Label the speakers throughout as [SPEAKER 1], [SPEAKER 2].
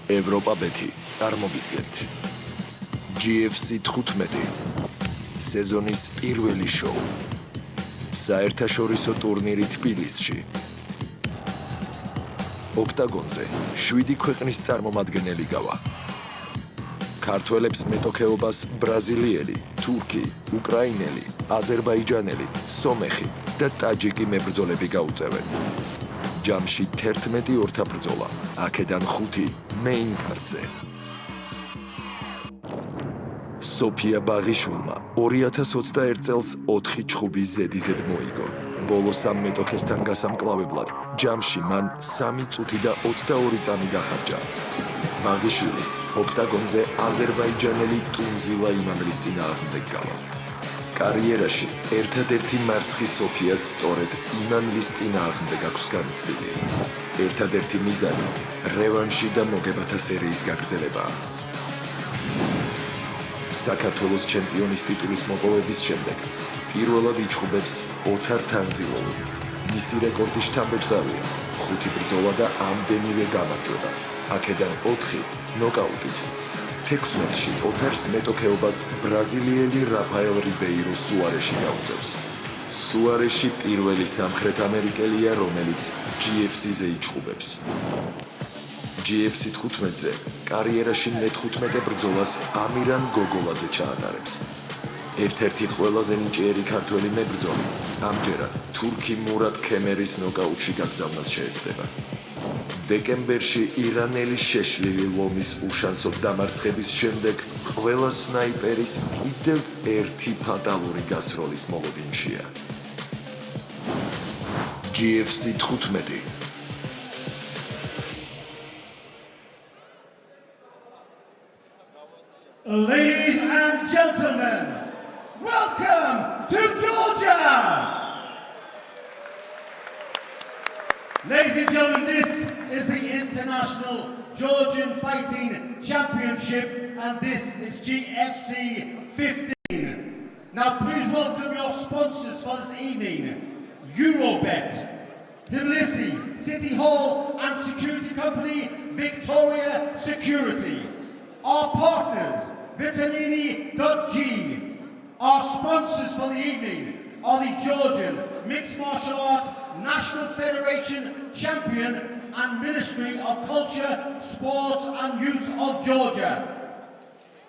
[SPEAKER 1] Europa beti, წარმოგიდგენთ. GFC 15 სეზონის პირველი შოუ. საერთაშორისო ტურნირი თბილისში. ოქტაგონზე 7 ქვეყნის წარმომადგენელი გავა. ქართველებს მეტოქეობას ბრაზილიელი, თურქი, უკრაინელი, აზერბაიჯანელი, სომეხი და ტაჯიკი მებრძოლები გაუწევენ. ჯამში 11 ორთაბრძოლა, აქედან 5 მეინ კარტზე. სოფია ბაღიშვილმა 2021 წელს 4 ჩხუბის ზედიზედ მოიგო. ბოლო 3 მეტოქესთან გასამკლავებლად ჯამში მან 3 წუთი და 22 წამი დახარჯა. ბაღიშვილი ოქტაგონზე აზერბაიჯანელი ტუნზილა იმამლის წინააღმდეგ გავა. კარიერაში ერთადერთი მარცხი სოფიას სწორედ იმამლის წინააღმდეგ აქვს განიცდილი. ერთადერთი მიზანი რევანში და მოგებათა სერიის გაგრძელებაა. საქართველოს ჩემპიონის ტიტულის მოპოვების შემდეგ პირველად იჩხუბებს ოთარ თანზილოვი. მისი რეკორდი შთამბეჭდავია 5 ბრძოლა და ამდენივე გამარჯვება. აქედან 4 ნოკაუტით. 16-ში ოთარს მეტოქეობას ბრაზილიელი რაფაელ რიბეირო სუარეში გაუწევს. სუარეში პირველი სამხრეთ ამერიკელია, რომელიც GFC-ზე იჩხუბებს. GFC 15-ზე კარიერაში მე-15 ბრძოლას ამირან გოგოლაძე ჩაატარებს. ერთ-ერთი ყველაზე ნიჭიერი ქართველი მებრძოლი ამჯერად თურქი მურად ქემერის ნოკაუტში გაგზავნას შეეცდება. დეკემბერში ირანელი შეშლილი ლომის უშანსო დამარცხების შემდეგ ყველა სნაიპერის კიდევ ერთი ფატალური გასროლის მოლოდინშია. GFC 15
[SPEAKER 2] Ladies and gentlemen, welcome to Georgia! Ladies and gentlemen, this is the International Georgian Fighting Championship and this is GFC 15. Now please welcome your sponsors for this evening. Eurobet, Tbilisi City Hall and Security Company, Victoria Security. Our partners, Vitamini.G. Our sponsors for the evening are the Georgian Mixed Martial Arts National Federation Champion and Ministry of Culture, Sports and Youth of Georgia.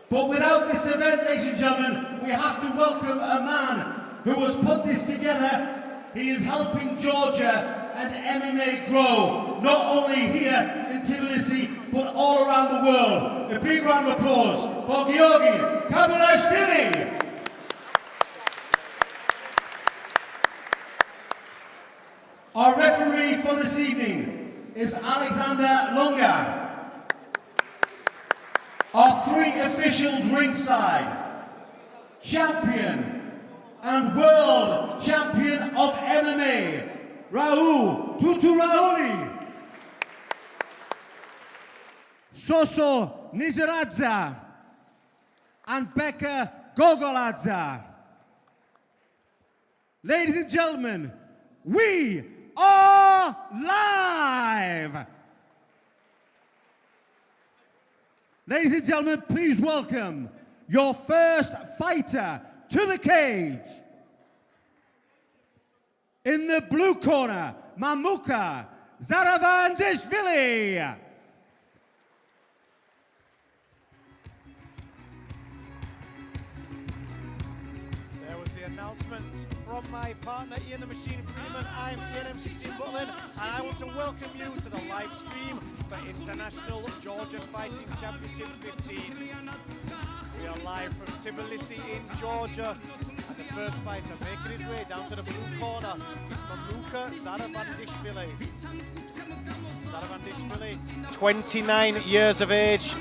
[SPEAKER 2] But without this event, ladies and gentlemen, we have to welcome a man who has put this together. He is helping Georgia and MMA grow, not only here in Tbilisi, but all around the world. A big round of applause for Georgi Kabanashvili. Our referee for this evening is Alexander Lunga. Our 3 officials ringside, champion and world champion of MMA, Raul Tuturauli. Soso Nizaradze and Becca Gogoladze. Ladies and gentlemen, we are live! Ladies and gentlemen, please welcome your first fighter to the cage. In the blue corner, Mamuka Zaravandishvili.
[SPEAKER 3] Announcement from my partner Ian the Machine Freeman. I'm Ian M16 Butland and I want to welcome you to the live stream for International Georgian Fighting Championship 15. We are live from Tbilisi in Georgia and the first fighter making his way down to the blue corner is Mamuka Zaravandishvili. Zaravandishvili, 29 years of age.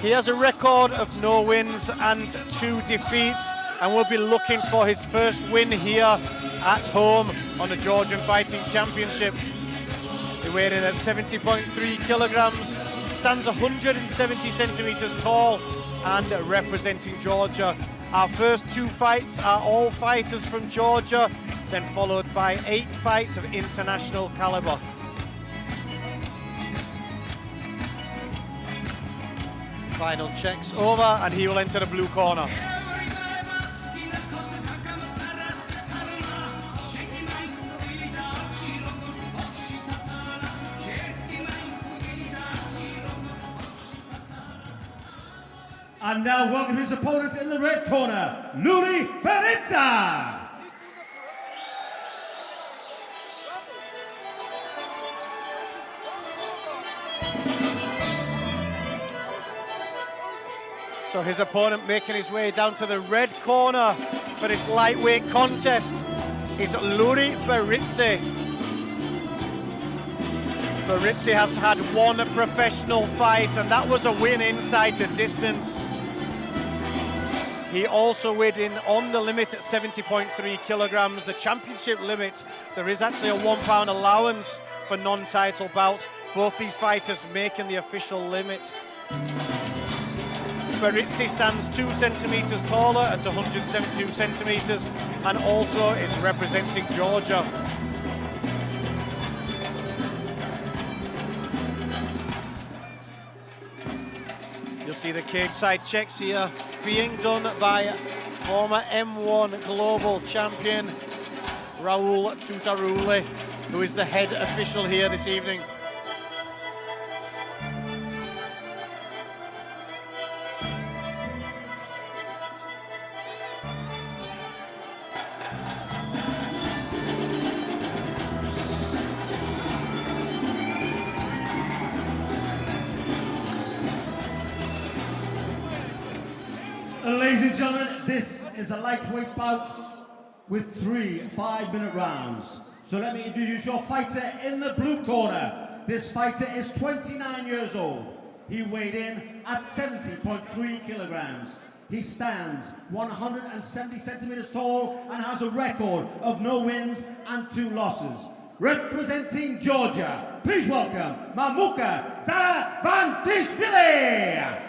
[SPEAKER 3] He has a record of no wins and 2 defeats. And we'll be looking for his first win here at home on the Georgian Fighting Championship. He weighed in at 70.3 kilograms, stands 170 centimeters tall and representing Georgia. Our first 2 fights are all fighters from Georgia, then followed by 8 fights of international caliber. Final checks over, and he will enter the blue corner.
[SPEAKER 2] And now welcome his opponent in the red corner, Luri Beritza.
[SPEAKER 3] So his opponent making his way down to the red corner for this lightweight contest is Luri Beritza. Beritza has had one professional fight, and that was a win inside the distance. He also weighed in on the limit at 70.3 kilograms, the championship limit. There is actually a £1 allowance for non-title bouts. Both these fighters making the official limit. Beritza stands 2 centimeters taller at 172 centimeters and also is representing Georgia. You'll see the cage side checks here being done by former M1 global champion Raul Tutaruli, who is the head official here this evening.
[SPEAKER 2] Ladies and gentlemen, this is a lightweight bout with 3 5-minute rounds. So let me introduce your fighter in the blue corner. This fighter is 29 years old. He weighed in at 70.3 kilograms. He stands 170 centimeters tall and has a record of no wins and 2 losses. Representing Georgia, please welcome Mamuka Zaravandishvili.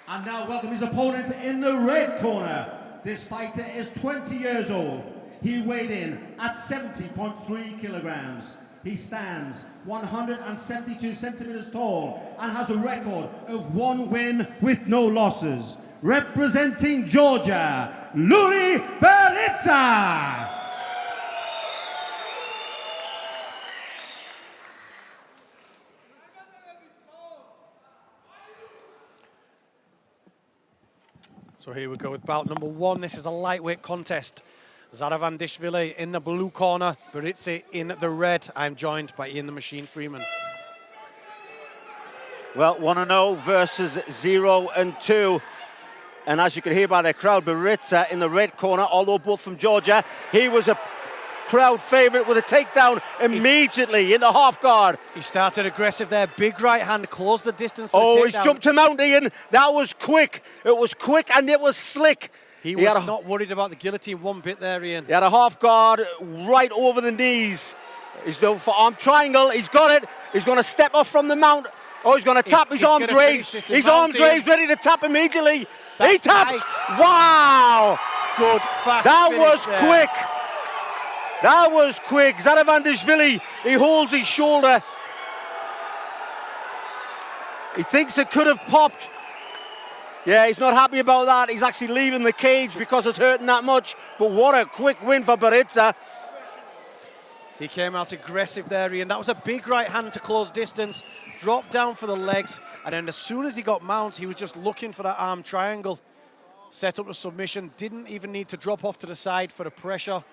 [SPEAKER 2] And now welcome his opponent in the red corner. This fighter is 20 years old. He weighed in at 70.3 kilograms. He stands 172 centimeters tall and has a record of 1 win with no losses. Representing Georgia, Luri Beritza.
[SPEAKER 3] So here we go with bout number 1. This is a lightweight contest. Zaravandishvili in the blue corner, Beritza in the red. I'm joined by Ian the Machine Freeman.
[SPEAKER 4] Well, 1-0 versus 0-2. And as you can hear by the crowd, Beritza in the red corner, although both from Georgia. He was a crowd favourite with a takedown immediately in the half guard.
[SPEAKER 3] He started aggressive there, big right hand, closed the distance for the
[SPEAKER 4] Oh,
[SPEAKER 3] takedown.
[SPEAKER 4] he's jumped to mount, Ian. That was quick. It was quick and it was slick.
[SPEAKER 3] He was not worried about the guillotine one bit there, Ian.
[SPEAKER 4] He had a half guard right over the knees. He's going for arm triangle. He's got it. He's going to step off from the mount. Oh, he's going to tap his arms raised. His arms raised, ready to tap immediately. He tapped. Wow.
[SPEAKER 3] Good, fast
[SPEAKER 4] That was
[SPEAKER 3] there.
[SPEAKER 4] quick. That was quick. Zaravandishvili, he holds his shoulder. He thinks it could have popped. Yeah, he's not happy about that. He's actually leaving the cage because it's hurting that much. But what a quick win for Beritza.
[SPEAKER 3] He came out aggressive there, Ian. That was a big right hand to close distance. Dropped down for the legs. And then as soon as he got mount, he was just looking for that arm triangle. Set up the submission. Didn't even need to drop off to the side for the pressure.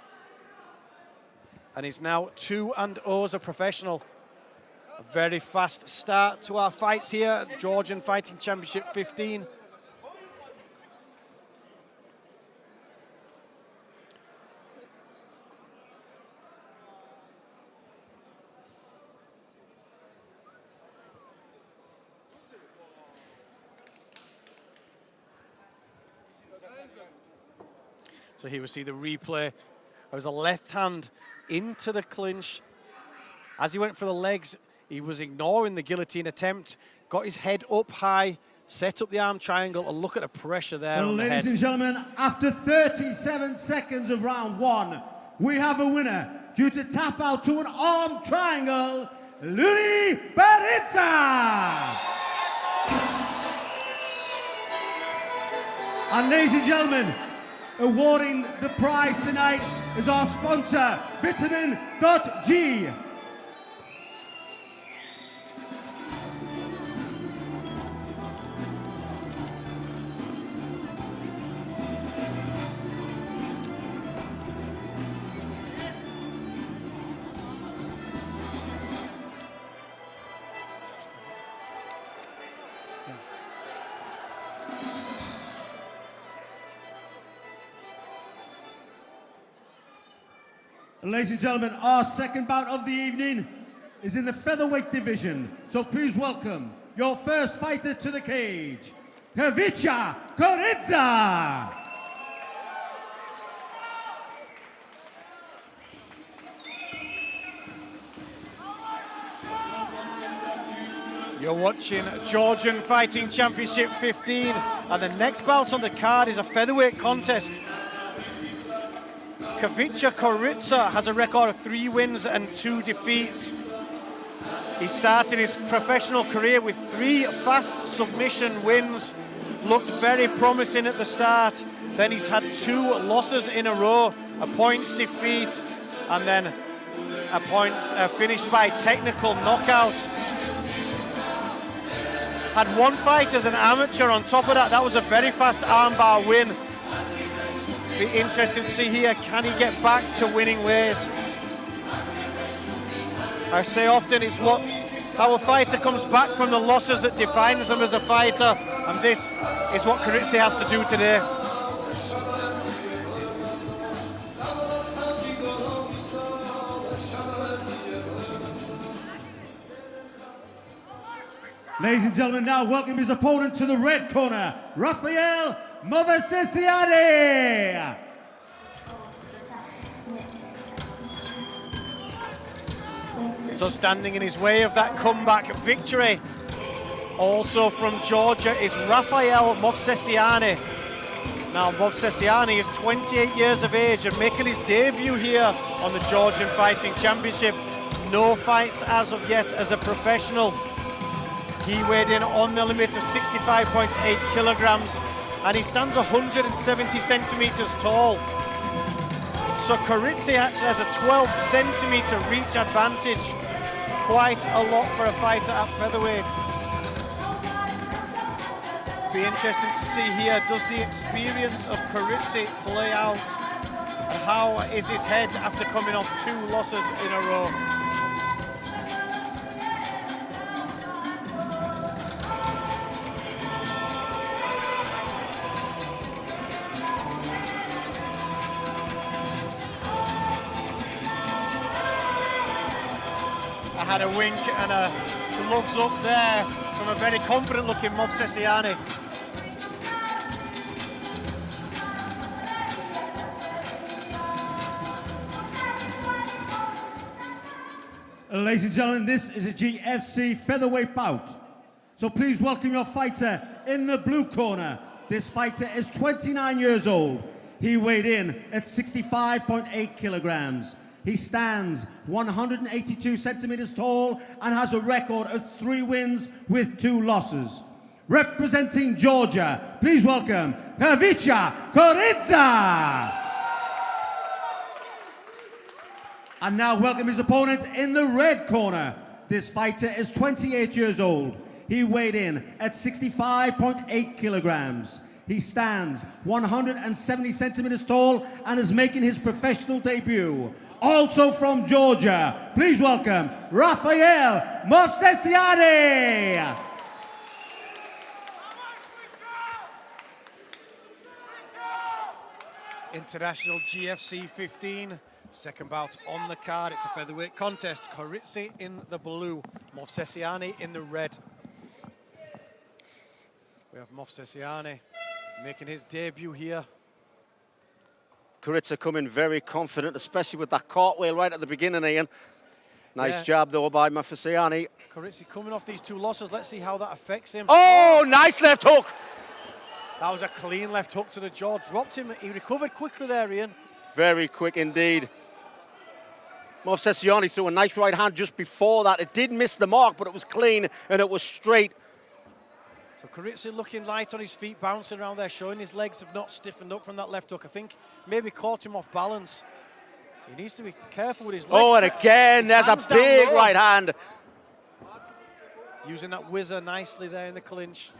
[SPEAKER 3] And he's now 2-0 as a professional. A very fast start to our fights here at Georgian Fighting Championship 15. So here we see the replay. There was a left hand into the clinch. As he went for the legs, he was ignoring the guillotine attempt, got his head up high, set up the arm triangle, and look at the pressure there on the head.
[SPEAKER 2] Ladies and gentlemen, after 37 seconds of round 1, we have a winner due to tap out to an arm triangle, Luni Baritza. And ladies and gentlemen, awarding the prize tonight is our sponsor, Vitamin.G. Ladies and gentlemen, our second bout of the evening is in the featherweight division. So please welcome your first fighter to the cage, Kavicha Koritsa.
[SPEAKER 3] You're watching Georgian Fighting Championship 15, and the next bout on the card is a featherweight contest. Kavicha Koritsa has a record of 3 wins and 2 defeats. He started his professional career with 3 fast submission wins. Looked very promising at the start. Then he's had 2 losses in a row, a points defeat, and then a point finished by technical knockout. Had 1 fight as an amateur on top of that. That was a very fast armbar win. Be interesting to see here, can he get back to winning ways? I say often it's how a fighter comes back from the losses that defines them as a fighter, and this is what Koritsa has to do today.
[SPEAKER 2] Ladies and gentlemen, now welcome his opponent to the red corner, Rafael Movsesiani.
[SPEAKER 3] So standing in his way of that comeback victory, also from Georgia, is Rafael Movsesiani. Now Movsesiani is 28 years of age and making his debut here on the Georgian Fighting Championship. No fights as of yet as a professional. He weighed in on the limit of 65.8 kilograms, and he stands 170 centimeters tall. So Koritsa actually has a 12 centimeter reach advantage. Quite a lot for a fighter at featherweight. Be interesting to see here, does the experience of Koritsa play out? And how is his head after coming off 2 losses in a row? Had a wink and a gloves up there from a very confident looking Movsesiani.
[SPEAKER 2] Ladies and gentlemen, this is a GFC featherweight bout. So please welcome your fighter in the blue corner. This fighter is 29 years old. He weighed in at 65.8 kilograms. He stands 182 centimeters tall and has a record of 3 wins with 2 losses. Representing Georgia, please welcome Kavicha Koritsa. And now welcome his opponent in the red corner. This fighter is 28 years old. He weighed in at 65.8 kilograms. He stands 170 centimeters tall and is making his professional debut. Also from Georgia, please welcome Rafael Movsesiani.
[SPEAKER 3] International GFC 15, second bout on the card. It's a featherweight contest. Koritsa in the blue, Movsesiani in the red. We have Movsesiani making his debut here.
[SPEAKER 4] Koritsa coming very confident, especially with that cartwheel right at the beginning, Ian. Nice jab though by Movsesiani.
[SPEAKER 3] Koritsa coming off these 2 losses. Let's see how that affects him.
[SPEAKER 4] Oh, nice left hook.
[SPEAKER 3] That was a clean left hook to the jaw. Dropped him. He recovered quickly there, Ian.
[SPEAKER 4] Very quick indeed. Movsesiani threw a nice right hand just before that. It did miss the mark, but it was clean and it was straight.
[SPEAKER 3] So Karitsa looking light on his feet, bouncing around there, showing his legs have not stiffened up from that left hook. I think maybe caught him off balance. He needs to be careful with his legs.
[SPEAKER 4] Oh, and again, there's a big right hand.
[SPEAKER 3] Using that whizzer nicely there in the clinch.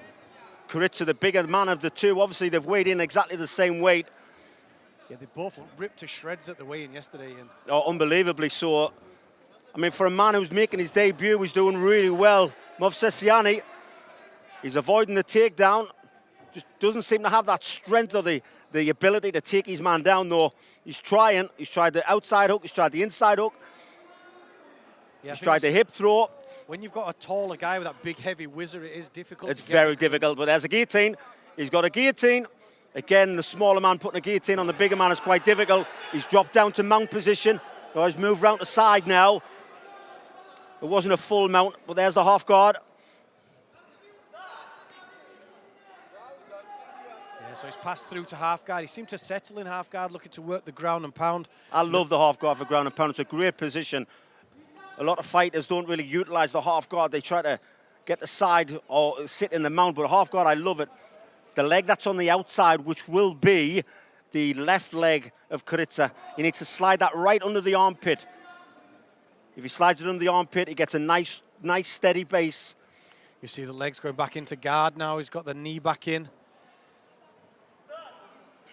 [SPEAKER 4] Karitsa, the bigger man of the two. Obviously, they've weighed in exactly the same weight.
[SPEAKER 3] Yeah, they both ripped to shreds at the weigh-in yesterday. And
[SPEAKER 4] oh, unbelievably so. I mean, for a man who's making his debut, he's doing really well. Movsesiani, he's avoiding the takedown. Just doesn't seem to have that strength or the ability to take his man down, though. He's trying. He's tried the outside hook. He's tried the inside hook.
[SPEAKER 3] Yeah,
[SPEAKER 4] he's tried the hip throw.
[SPEAKER 3] When you've got a taller guy with that big, heavy whizzer, it is difficult.
[SPEAKER 4] It's very difficult, but there's a guillotine. He's got a guillotine. Again, the smaller man putting a guillotine on the bigger man is quite difficult. He's dropped down to mount position. Oh, he's moved round to side now. It wasn't a full mount, but there's the half guard.
[SPEAKER 3] Yeah, so he's passed through to half guard. He seemed to settle in half guard, looking to work the ground and pound.
[SPEAKER 4] I love the half guard for ground and pound. It's a great position. A lot of fighters don't really utilize the half guard. They try to get the side or sit in the mount, but half guard, I love it. The leg that's on the outside, which will be the left leg of Karitsa, he needs to slide that right under the armpit. If he slides it under the armpit, he gets a nice steady base.
[SPEAKER 3] You see the legs going back into guard now. He's got the knee back in.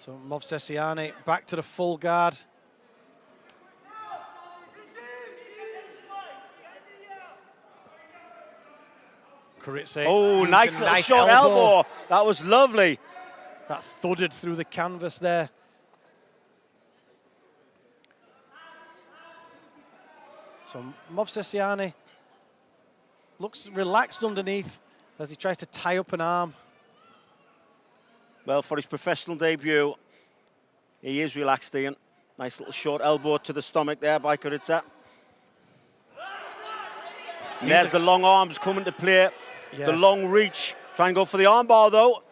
[SPEAKER 3] So Movsesiani back to the full guard. Karitsa.
[SPEAKER 4] Oh, nice little short elbow. That was lovely.
[SPEAKER 3] That thudded through the canvas there. So Movsesiani looks relaxed underneath as he tries to tie up an arm.
[SPEAKER 4] Well, for his professional debut, he is relaxed, Ian. Nice little short elbow to the stomach there by Karitsa. And there's the long arms coming to play. Yes. The long reach. Trying to go for the armbar, though.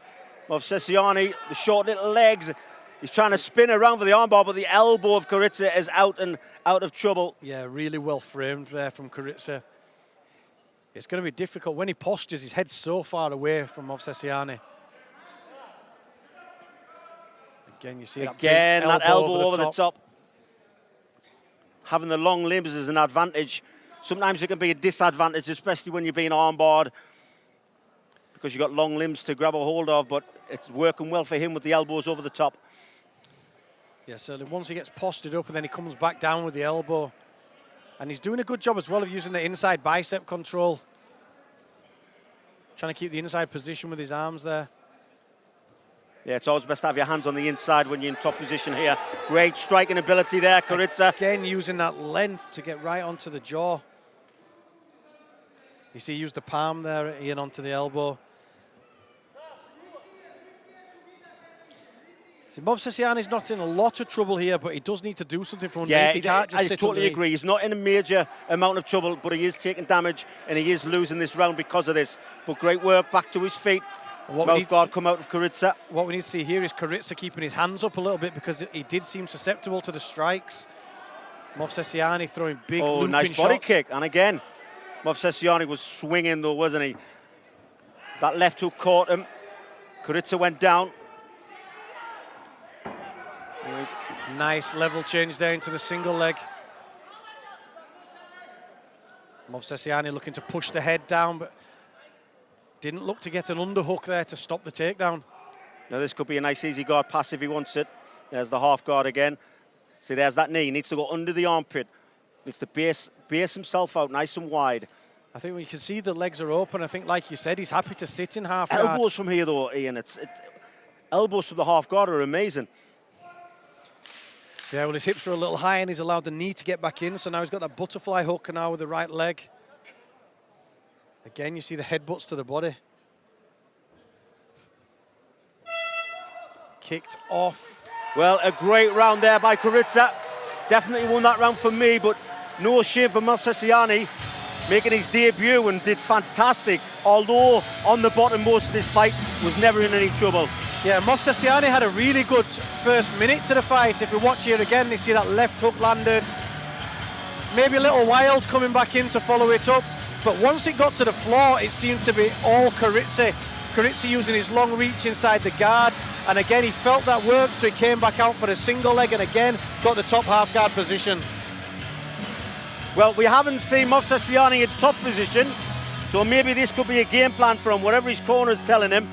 [SPEAKER 4] Movsesiani, the short little legs. He's trying to spin around for the armbar, but the elbow of Karitsa is out of trouble.
[SPEAKER 3] Yeah, really well framed there from Karitsa. It's going to be difficult. When he postures, his head's so far away from Movsesiani. Again, you see that big elbow over the top.
[SPEAKER 4] Having the long limbs is an advantage. Sometimes it can be a disadvantage, especially when you're being armbarred, because you've got long limbs to grab a hold of, but it's working well for him with the elbows over the top.
[SPEAKER 3] Yeah, so once he gets postured up and then he comes back down with the elbow. And he's doing a good job as well of using the inside bicep control. Trying to keep the inside position with his arms there.
[SPEAKER 4] Yeah, it's always best to have your hands on the inside when you're in top position here. Great striking ability there, Karitsa.
[SPEAKER 3] Again, using that length to get right onto the jaw. You see, he used the palm there, Ian, onto the elbow. Movsesiani's not in a lot of trouble here, but he does need to do something from underneath.
[SPEAKER 4] Yeah,
[SPEAKER 3] he can't just sit
[SPEAKER 4] totally
[SPEAKER 3] underneath.
[SPEAKER 4] agree. He's not in a major amount of trouble, but he is taking damage and he is losing this round because of this. But great work back to his feet. Mouth guard come out of Karitsa.
[SPEAKER 3] What we need to see here is Karitsa keeping his hands up a little bit because he did seem susceptible to the strikes. Movsesiani throwing big looping
[SPEAKER 4] nice body
[SPEAKER 3] shots.
[SPEAKER 4] kick. And again, Movsesiani was swinging though, wasn't he? That left hook caught him. Karitsa went down.
[SPEAKER 3] Nice level change there into the single leg. Movsesiani looking to push the head down, but didn't look to get an underhook there to stop the takedown.
[SPEAKER 4] Now this could be a nice easy guard pass if he wants it. There's the half guard again. See, there's that knee. He needs to go under the armpit. Needs to base himself out nice and wide.
[SPEAKER 3] I think we can see the legs are open. I think, like you said, he's happy to sit in half guard.
[SPEAKER 4] Elbows from here, though, Ian. Elbows from the half guard are amazing.
[SPEAKER 3] Yeah, well, his hips are a little high and he's allowed the knee to get back in. So now he's got that butterfly hook now with the right leg. Again, you see the headbutts to the body. Kicked off.
[SPEAKER 4] Well, a great round there by Karitsa. Definitely won that round for me, but no shame for Movsesiani making his debut and did fantastic. Although on the bottom most of this fight, was never in any trouble.
[SPEAKER 3] Yeah, Movsesiani had a really good first minute to the fight. If we watch here again, you see that left hook landed. maybe a little wild coming back in to follow it up. But once it got to the floor, it seemed to be all Karitsa. Karitsa using his long reach inside the guard. And again, he felt that work, so he came back out for a single leg and again got the top half guard position.
[SPEAKER 4] Well, we haven't seen Movsesiani in top position, so maybe this could be a game plan for him, whatever his corner is telling him.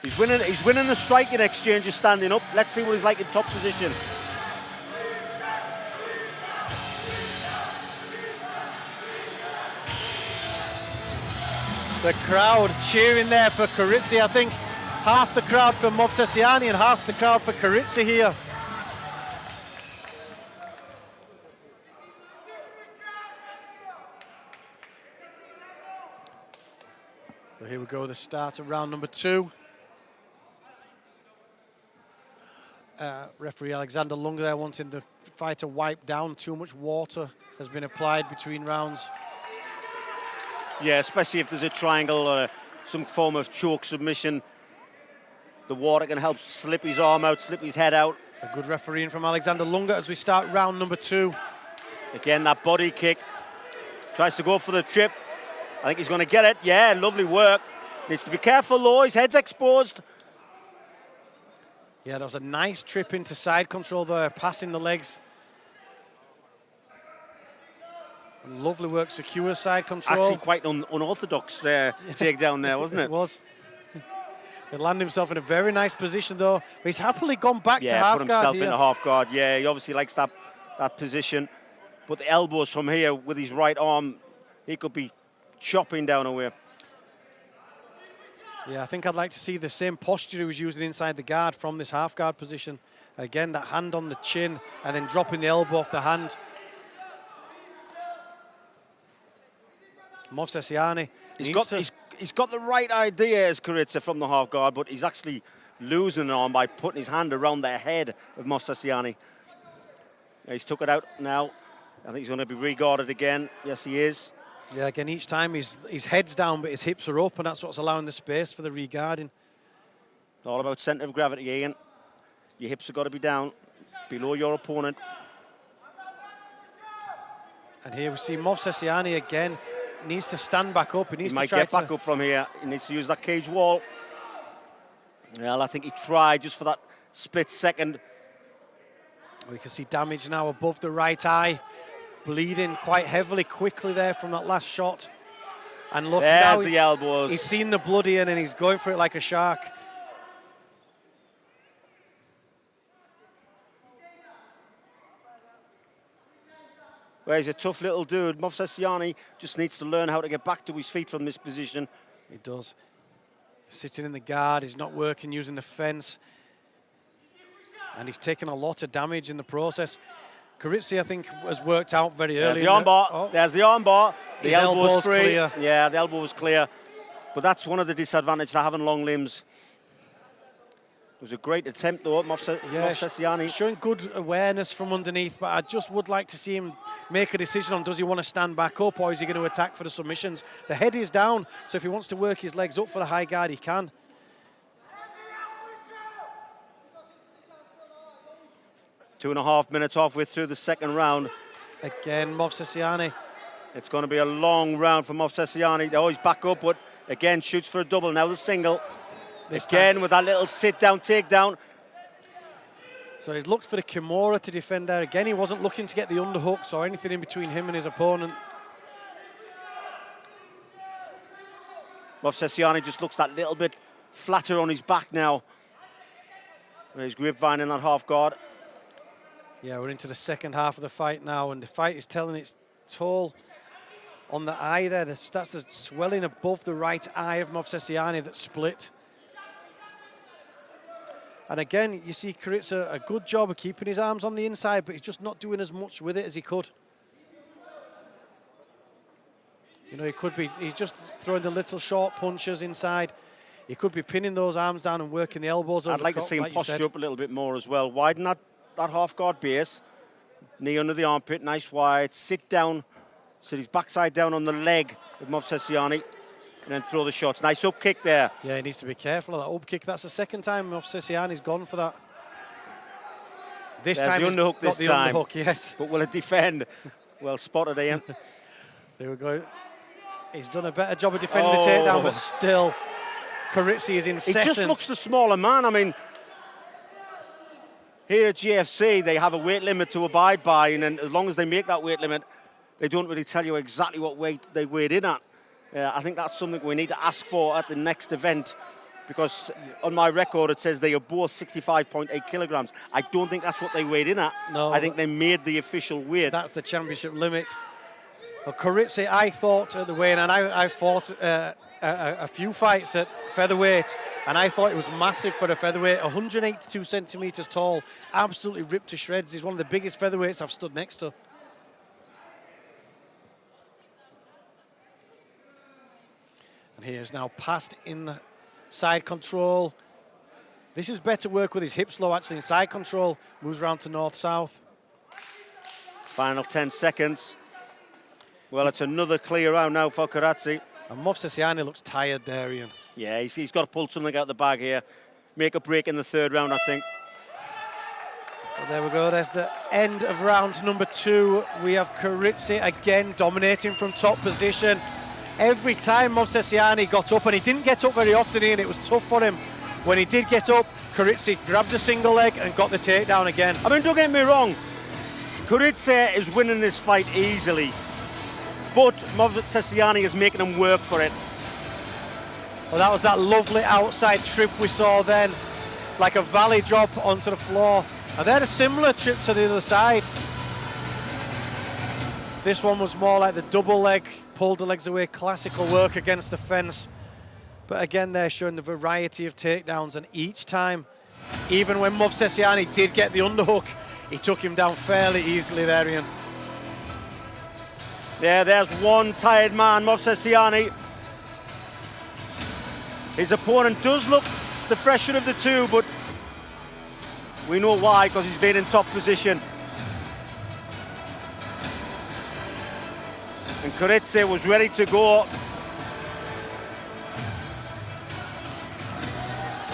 [SPEAKER 4] He's winning the striking exchange of standing up. Let's see what he's like in top position.
[SPEAKER 3] The crowd cheering there for Karitsa. I think half the crowd for Movsesiani and half the crowd for Karitsa here. So here we go, the start of round number 2. Referee Alexander Lunga there wanting the fight to wipe down. Too much water has been applied between rounds.
[SPEAKER 4] Yeah, especially if there's a triangle or some form of choke submission. The water can help slip his arm out, slip his head out.
[SPEAKER 3] A good refereeing from Alexander Lunga as we start round number 2.
[SPEAKER 4] Again, that body kick. Tries to go for the trip. I think he's going to get it. Yeah, lovely work. Needs to be careful though, his head's exposed.
[SPEAKER 3] Yeah, that was a nice trip into side control there, passing the legs. Lovely work, secure side control.
[SPEAKER 4] Actually quite unorthodox takedown there, wasn't it?
[SPEAKER 3] It was. He landed himself in a very nice position though. But he's happily gone back to half guard.
[SPEAKER 4] Yeah, put himself
[SPEAKER 3] here.
[SPEAKER 4] into half guard. Yeah, he obviously likes that position. But the elbows from here with his right arm, he could be chopping down away.
[SPEAKER 3] Yeah, I think I'd like to see the same posture he was using inside the guard from this half guard position. Again, that hand on the chin and then dropping the elbow off the hand. Movsesiani
[SPEAKER 4] he's got the right idea as Karitsa from the half guard, but he's actually losing an arm by putting his hand around the head of Movsesiani. He's took it out now. I think he's going to be re-guarded again. Yes, he is.
[SPEAKER 3] Yeah, again, each time his head's down, but his hips are up, and that's what's allowing the space for the re-guarding.
[SPEAKER 4] All about centre of gravity, Ian. Your hips have got to be down, below your opponent.
[SPEAKER 3] And here we see Movsesiani again. Needs to stand back up. He
[SPEAKER 4] might get back up from here. He needs to use that cage wall. Well, I think he tried just for that split second.
[SPEAKER 3] We can see damage now above the right eye. Bleeding quite heavily, quickly there from that last shot. And look,
[SPEAKER 4] there's
[SPEAKER 3] now
[SPEAKER 4] the elbows.
[SPEAKER 3] He's seen the blood in and he's going for it like a shark.
[SPEAKER 4] Well, he's a tough little dude. Movsesiani just needs to learn how to get back to his feet from this position.
[SPEAKER 3] He does. Sitting in the guard, he's not working using the fence. And he's taken a lot of damage in the process. Karitsa, I think, has worked out very early.
[SPEAKER 4] There's the armbar.
[SPEAKER 3] Oh.
[SPEAKER 4] There's the armbar. The elbow's free.
[SPEAKER 3] Clear.
[SPEAKER 4] Yeah, the elbow was clear. But that's one of the disadvantages to having long limbs. It was a great attempt, though, Movsesiani.
[SPEAKER 3] Showing good awareness from underneath, but I just would like to see him make a decision on does he want to stand back up or is he going to attack for the submissions. The head is down, so if he wants to work his legs up for the high guard, he can.
[SPEAKER 4] Two and a half minutes halfway through the second round.
[SPEAKER 3] Again, Movsesiani.
[SPEAKER 4] It's going to be a long round for Movsesiani. Oh, he's back up, but again, shoots for a double. Now the single. Again, with that little sit-down, takedown.
[SPEAKER 3] So he's looked for the Kimura to defend there. Again, he wasn't looking to get the underhooks or anything in between him and his opponent.
[SPEAKER 4] Movsesiani just looks that little bit flatter on his back now. With his grapevine in that half guard.
[SPEAKER 3] Yeah, we're into the second half of the fight now, and the fight is telling its toll on the eye there. That's the swelling above the right eye of Movsesiani that split. And again, you see Karitsa a good job of keeping his arms on the inside, but he's just not doing as much with it as he could. You know, he's just throwing the little short punches inside. He could be pinning those arms down and working the elbows over.
[SPEAKER 4] I'd like to see him posture up a little bit more as well. Widen that half guard base. Knee under the armpit, nice wide. Sit down, sit his backside down on the leg of Movsesiani. And then throw the shots. Nice up kick there.
[SPEAKER 3] Yeah, he needs to be careful of that up kick. That's the second time Movsesiani's gone for that. This
[SPEAKER 4] There's
[SPEAKER 3] time
[SPEAKER 4] the
[SPEAKER 3] he's
[SPEAKER 4] underhook
[SPEAKER 3] got
[SPEAKER 4] this
[SPEAKER 3] the
[SPEAKER 4] time.
[SPEAKER 3] underhook, yes.
[SPEAKER 4] But will it defend? Well spotted, Ian.
[SPEAKER 3] There we go. He's done a better job of defending the takedown, but still, Karitsi is incessant.
[SPEAKER 4] He just looks the smaller man. I mean, here at GFC, they have a weight limit to abide by, and then as long as they make that weight limit, they don't really tell you exactly what weight they weighed in at. I think that's something we need to ask for at the next event, because on my record it says they are both 65.8 kilograms. I don't think that's what they weighed in at.
[SPEAKER 3] No,
[SPEAKER 4] I think they made the official weight.
[SPEAKER 3] That's the championship limit. Well, Karitsi, I thought at the weigh-in, and I fought a few fights at featherweight, and I thought it was massive for a featherweight. 182 centimeters tall, absolutely ripped to shreds. He's one of the biggest featherweights I've stood next to. And he is now passed in the side control. This is better work with his hips low, actually, in side control. Moves around to north-south.
[SPEAKER 4] Final 10 seconds. Well, it's another clear round now for Karitsi.
[SPEAKER 3] And Movsesiani looks tired there, Ian.
[SPEAKER 4] Yeah, he's got to pull something out of the bag here. Make a break in the third round, I think.
[SPEAKER 3] Well, there we go. There's the end of round number 2. We have Karitsi again dominating from top position. Every time Movsesiani got up, and he didn't get up very often, Ian, it was tough for him. When he did get up, Karitsi grabbed a single leg and got the takedown again.
[SPEAKER 4] I mean, don't get me wrong. Karitsi is winning this fight easily, but Movsesiani is making him work for it.
[SPEAKER 3] Well, that was that lovely outside trip we saw then, like a valley drop onto the floor. And then a similar trip to the other side. This one was more like the double leg, pulled the legs away, classical work against the fence. But again, they're showing the variety of takedowns, and each time, even when Movsesiani did get the underhook, he took him down fairly easily there, Ian.
[SPEAKER 4] Yeah, there's one tired man, Movsesiani. His opponent does look the fresher of the two, but we know why, because he's been in top position. And Karitsi was ready to go.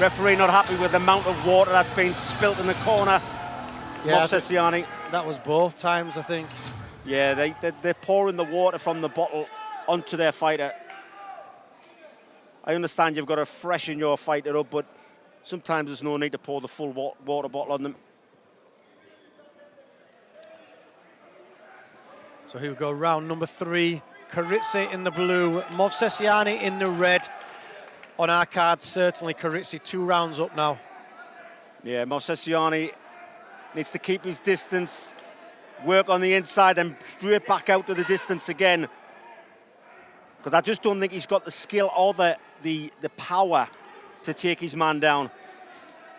[SPEAKER 4] Referee not happy with the amount of water that's been spilt in the corner.
[SPEAKER 3] Yeah,
[SPEAKER 4] Movsesiani.
[SPEAKER 3] that was both times, I think.
[SPEAKER 4] Yeah, they're pouring the water from the bottle onto their fighter. I understand you've got to freshen your fighter up, but sometimes there's no need to pour the full water bottle on them.
[SPEAKER 3] So here we go, round number 3. Karitsi in the blue, Movsesiani in the red. On our card, certainly Karitsi 2 rounds up now.
[SPEAKER 4] Yeah, Movsesiani needs to keep his distance, work on the inside and straight back out to the distance again. Because I just don't think he's got the skill or the power to take his man down.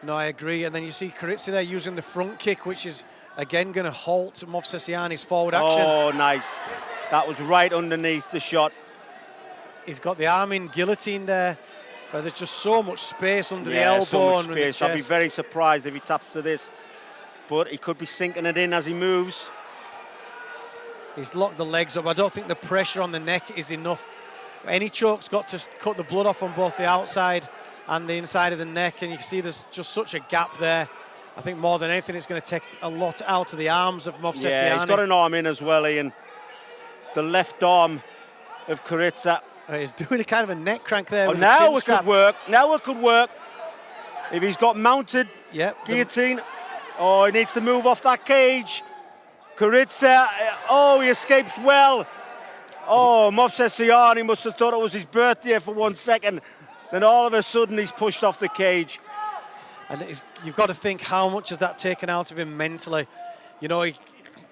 [SPEAKER 3] No, I agree. And then you see Karitsi there using the front kick, which is again going to halt Movsesiani's forward action.
[SPEAKER 4] Oh, nice. That was right underneath the shot.
[SPEAKER 3] He's got the arm in guillotine there, but there's just so much space under the elbow
[SPEAKER 4] so much
[SPEAKER 3] and
[SPEAKER 4] space.
[SPEAKER 3] the
[SPEAKER 4] I'd be
[SPEAKER 3] chest.
[SPEAKER 4] very surprised if he taps to this. But he could be sinking it in as he moves.
[SPEAKER 3] He's locked the legs up. I don't think the pressure on the neck is enough. Any choke's got to cut the blood off on both the outside and the inside of the neck, and you can see there's just such a gap there. I think more than anything, it's going to take a lot out of the arms of Movsesiani.
[SPEAKER 4] Yeah, he's got an arm in as well, Ian. The left arm of Karitsi.
[SPEAKER 3] He's doing a kind of a neck crank there.
[SPEAKER 4] Oh,
[SPEAKER 3] with the
[SPEAKER 4] now
[SPEAKER 3] chin
[SPEAKER 4] it
[SPEAKER 3] strap.
[SPEAKER 4] could work. Now it could work. If he's got mounted guillotine. Oh, he needs to move off that cage. Karitsi. Oh, he escapes well. Oh, Movsesiani must have thought it was his birthday for 1 second. Then all of a sudden he's pushed off the cage.
[SPEAKER 3] And you've got to think how much has that taken out of him mentally. You know,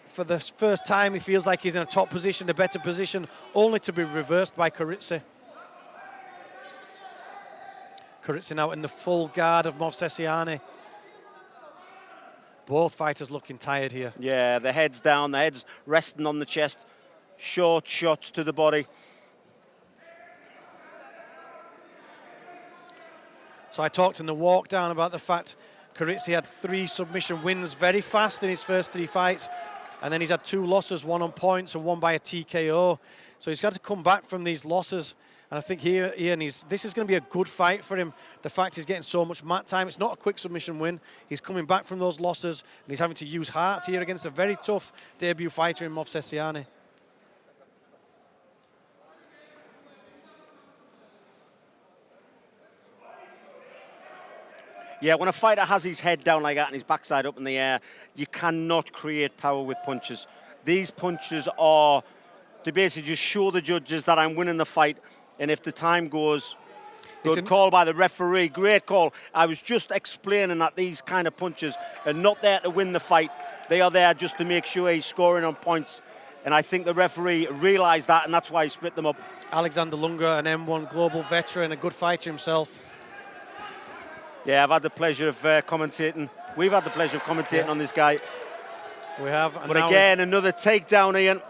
[SPEAKER 3] for the first time he feels like he's in a top position, a better position, only to be reversed by Karitsi. Karitsi now in the full guard of Movsesiani. Both fighters looking tired here.
[SPEAKER 4] Yeah, the head's down, the head's resting on the chest. Short shots to the body.
[SPEAKER 3] So I talked in the walk down about the fact Karitsi had 3 submission wins very fast in his first 3 fights, and then he's had 2 losses, 1 on points and 1 by a TKO. So he's got to come back from these losses And I think here, Ian, this is going to be a good fight for him. The fact he's getting so much mat time. It's not a quick submission win. He's coming back from those losses, and he's having to use heart here against a very tough debut fighter in Movsesiani.
[SPEAKER 4] Yeah, when a fighter has his head down like that and his backside up in the air, you cannot create power with punches. These punches are to basically just show the judges that I'm winning the fight, and if the time goes, good call by the referee, great call. I was just explaining that these kind of punches are not there to win the fight. They are there just to make sure he's scoring on points, and I think the referee realised that, and that's why he split them up.
[SPEAKER 3] Alexander Lunga, an M1 global veteran, a good fighter himself.
[SPEAKER 4] Yeah, I've had the pleasure of commentating. We've had the pleasure of commentating on this guy.
[SPEAKER 3] We have.
[SPEAKER 4] But again, another takedown, Ian.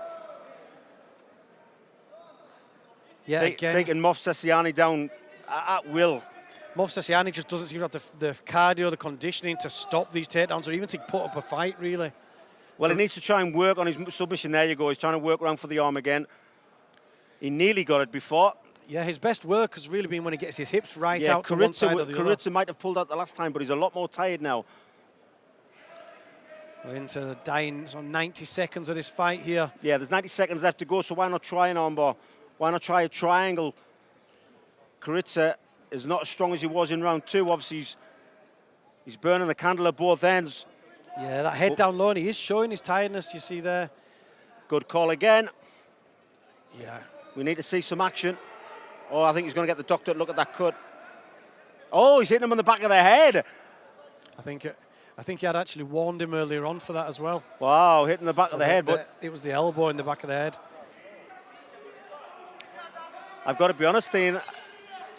[SPEAKER 3] Yeah, again.
[SPEAKER 4] Taking Movsesiani down at will.
[SPEAKER 3] Movsesiani just doesn't seem to have the cardio, the conditioning to stop these takedowns or even to put up a fight, really.
[SPEAKER 4] Well, he needs to try and work on his submission. There you go. He's trying to work around for the arm again. He nearly got it before.
[SPEAKER 3] Yeah, his best work has really been when he gets his hips right out to one side or the other.
[SPEAKER 4] Kuritsa might have pulled out the last time, but he's a lot more tired now.
[SPEAKER 3] We're into the dying 90 seconds of this fight here.
[SPEAKER 4] Yeah, there's 90 seconds left to go, so why not try an armbar? Why not try a triangle? Kuritsa is not as strong as he was in round two. Obviously, he's burning the candle at both ends.
[SPEAKER 3] Yeah, that head down low, and he is showing his tiredness, you see there.
[SPEAKER 4] Good call again.
[SPEAKER 3] Yeah.
[SPEAKER 4] We need to see some action. Oh, I think he's going to get the doctor to look at that cut. Oh, he's hitting him on the back of the head.
[SPEAKER 3] I think he had actually warned him earlier on for that as well.
[SPEAKER 4] Wow, hitting the back of the head. But
[SPEAKER 3] it was the elbow in the back of the head.
[SPEAKER 4] I've got to be honest, Ian,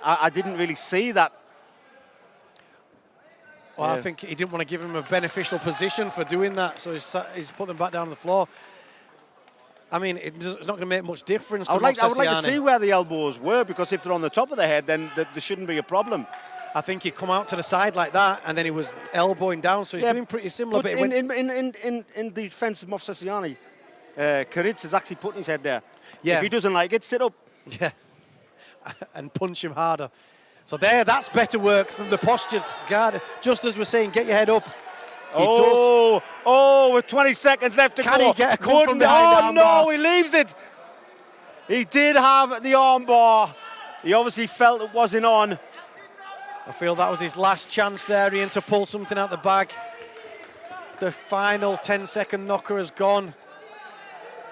[SPEAKER 4] I didn't really see that.
[SPEAKER 3] Well, I think he didn't want to give him a beneficial position for doing that, so he's put them back down on the floor. I mean, it's not going to make much difference.
[SPEAKER 4] I would like to see where the elbows were, because if they're on the top of the head, then there shouldn't be a problem.
[SPEAKER 3] I think he come out to the side like that, and then he was elbowing down, so he's doing pretty similar.
[SPEAKER 4] But in the defence of Movsesiani, Kuritsa is actually putting his head there.
[SPEAKER 3] Yeah.
[SPEAKER 4] If he doesn't like it, sit up.
[SPEAKER 3] Yeah, and punch him harder. So that's better work from the posture guard. Just as we're saying, get your head up.
[SPEAKER 4] With 20 seconds left to go.
[SPEAKER 3] Can he get a come from behind
[SPEAKER 4] no,
[SPEAKER 3] armbar?
[SPEAKER 4] he leaves it. He did have the armbar. He obviously felt it wasn't on.
[SPEAKER 3] I feel that was his last chance there, Ian, to pull something out the bag. The final 10-second knocker has gone.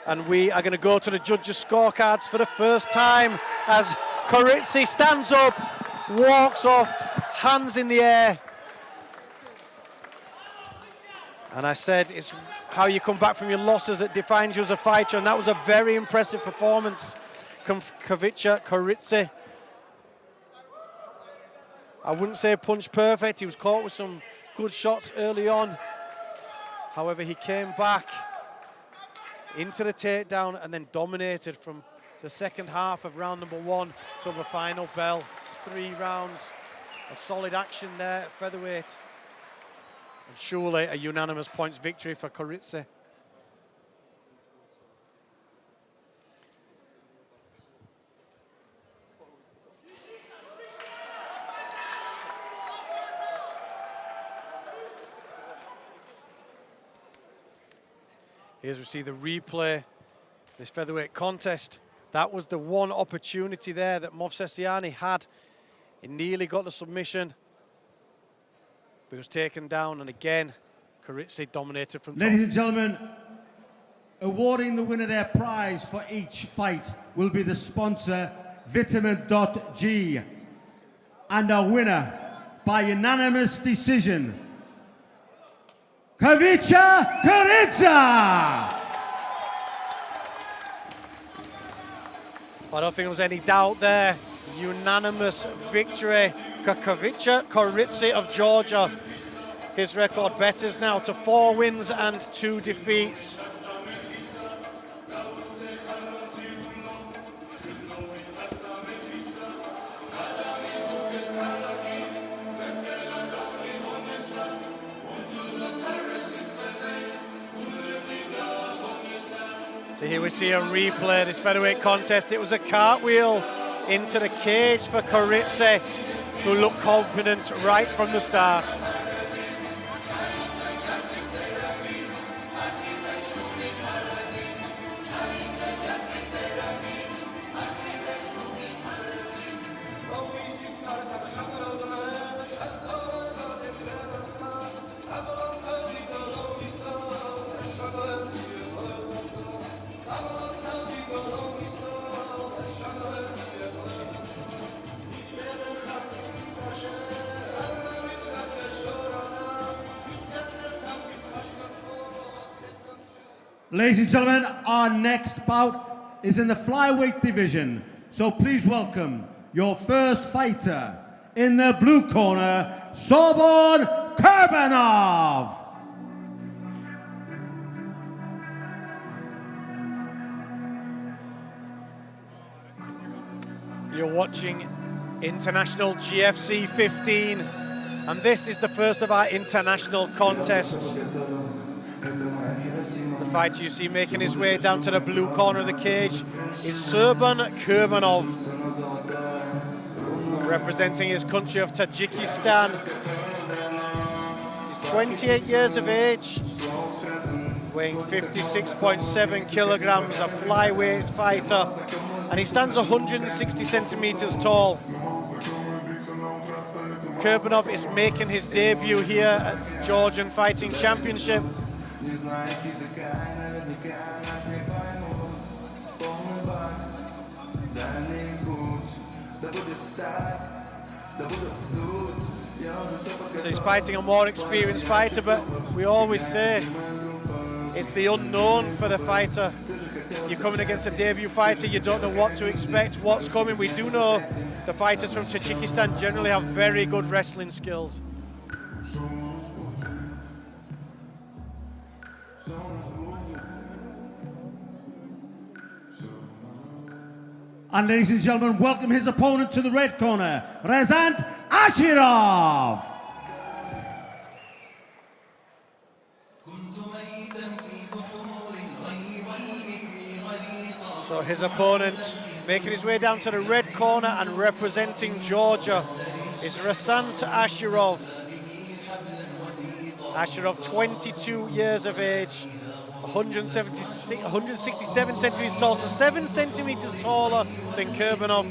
[SPEAKER 3] And we are going to go to the judges' scorecards for the first time as Kuritsa stands up, walks off, hands in the air. And I said it's how you come back from your losses that defines you as a fighter, and that was a very impressive performance. Kuritsa. I wouldn't say punch perfect. He was caught with some good shots early on. However, he came back into the takedown and then dominated from the second half of round number one till the final bell. 3 rounds of solid action there at featherweight. And surely a unanimous points victory for Kuritsa. Here's we see the replay, this featherweight contest. That was the one opportunity there that Movsesiani had. He nearly got the submission, but he was taken down, and again, Kuritsa dominated from top.
[SPEAKER 2] Ladies and gentlemen, awarding the winner their prize for each fight will be the sponsor, Vitamin.G. And our winner, by unanimous decision, Kuritsa!
[SPEAKER 3] I don't think there was any doubt there. Unanimous victory. Kuritsa of Georgia. His record betters now to 4 wins and 2 defeats. So here we see a replay of this featherweight contest. It was a cartwheel into the cage for Koritse, who looked confident right from the start.
[SPEAKER 2] Ladies and gentlemen, our next bout is in the flyweight division. So please welcome your first fighter in the blue corner, Sorbon Kurbanov.
[SPEAKER 3] You're watching International GFC 15, and this is the first of our international contests. The fighter you see making his way down to the blue corner of the cage is Sorbon Kurbanov, representing his country of Tajikistan. He's 28 years of age, weighing 56.7 kilograms, a flyweight fighter, and he stands 160 centimeters tall. Kurbanov is making his debut here at the Georgian Fighting Championship. So he's fighting a more experienced fighter, but we always say it's the unknown for the fighter. You're coming against a debut fighter, you don't know what to expect, what's coming. We do know the fighters from Tajikistan generally have very good wrestling skills.
[SPEAKER 2] And ladies and gentlemen, welcome his opponent to the red corner, Rezant Ashirov.
[SPEAKER 3] So his opponent, making his way down to the red corner and representing Georgia, is Rezant Ashirov. Ashirov, 22 years of age, 167 centimeters tall, so 7 centimeters taller than Kurbanov.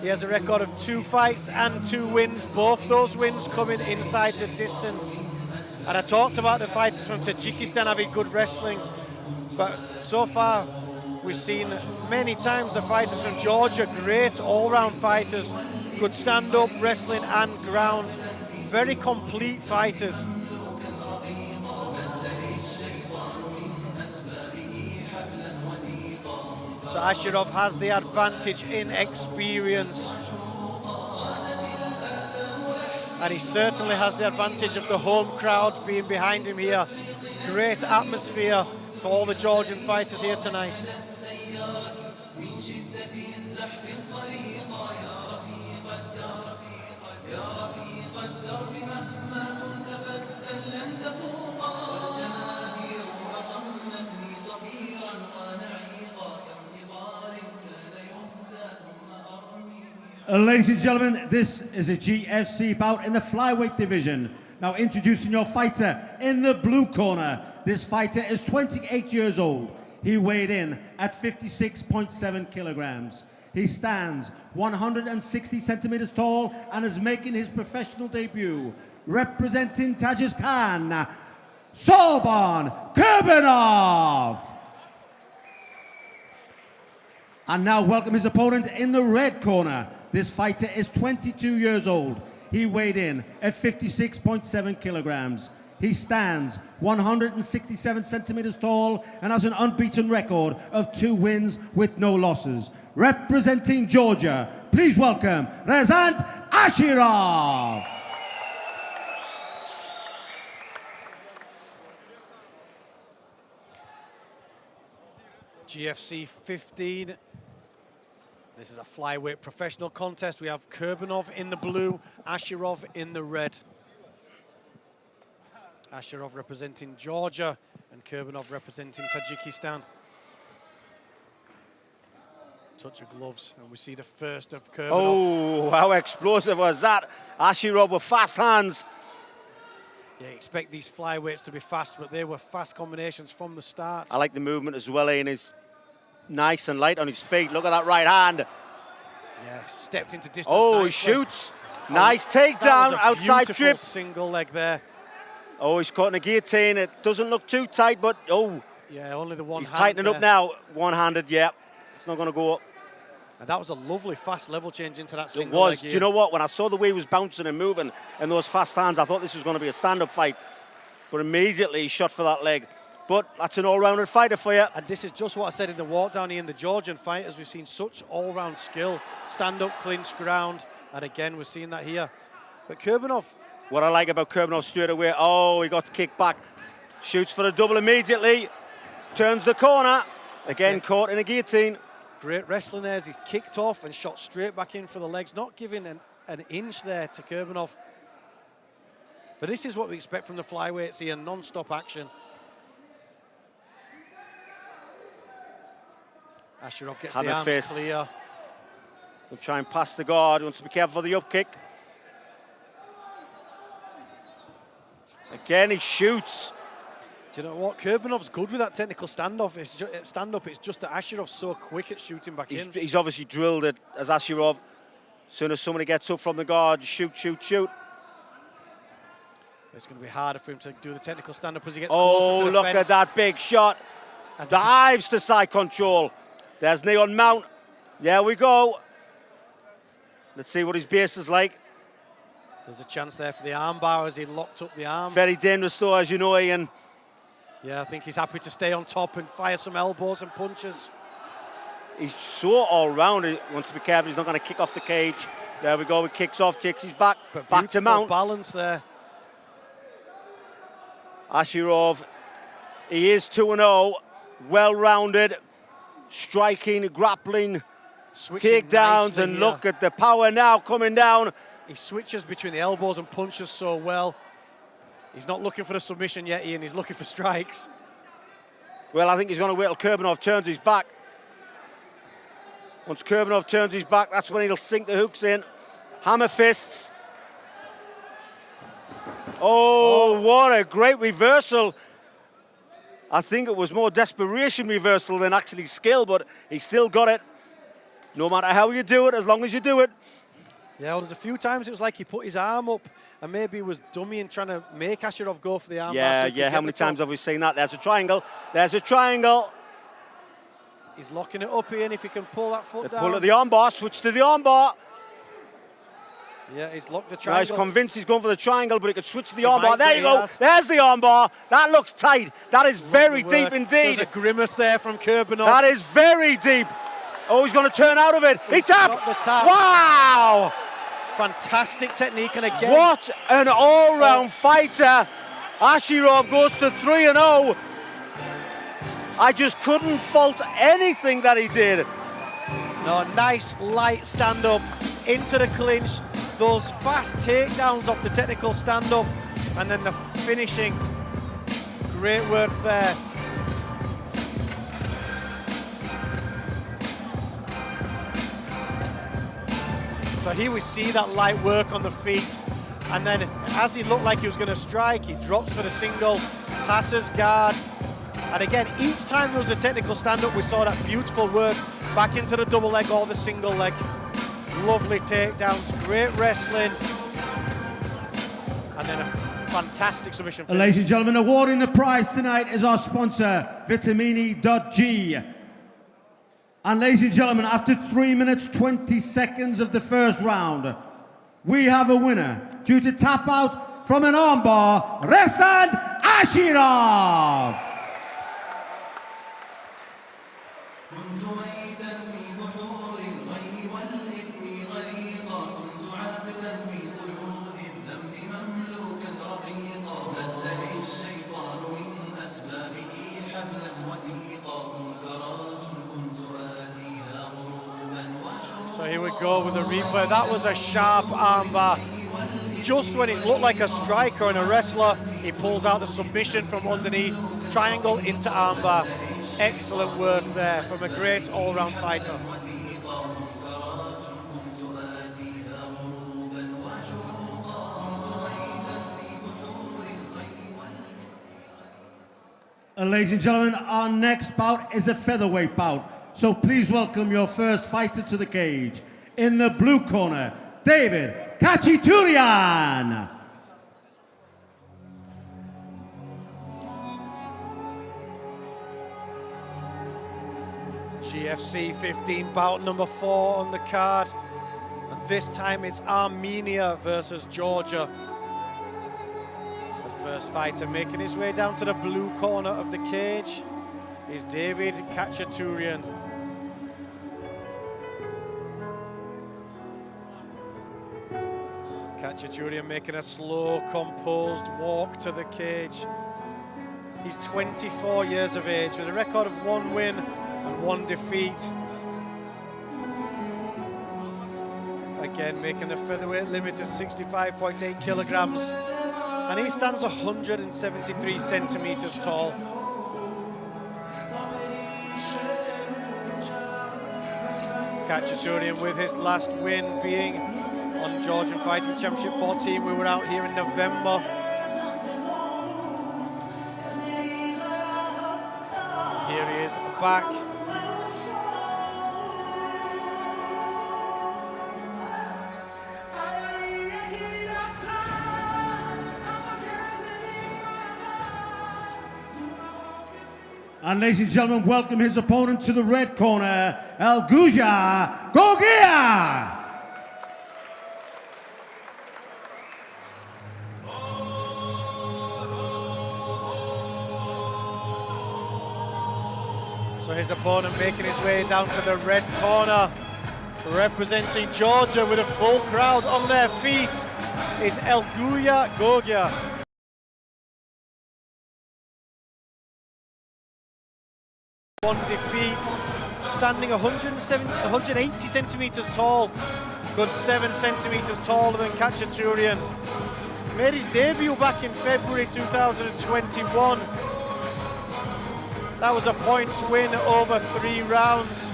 [SPEAKER 3] He has a record of 2 fights and 2 wins, both those wins coming inside the distance. And I talked about the fighters from Tajikistan having good wrestling, but so far we've seen many times the fighters from Georgia, great all-round fighters, good stand-up wrestling and ground, very complete fighters. So Ashirov has the advantage in experience. And he certainly has the advantage of the home crowd being behind him here. Great atmosphere for all the Georgian fighters here tonight.
[SPEAKER 2] Ladies and gentlemen, this is a GFC bout in the flyweight division. Now introducing your fighter in the blue corner. This fighter is 28 years old. He weighed in at 56.7 kilograms. He stands 160 centimeters tall and is making his professional debut. Representing Tajikistan, Sorbon Kurbanov. And now welcome his opponent in the red corner. This fighter is 22 years old. He weighed in at 56.7 kilograms. He stands 167 centimeters tall and has an unbeaten record of 2 wins with no losses. Representing Georgia, please welcome Rezant Ashirov.
[SPEAKER 3] GFC 15. This is a flyweight professional contest. We have Kurbanov in the blue, Ashirov in the red. Ashirov representing Georgia and Kurbanov representing Tajikistan. touch of gloves, and we see the first of Kurbanov.
[SPEAKER 4] Oh, how explosive was that? Ashirov with fast hands.
[SPEAKER 3] Yeah, expect these flyweights to be fast, but they were fast combinations from the start.
[SPEAKER 4] I like the movement as well, Ian. He's nice and light on his feet. Look at that right hand.
[SPEAKER 3] Yeah, stepped into distance.
[SPEAKER 4] Oh, he
[SPEAKER 3] nicely.
[SPEAKER 4] shoots. Nice takedown, outside trip.
[SPEAKER 3] Single leg there.
[SPEAKER 4] Oh, he's caught in a guillotine. It doesn't look too tight, but oh.
[SPEAKER 3] Yeah, only the one
[SPEAKER 4] He's
[SPEAKER 3] hand
[SPEAKER 4] tightening up
[SPEAKER 3] there.
[SPEAKER 4] now. One-handed, yeah. It's not going to go up.
[SPEAKER 3] And that was a lovely fast level change into that
[SPEAKER 4] It
[SPEAKER 3] single
[SPEAKER 4] was.
[SPEAKER 3] leg.
[SPEAKER 4] Do you know what? When I saw the way he was bouncing and moving and those fast hands, I thought this was going to be a stand-up fight. But immediately he shot for that leg. But that's an all-rounded fighter for you.
[SPEAKER 3] And this is just what I said in the walk down here in the Georgian fight, as we've seen such all-round skill. Stand-up, clinch, ground. And again, we're seeing that here. But Kurbanov.
[SPEAKER 4] What I like about Kurbanov straight away, oh, he got kicked back. Shoots for the double immediately. Turns the corner. Again, caught in a guillotine.
[SPEAKER 3] Great wrestling there as he's kicked off and shot straight back in for the legs, not giving an inch there to Kurbanov. But this is what we expect from the flyweights here, non-stop action. Ashirov gets the arms clear.
[SPEAKER 4] He'll try and pass the guard, wants to be careful for the up kick. Again, he shoots.
[SPEAKER 3] Do you know what? Kurbanov's good with that technical standoff. Stand-up. It's just that Ashirov's so quick at shooting back in.
[SPEAKER 4] He's obviously drilled it as Ashirov. As soon as somebody gets up from the guard, shoot, shoot, shoot.
[SPEAKER 3] It's going to be harder for him to do the technical stand-up as he gets closer to the
[SPEAKER 4] look
[SPEAKER 3] fence.
[SPEAKER 4] at that big shot. Dives to side control. There's knee on mount. There we go. Let's see what his base is like.
[SPEAKER 3] There's a chance there for the arm bar as he locked up the arm.
[SPEAKER 4] Very dangerous though, as you know, Ian.
[SPEAKER 3] Yeah, I think he's happy to stay on top and fire some elbows and punches.
[SPEAKER 4] He's so all-round. He wants to be careful. He's not going to kick off the cage. There we go. He kicks off, takes his back.
[SPEAKER 3] But
[SPEAKER 4] back to mount.
[SPEAKER 3] Balance there.
[SPEAKER 4] Ashirov, he is 2-0. Well-rounded. Striking, grappling, takedowns, and look at the power now coming down.
[SPEAKER 3] He switches between the elbows and punches so well. He's not looking for the submission yet, Ian. He's looking for strikes.
[SPEAKER 4] Well, I think he's going to wait till Kurbanov turns his back. Once Kurbanov turns his back, that's when he'll sink the hooks in. Hammer fists. Oh, what a great reversal. I think it was more desperation reversal than actually skill, but he still got it. No matter how you do it, as long as you do it.
[SPEAKER 3] Yeah, well, there's a few times it was like he put his arm up and maybe he was dummying, trying to make Ashirov go for the arm.
[SPEAKER 4] Yeah, how many times have we seen that? There's a triangle. There's a triangle.
[SPEAKER 3] He's locking it up here, and if he can pull that foot down.
[SPEAKER 4] Pull at the armbar, switch to the armbar.
[SPEAKER 3] Yeah, he's locked the
[SPEAKER 4] Now
[SPEAKER 3] triangle.
[SPEAKER 4] he's convinced he's going for the triangle, but he could switch to the armbar. There you go.
[SPEAKER 3] Has.
[SPEAKER 4] There's the armbar. That looks tight. That is very deep indeed.
[SPEAKER 3] There's a grimace there from Kurbanov.
[SPEAKER 4] That is very deep. Oh, he's going to turn out of it. He tapped.
[SPEAKER 3] The tap.
[SPEAKER 4] Wow.
[SPEAKER 3] Fantastic technique, and again.
[SPEAKER 4] What an all-round fighter. Ashirov goes to 3-0. I just couldn't fault anything that he did.
[SPEAKER 3] No, nice light stand-up into the clinch. Those fast takedowns off the technical stand-up, and then the finishing. Great work there. So here we see that light work on the feet, and then as he looked like he was going to strike, he drops for the single, passes guard, and again, each time there was a technical stand-up, we saw that beautiful work back into the double leg or the single leg. Lovely takedowns, great wrestling, and then a fantastic submission finish.
[SPEAKER 2] Ladies and gentlemen, awarding the prize tonight is our sponsor, Vitamini.G. And ladies and gentlemen, after 3 minutes, 20 seconds of the first round, we have a winner due to tap out from an armbar, Rezan Ashirov.
[SPEAKER 3] So here we go with the replay. That was a sharp armbar. Just when it looked like a striker and a wrestler, he pulls out the submission from underneath, triangle into armbar. Excellent work there from a great all-round fighter.
[SPEAKER 2] Ladies and gentlemen, our next bout is a featherweight bout. So please welcome your first fighter to the cage. In the blue corner, David Khachaturian.
[SPEAKER 3] GFC 15 bout number 4 on the card. And this time it's Armenia versus Georgia. The first fighter making his way down to the blue corner of the cage is David Khachaturian. Khachaturian making a slow, composed walk to the cage. He's 24 years of age with a record of 1 win and 1 defeat. Again, making the featherweight limit of 65.8 kilograms. And he stands 173 centimeters tall. Khachaturian with his last win being on Georgian Fighting Championship 14. We were out here in November. Here he is back.
[SPEAKER 2] And ladies and gentlemen, welcome his opponent to the red corner, Elguja Gogia.
[SPEAKER 3] So his opponent making his way down to the red corner, representing Georgia with a full crowd on their feet, is Elguja Gogia. One defeat, standing 180 centimeters tall, good 7 centimeters taller than Khachaturian. Made his debut back in February 2021. That was a points win over 3 rounds.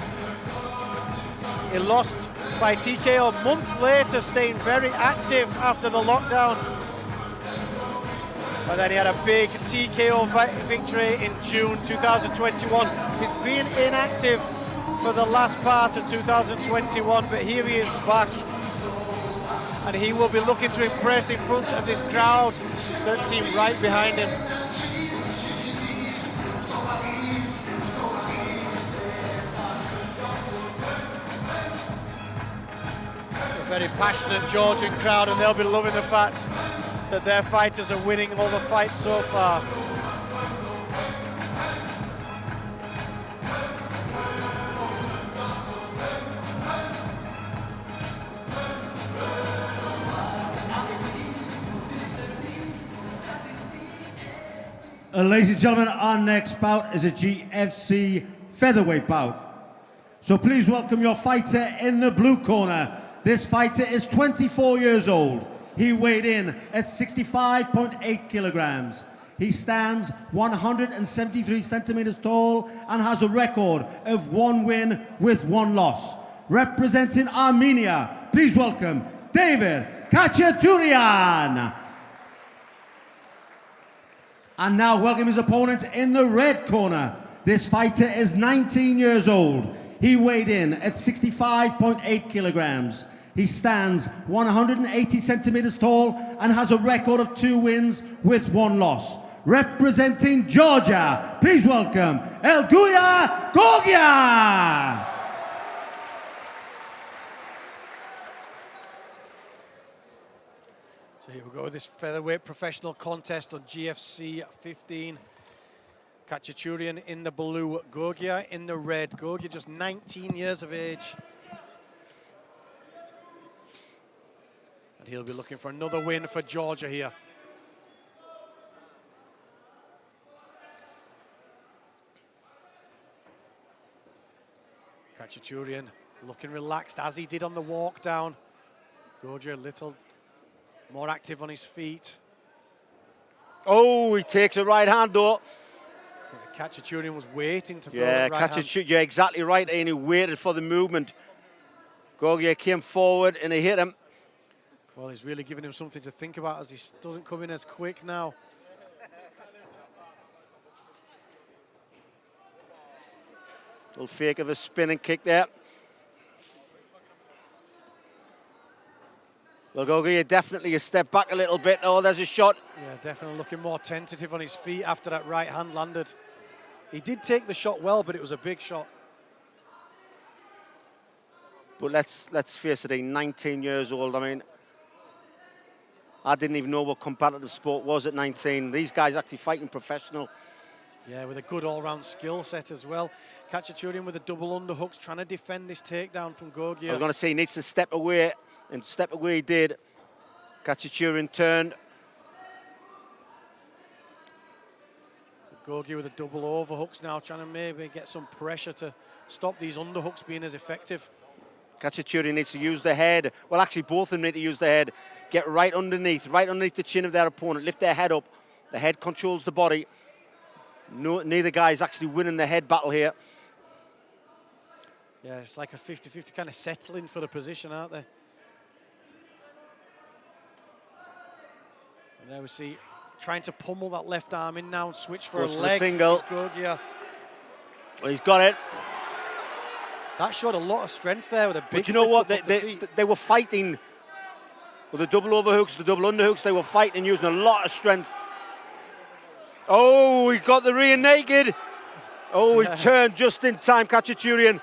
[SPEAKER 3] He lost by TKO a month later, staying very active after the lockdown. And then he had a big TKO victory in June 2021. He's been inactive for the last part of 2021, but here he is back. And he will be looking to impress in front of this crowd that seem right behind him. A very passionate Georgian crowd, and they'll be loving the fact that their fighters are winning all the fights so far.
[SPEAKER 2] Ladies and gentlemen, our next bout is a GFC featherweight bout. So please welcome your fighter in the blue corner. This fighter is 24 years old. He weighed in at 65.8 kilograms. He stands 173 centimeters tall and has a record of 1 win with 1 loss. Representing Armenia, please welcome David Khachaturian. And now welcome his opponent in the red corner. This fighter is 19 years old. He weighed in at 65.8 kilograms. He stands 180 centimeters tall and has a record of 2 wins with 1 loss. Representing Georgia, please welcome Elguja Gogia.
[SPEAKER 3] So here we go, this featherweight professional contest on GFC 15. Khachaturian in the blue, Gogia in the red. Gogia just 19 years of age. And he'll be looking for another win for Georgia here. Khachaturian looking relaxed as he did on the walk down. Gogia a little more active on his feet.
[SPEAKER 4] Oh, he takes a right hand though.
[SPEAKER 3] Khachaturian was waiting to throw the right hand.
[SPEAKER 4] You're exactly right, and he waited for the movement. Gogia came forward and he hit him.
[SPEAKER 3] Well, he's really giving him something to think about as he doesn't come in as quick now.
[SPEAKER 4] Little fake of a spinning kick there. Gogia definitely a step back a little bit. Oh, there's a shot.
[SPEAKER 3] Yeah, definitely looking more tentative on his feet after that right hand landed. He did take the shot well, but it was a big shot.
[SPEAKER 4] But let's face it, he's 19 years old. I mean, I didn't even know what competitive sport was at 19. These guys actually fighting professional.
[SPEAKER 3] Yeah, with a good all-round skill set as well. Khachaturian with the double underhooks, trying to defend this takedown from Gogia.
[SPEAKER 4] I was going to say he needs to step away, and step away he did. Khachaturian turned.
[SPEAKER 3] Gogia with the double overhooks now, trying to maybe get some pressure to stop these underhooks being as effective.
[SPEAKER 4] Khachaturian needs to use the head. Well, actually, both of them need to use the head. Get right underneath the chin of their opponent. Lift their head up. The head controls the body. Neither guy is actually winning the head battle here.
[SPEAKER 3] Yeah, it's like a 50-50 kind of settling for the position, aren't they? And there we see trying to pummel that left arm in now and switch for
[SPEAKER 4] Goes
[SPEAKER 3] a
[SPEAKER 4] for the
[SPEAKER 3] leg.
[SPEAKER 4] single.
[SPEAKER 3] Gogia.
[SPEAKER 4] Well, he's got it.
[SPEAKER 3] That showed a lot of strength there with a big.
[SPEAKER 4] But you know what?
[SPEAKER 3] lift up the feet.
[SPEAKER 4] They were fighting with the double overhooks, the double underhooks. They were fighting using a lot of strength. Oh, he got the rear naked. Oh, he turned just in time, Khachaturian.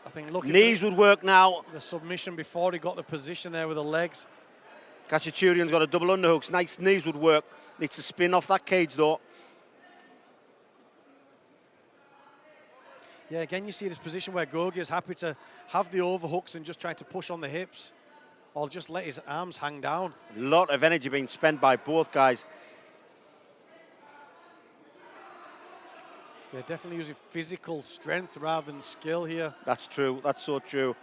[SPEAKER 3] I think looking
[SPEAKER 4] knees would work now.
[SPEAKER 3] The submission before he got the position there with the legs.
[SPEAKER 4] Khachaturian's got a double underhooks. Nice knees would work. Needs to spin off that cage though.
[SPEAKER 3] Yeah, again, you see this position where Gogia is happy to have the overhooks and just try to push on the hips or just let his arms hang down.
[SPEAKER 4] A lot of energy being spent by both guys.
[SPEAKER 3] Yeah, definitely using physical strength rather than skill here.
[SPEAKER 4] That's true. That's so true.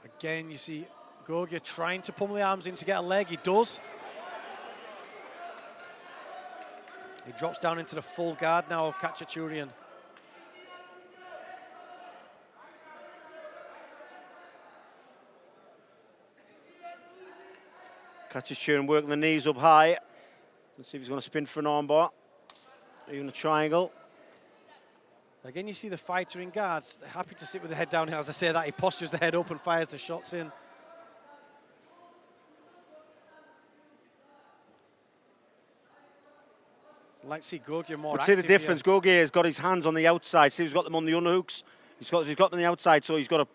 [SPEAKER 3] Again, you see Gogia trying to pummel the arms in to get a leg. He does. He drops down into the full guard now of Khachaturian.
[SPEAKER 4] Khachaturian working the knees up high. Let's see if he's going to spin for an armbar. Even a triangle.
[SPEAKER 3] Again, you see the fighter in guards, happy to sit with the head down here. As I say that, he postures the head up and fires the shots in. I'd like to see Gogia more
[SPEAKER 4] But see the
[SPEAKER 3] active
[SPEAKER 4] difference,
[SPEAKER 3] here.
[SPEAKER 4] Gogia has got his hands on the outside. See, he's got them on the underhooks. He's got them on the outside, so he's got to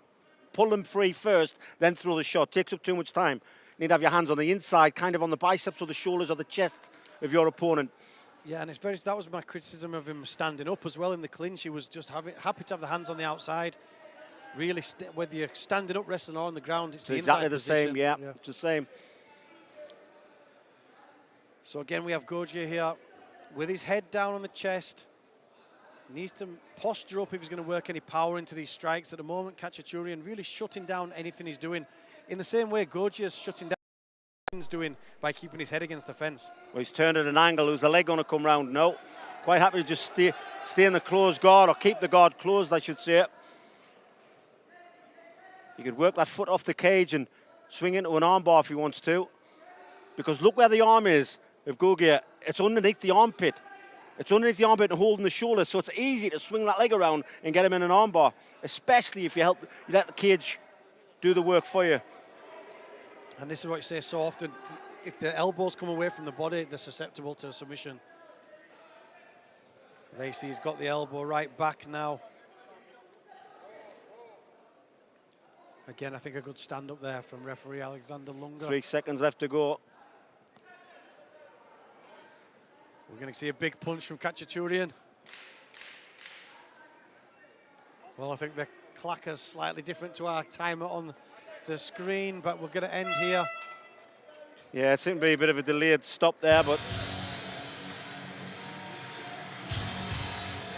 [SPEAKER 4] pull them free first, then throw the shot. Takes up too much time. You need to have your hands on the inside, kind of on the biceps or the shoulders or the chest of your opponent.
[SPEAKER 3] Yeah, and that was my criticism of him standing up as well in the clinch. He was just happy to have the hands on the outside. Really, whether you're standing up, resting or on the ground, it's the
[SPEAKER 4] exactly
[SPEAKER 3] inside
[SPEAKER 4] the
[SPEAKER 3] position.
[SPEAKER 4] same, yeah, it's the same.
[SPEAKER 3] So again, we have Gogia here with his head down on the chest. Needs to posture up if he's going to work any power into these strikes. At the moment, Khachaturian really shutting down anything he's doing in the same way Gogia is shutting down he's doing by keeping his head against the fence.
[SPEAKER 4] Well, he's turned at an angle. Who's the leg going to come round? No. Quite happy to just stay in the closed guard, or keep the guard closed, I should say. He could work that foot off the cage and swing into an armbar if he wants to. Because look where the arm is of Gogia. It's underneath the armpit. It's underneath the armpit and holding the shoulder, so it's easy to swing that leg around and get him in an armbar, especially if you let the cage do the work for you.
[SPEAKER 3] And this is what you say so often, if the elbows come away from the body, they're susceptible to submission. Lacey's got the elbow right back now. Again, I think a good stand-up there from referee Alexander Lunga.
[SPEAKER 4] 3 seconds left to go.
[SPEAKER 3] We're going to see a big punch from Khachaturian. Well, I think the clacker's slightly different to our timer on the screen, but we're going to end here.
[SPEAKER 4] Yeah, it seemed to be a bit of a delayed stop there, but...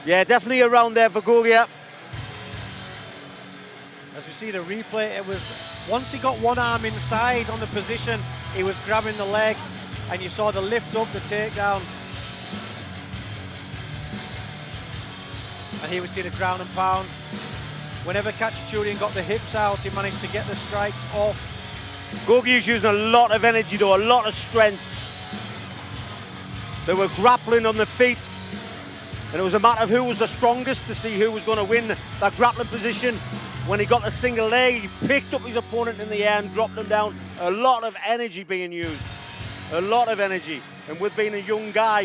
[SPEAKER 4] yeah, definitely around there for Gogia.
[SPEAKER 3] As we see the replay, it was, once he got one arm inside on the position, he was grabbing the leg, and you saw the lift up, the takedown. And here we see the ground and pound. Whenever Khachaturian got the hips out, he managed to get the strikes off.
[SPEAKER 4] Gogia's using a lot of energy though, a lot of strength. They were grappling on the feet. And it was a matter of who was the strongest to see who was going to win that grappling position. When he got the single leg, he picked up his opponent in the air and dropped him down. A lot of energy being used. A lot of energy. And with being a young guy,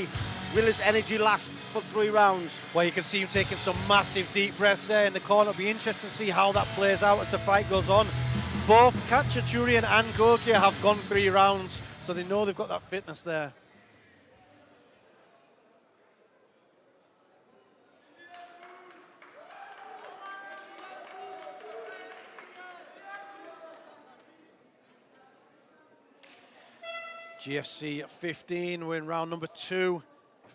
[SPEAKER 4] will his energy last for 3 rounds?
[SPEAKER 3] Well, you can see him taking some massive deep breaths there in the corner. It'll be interesting to see how that plays out as the fight goes on. Both Khatchaturian and Gogia have gone 3 rounds, so they know they've got that fitness there. GFC 15, we're in round number 2.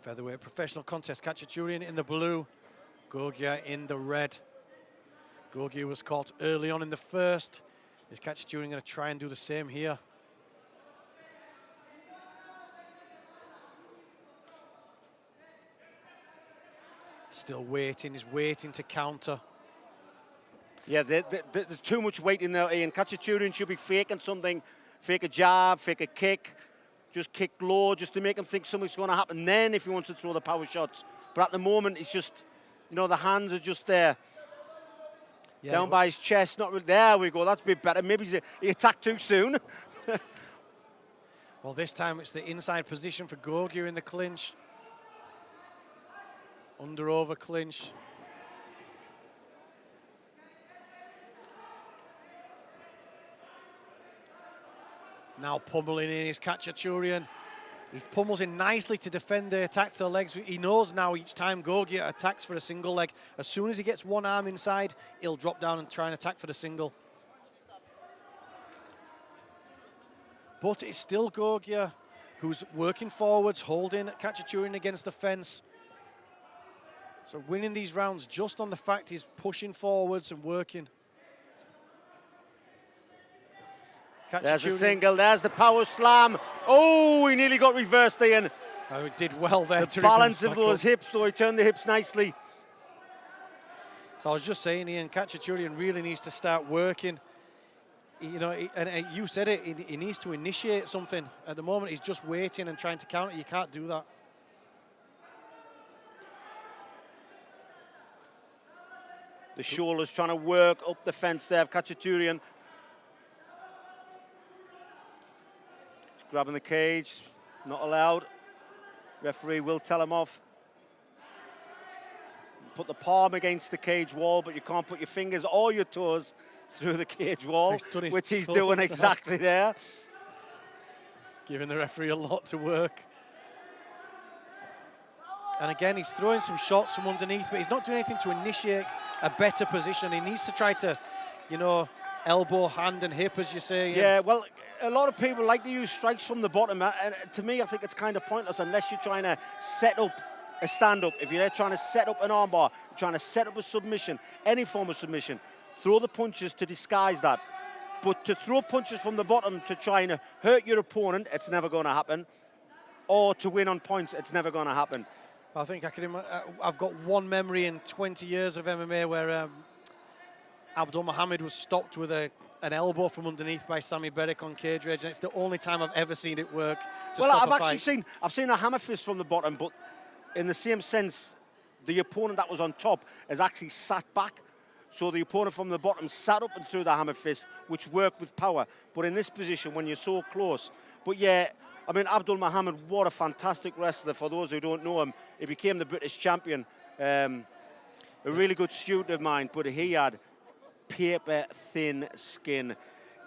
[SPEAKER 3] Featherweight professional contest, Khatchaturian in the blue, Gogia in the red. Gogia was caught early on in the first. Is Khatchaturian going to try and do the same here? Still waiting, he's waiting to counter.
[SPEAKER 4] Yeah, there's too much weight in there, Ian. Khatchaturian should be faking something, fake a jab, fake a kick, just kick low, just to make him think something's going to happen. Then if he wants to throw the power shots. But at the moment, it's just, you know, the hands are just there. Yeah, down by his chest, not really. There we go, that's a bit better. Maybe he attacked too soon.
[SPEAKER 3] Well, this time it's the inside position for Gogia in the clinch. Under over clinch. Now pummeling in his Khatchaturian. He pummels in nicely to defend the attack to the legs. He knows now each time Gogia attacks for a single leg, as soon as he gets one arm inside, he'll drop down and try and attack for the single. But it's still Gogia who's working forwards, holding Khatchaturian against the fence. So winning these rounds just on the fact he's pushing forwards and working.
[SPEAKER 4] There's a single, there's the power slam. Oh, he nearly got reversed, Ian.
[SPEAKER 3] Oh, he did well there.
[SPEAKER 4] The balance of those hips, though, he turned the hips nicely.
[SPEAKER 3] So I was just saying, Ian, Khatchaturian really needs to start working. You know, and you said it, he needs to initiate something. At the moment, he's just waiting and trying to counter. You can't do that.
[SPEAKER 4] The shoulders trying to work up the fence there of Khatchaturian. Grabbing the cage, not allowed. Referee will tell him off. Put the palm against the cage wall, but you can't put your fingers or your toes through the cage wall, which he's doing exactly there.
[SPEAKER 3] Giving the referee a lot to work. And again, he's throwing some shots from underneath, but he's not doing anything to initiate a better position. He needs to try to, you know, elbow, hand and hip, as you say.
[SPEAKER 4] Yeah, well, a lot of people like to use strikes from the bottom, and to me, I think it's kind of pointless unless you're trying to set up a stand-up. If you're trying to set up an armbar, trying to set up a submission, any form of submission, throw the punches to disguise that. But to throw punches from the bottom to try and hurt your opponent, it's never going to happen. Or to win on points, it's never going to happen.
[SPEAKER 3] I think I've got one memory in 20 years of MMA where Abdul Muhammad was stopped with an elbow from underneath by Sami Berek on cage rage, and it's the only time I've ever seen it work.
[SPEAKER 4] Well, I've seen a hammer fist from the bottom, but in the same sense, the opponent that was on top has actually sat back. So the opponent from the bottom sat up and threw the hammer fist, which worked with power. But in this position, when you're so close, but yeah, I mean, Abdul Muhammad, what a fantastic wrestler. For those who don't know him, he became the British champion. A really good student of mine, but he had paper-thin skin.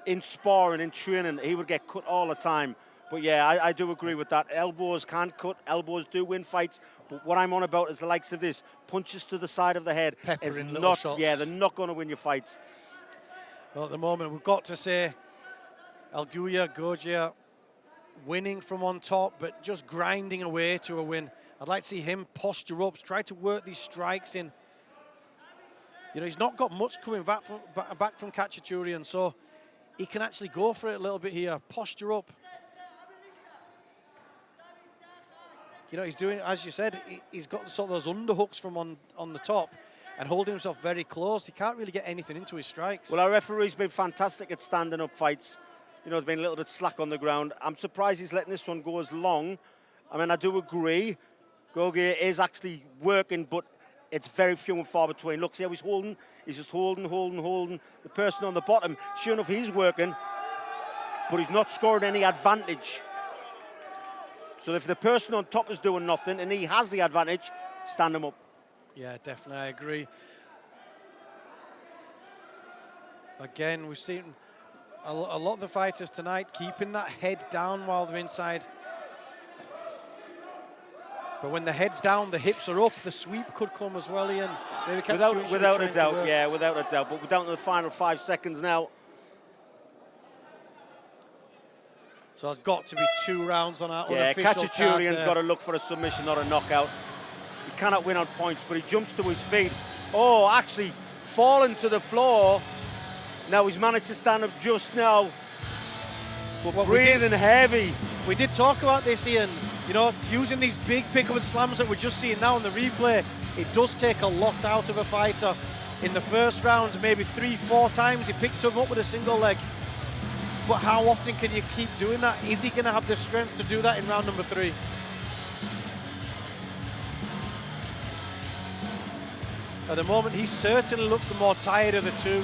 [SPEAKER 4] In sparring, in training, he would get cut all the time. But yeah, I do agree with that. Elbows can't cut, elbows do win fights. But what I'm on about is the likes of this. Punches to the side of the head.
[SPEAKER 3] Peppering little shots.
[SPEAKER 4] Yeah, they're not going to win your fights.
[SPEAKER 3] Well, at the moment, we've got to say, Gogia, winning from on top, but just grinding away to a win. I'd like to see him posture up, try to work these strikes in. You know, he's not got much coming back from Khatchaturian, so he can actually go for it a little bit here. Posture up. You know, he's doing, as you said, he's got sort of those underhooks from on the top and holding himself very close. He can't really get anything into his strikes.
[SPEAKER 4] Well, our referee's been fantastic at standing up fights. You know, he's been a little bit slack on the ground. I'm surprised he's letting this one go as long. I mean, I do agree. Gorgia is actually working, but it's very few and far between. Look, see how he's holding? He's just holding. The person on the bottom, sure enough, he's working, but he's not scoring any advantage. So if the person on top is doing nothing and he has the advantage, stand him up.
[SPEAKER 3] Yeah, definitely, I agree. Again, we've seen a lot of the fighters tonight keeping that head down while they're inside. But when the head's down, the hips are up, the sweep could come as well, Ian. Maybe
[SPEAKER 4] without a doubt, yeah, without a doubt. But we're down to the final 5 seconds now.
[SPEAKER 3] So there's got to be 2 rounds on our
[SPEAKER 4] unofficial card. Khatchaturian's got to look for a submission, not a knockout. He cannot win on points, but he jumps to his feet. Oh, actually falling to the floor. Now he's managed to stand up just now. But breathing heavy.
[SPEAKER 3] We did talk about this, Ian. You know, using these big pick-up and slams that we're just seeing now in the replay, it does take a lot out of a fighter. In the first round, maybe 3-4 times he picked him up with a single leg. But how often can you keep doing that? Is he going to have the strength to do that in round number 3? At the moment, he certainly looks the more tired of the two.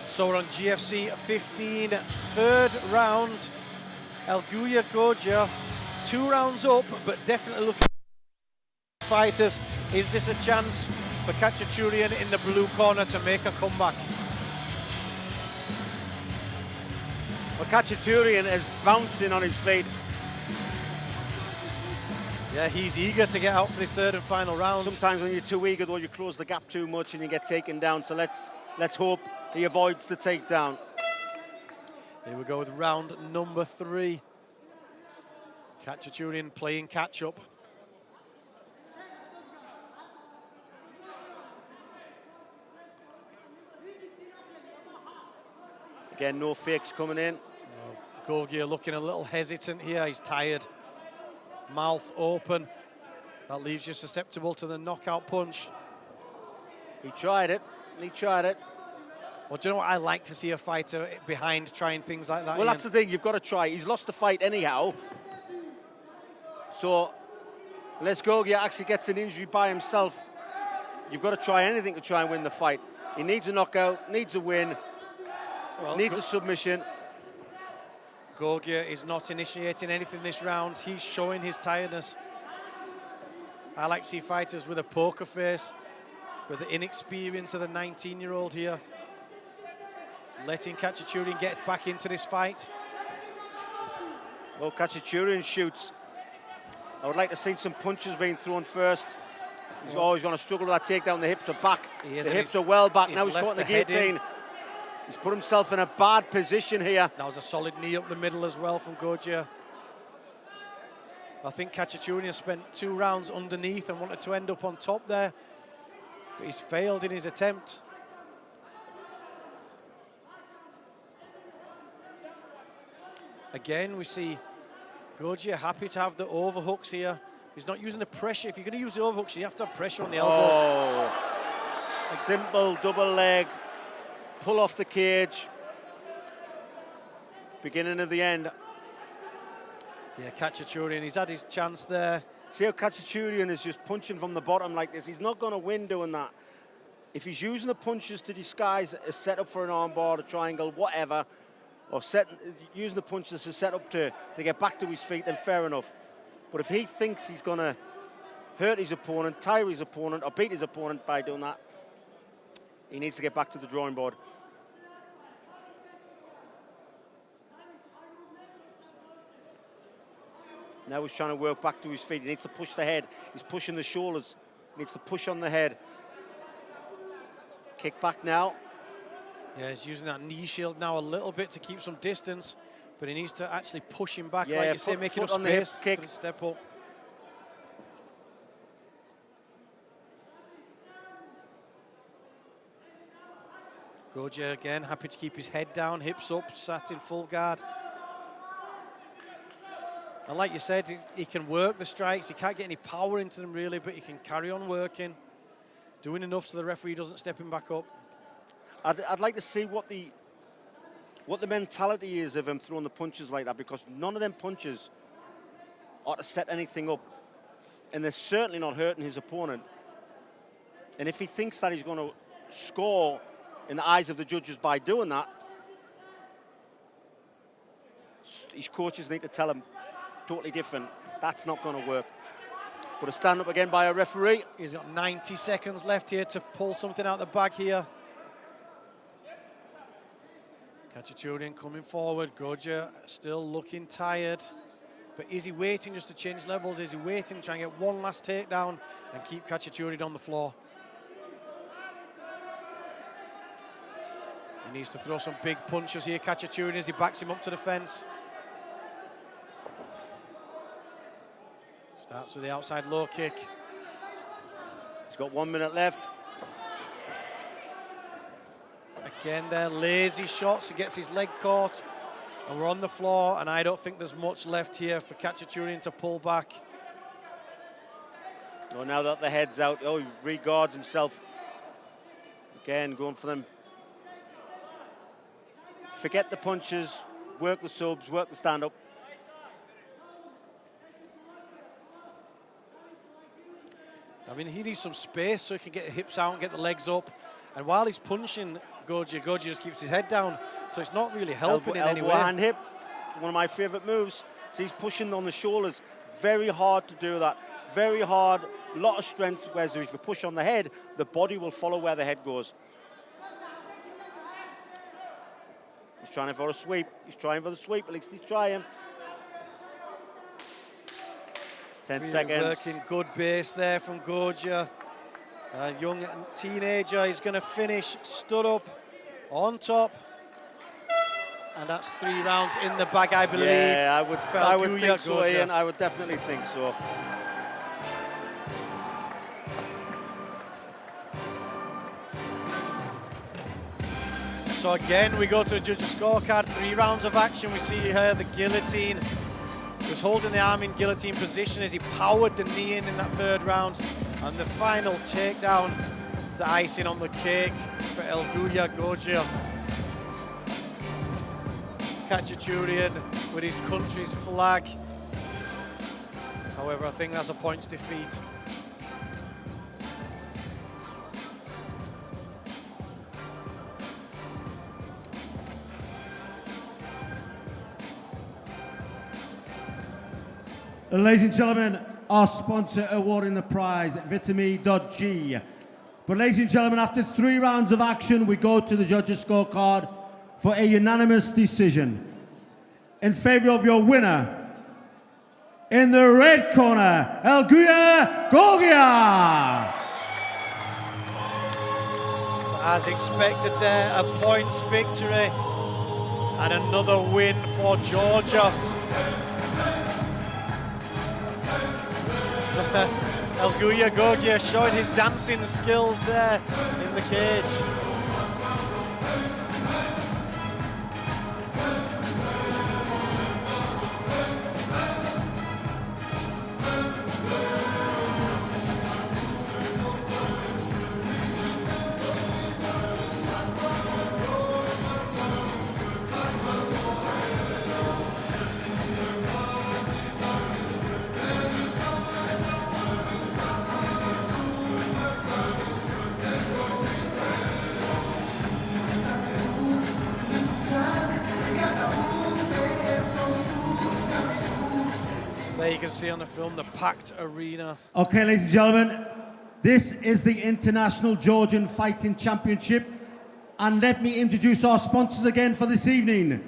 [SPEAKER 3] So we're on GFC 15, 3rd round. Elguya Gorgia, 2 rounds up, but definitely looking for fighters. Is this a chance for Khatchaturian in the blue corner to make a comeback?
[SPEAKER 4] Well, Khatchaturian is bouncing on his feet.
[SPEAKER 3] Yeah, he's eager to get out for this 3rd and final round.
[SPEAKER 4] Sometimes when you're too eager, though, you close the gap too much and you get taken down. So let's hope he avoids the takedown.
[SPEAKER 3] Here we go with round number 3. Khatchaturian playing catch-up.
[SPEAKER 4] Again, no fakes coming in.
[SPEAKER 3] Gorgia looking a little hesitant here. He's tired. Mouth open. That leaves you susceptible to the knockout punch.
[SPEAKER 4] He tried it.
[SPEAKER 3] Well, do you know what? I like to see a fighter behind trying things like that.
[SPEAKER 4] Well, that's the thing. You've got to try. He's lost the fight anyhow. So, unless Gorgia actually gets an injury by himself, you've got to try anything to try and win the fight. He needs a knockout, needs a win, needs a submission.
[SPEAKER 3] Gorgia is not initiating anything this round. He's showing his tiredness. I like to see fighters with a poker face, with the inexperience of the 19-year-old here. Letting Khatchaturian get back into this fight.
[SPEAKER 4] Well, Khatchaturian shoots. I would like to see some punches being thrown first. He's always going to struggle with that takedown. The hips are back. The hips are well back. Now he's caught in the guillotine. He's put himself in a bad position here.
[SPEAKER 3] That was a solid knee up the middle as well from Gorgia. I think Khatchaturian spent 2 rounds underneath and wanted to end up on top there. But he's failed in his attempt. Again, we see Gorgia happy to have the overhooks here. He's not using the pressure. If you're going to use the overhooks, you have to have pressure on the elbows.
[SPEAKER 4] Oh, simple double leg. Pull off the cage. Beginning of the end.
[SPEAKER 3] Yeah, Khatchaturian, he's had his chance there.
[SPEAKER 4] See how Khatchaturian is just punching from the bottom like this. He's not going to win doing that. If he's using the punches to disguise a setup for an armbar, a triangle, whatever, or using the punches as a setup to get back to his feet, then fair enough. But if he thinks he's going to hurt his opponent, tire his opponent, or beat his opponent by doing that, he needs to get back to the drawing board. Now he's trying to work back to his feet. He needs to push the head. He's pushing the shoulders. He needs to push on the head. Kick back now.
[SPEAKER 3] Yeah, he's using that knee shield now a little bit to keep some distance, but he needs to actually push him back, like you say, making up space for the step up. Gorgia again, happy to keep his head down, hips up, sat in full guard. And like you said, he can work the strikes. He can't get any power into them really, but he can carry on working, doing enough so the referee doesn't step him back up.
[SPEAKER 4] I'd like to see what what the mentality is of him throwing the punches like that, because none of them punches are to set anything up. And they're certainly not hurting his opponent. And if he thinks that he's going to score in the eyes of the judges by doing that, his coaches need to tell him totally different. That's not going to work. But a stand up again by a referee.
[SPEAKER 3] He's got 90 seconds left here to pull something out the bag here. Khachaturian coming forward. Goja still looking tired. But is he waiting just to change levels? Is he waiting to try and get one last takedown and keep Khachaturian on the floor? He needs to throw some big punches here, Khachaturian, as he backs him up to the fence. Starts with the outside low kick.
[SPEAKER 4] He's got 1 minute left.
[SPEAKER 3] Again, they're lazy shots. He gets his leg caught. And we're on the floor, and I don't think there's much left here for Khachaturian to pull back.
[SPEAKER 4] Oh, now that the head's out, oh, he reguards himself. Again, going for them. Forget the punches, work the subs, work the stand-up.
[SPEAKER 3] I mean, he needs some space so he can get the hips out and get the legs up. And while he's punching Goja just keeps his head down. So it's not really helping in any way.
[SPEAKER 4] Elbow, hand, hip, one of my favorite moves. So he's pushing on the shoulders. Very hard to do that. Very hard, a lot of strength, whereas if you push on the head, the body will follow where the head goes. He's trying for a sweep. He's trying for the sweep, at least he's trying. 10 seconds.
[SPEAKER 3] Working good base there from Goja. A young teenager, he's going to finish stood up on top. And that's 3 rounds in the bag, I believe.
[SPEAKER 4] Yeah, I would think so,
[SPEAKER 3] Goja.
[SPEAKER 4] Ian. I would definitely think so.
[SPEAKER 3] So again, we go to a judge's scorecard. 3 rounds of action. We see here the guillotine. Was holding the arm in guillotine position as he powered the knee in that 3rd round. And the final takedown is the icing on the cake for Elguya Goja. Khachaturian with his country's flag. However, I think that's a points defeat.
[SPEAKER 2] Ladies and gentlemen, our sponsor awarding the prize, Vitamin.G. But ladies and gentlemen, after 3 rounds of action, we go to the judges' scorecard for a unanimous decision. In favor of your winner, in the red corner, Elguya Gogia.
[SPEAKER 3] As expected there, a points victory and another win for Georgia. Elguya Gogia showing his dancing skills there in the cage. There you can see on the film the packed arena.
[SPEAKER 2] Okay, ladies and gentlemen, this is the International Georgian Fighting Championship. And let me introduce our sponsors again for this evening.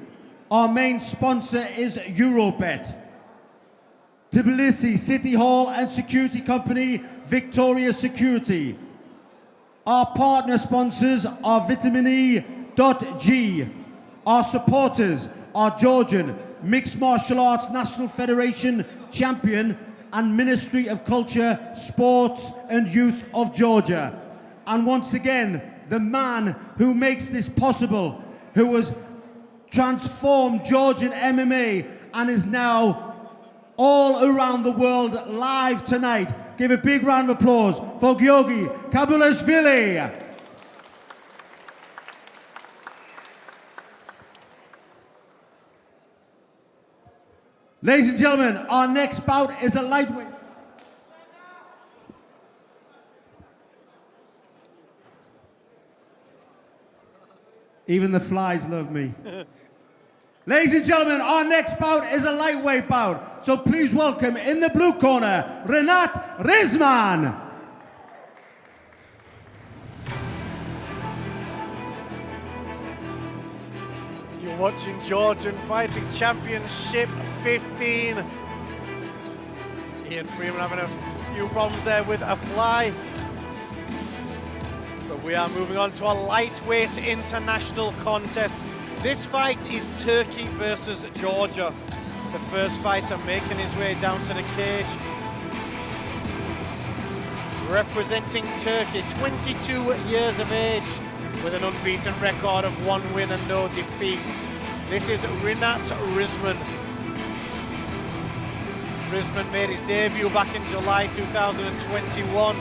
[SPEAKER 2] Our main sponsor is Eurobet. Tbilisi City Hall and Security Company, Victoria Security. Our partner sponsors are Vitamin.G. Our supporters are Georgian Mixed Martial Arts National Federation Champion and Ministry of Culture, Sports and Youth of Georgia. And once again, the man who makes this possible, who has transformed Georgian MMA and is now all around the world live tonight. Give a big round of applause for Georgi Kabulashvili. Ladies and gentlemen, our next bout is a lightweight. Even the flies love me. Ladies and gentlemen, our next bout is a lightweight bout. So please welcome in the blue corner, Renat Rizman.
[SPEAKER 3] You're watching Georgian Fighting Championship 15. Ian Freeman having a few problems there with a fly. But we are moving on to a lightweight international contest. This fight is Turkey versus Georgia. The first fighter making his way down to the cage. Representing Turkey, 22 years of age, with an unbeaten record of 1 win and no defeats. This is Renat Rizman. Rizman made his debut back in July 2021.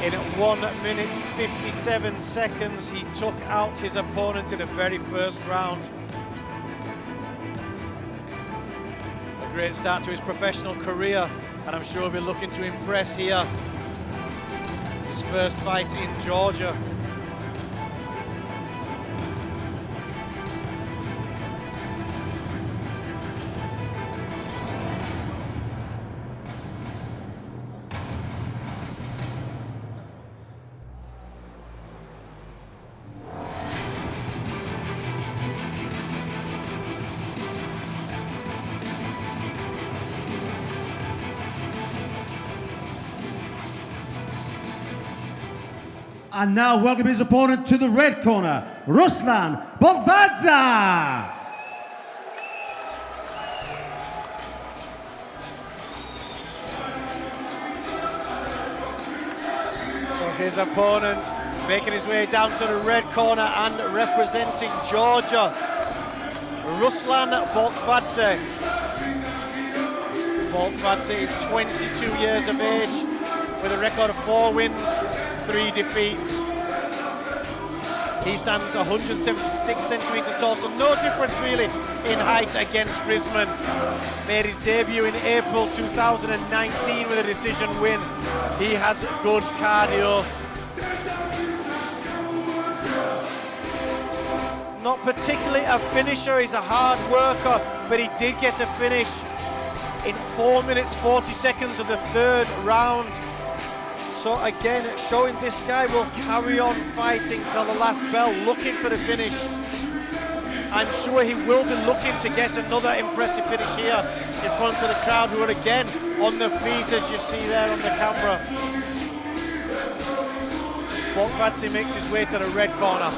[SPEAKER 3] In 1 minute 57 seconds, he took out his opponent in the very first round. A great start to his professional career, and I'm sure he'll be looking to impress here. His first fight in Georgia.
[SPEAKER 2] And now welcome his opponent to the red corner, Ruslan Bolvadza.
[SPEAKER 3] So his opponent making his way down to the red corner and representing Georgia, Ruslan Bolvadza. Bolvadza is 22 years of age with a record of 4 wins, 3 defeats. He stands 176 centimeters tall, so no difference really in height against Rizman. Made his debut in April 2019 with a decision win. He has good cardio. Not particularly a finisher, he's a hard worker, but he did get a finish in 4 minutes 40 seconds of the 3rd round. So again, showing this guy will carry on fighting till the last bell, looking for the finish. I'm sure he will be looking to get another impressive finish here in front of the crowd, who are again on their feet, as you see there on the camera. Bolvadza makes his way to the red corner.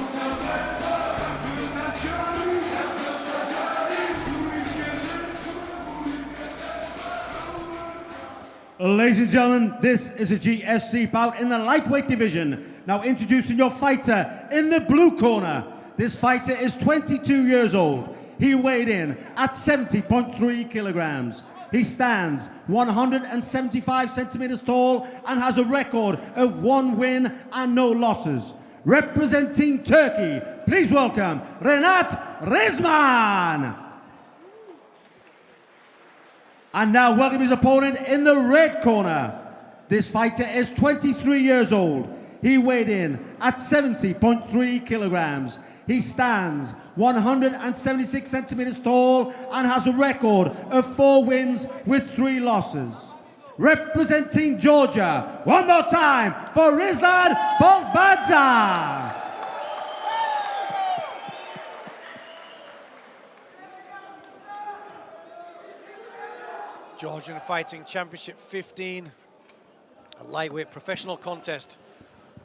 [SPEAKER 2] Ladies and gentlemen, this is a GFC bout in the lightweight division. Now introducing your fighter in the blue corner. This fighter is 22 years old. He weighed in at 70.3 kilograms. He stands 175 centimeters tall and has a record of 1 win and no losses. Representing Turkey, please welcome Renat Rizman. And now welcome his opponent in the red corner. This fighter is 23 years old. He weighed in at 70.3 kilograms. He stands 176 centimeters tall and has a record of 4 wins with 3 losses. Representing Georgia, one more time for Ruslan Bolvadza.
[SPEAKER 3] Georgian Fighting Championship 15, a lightweight professional contest.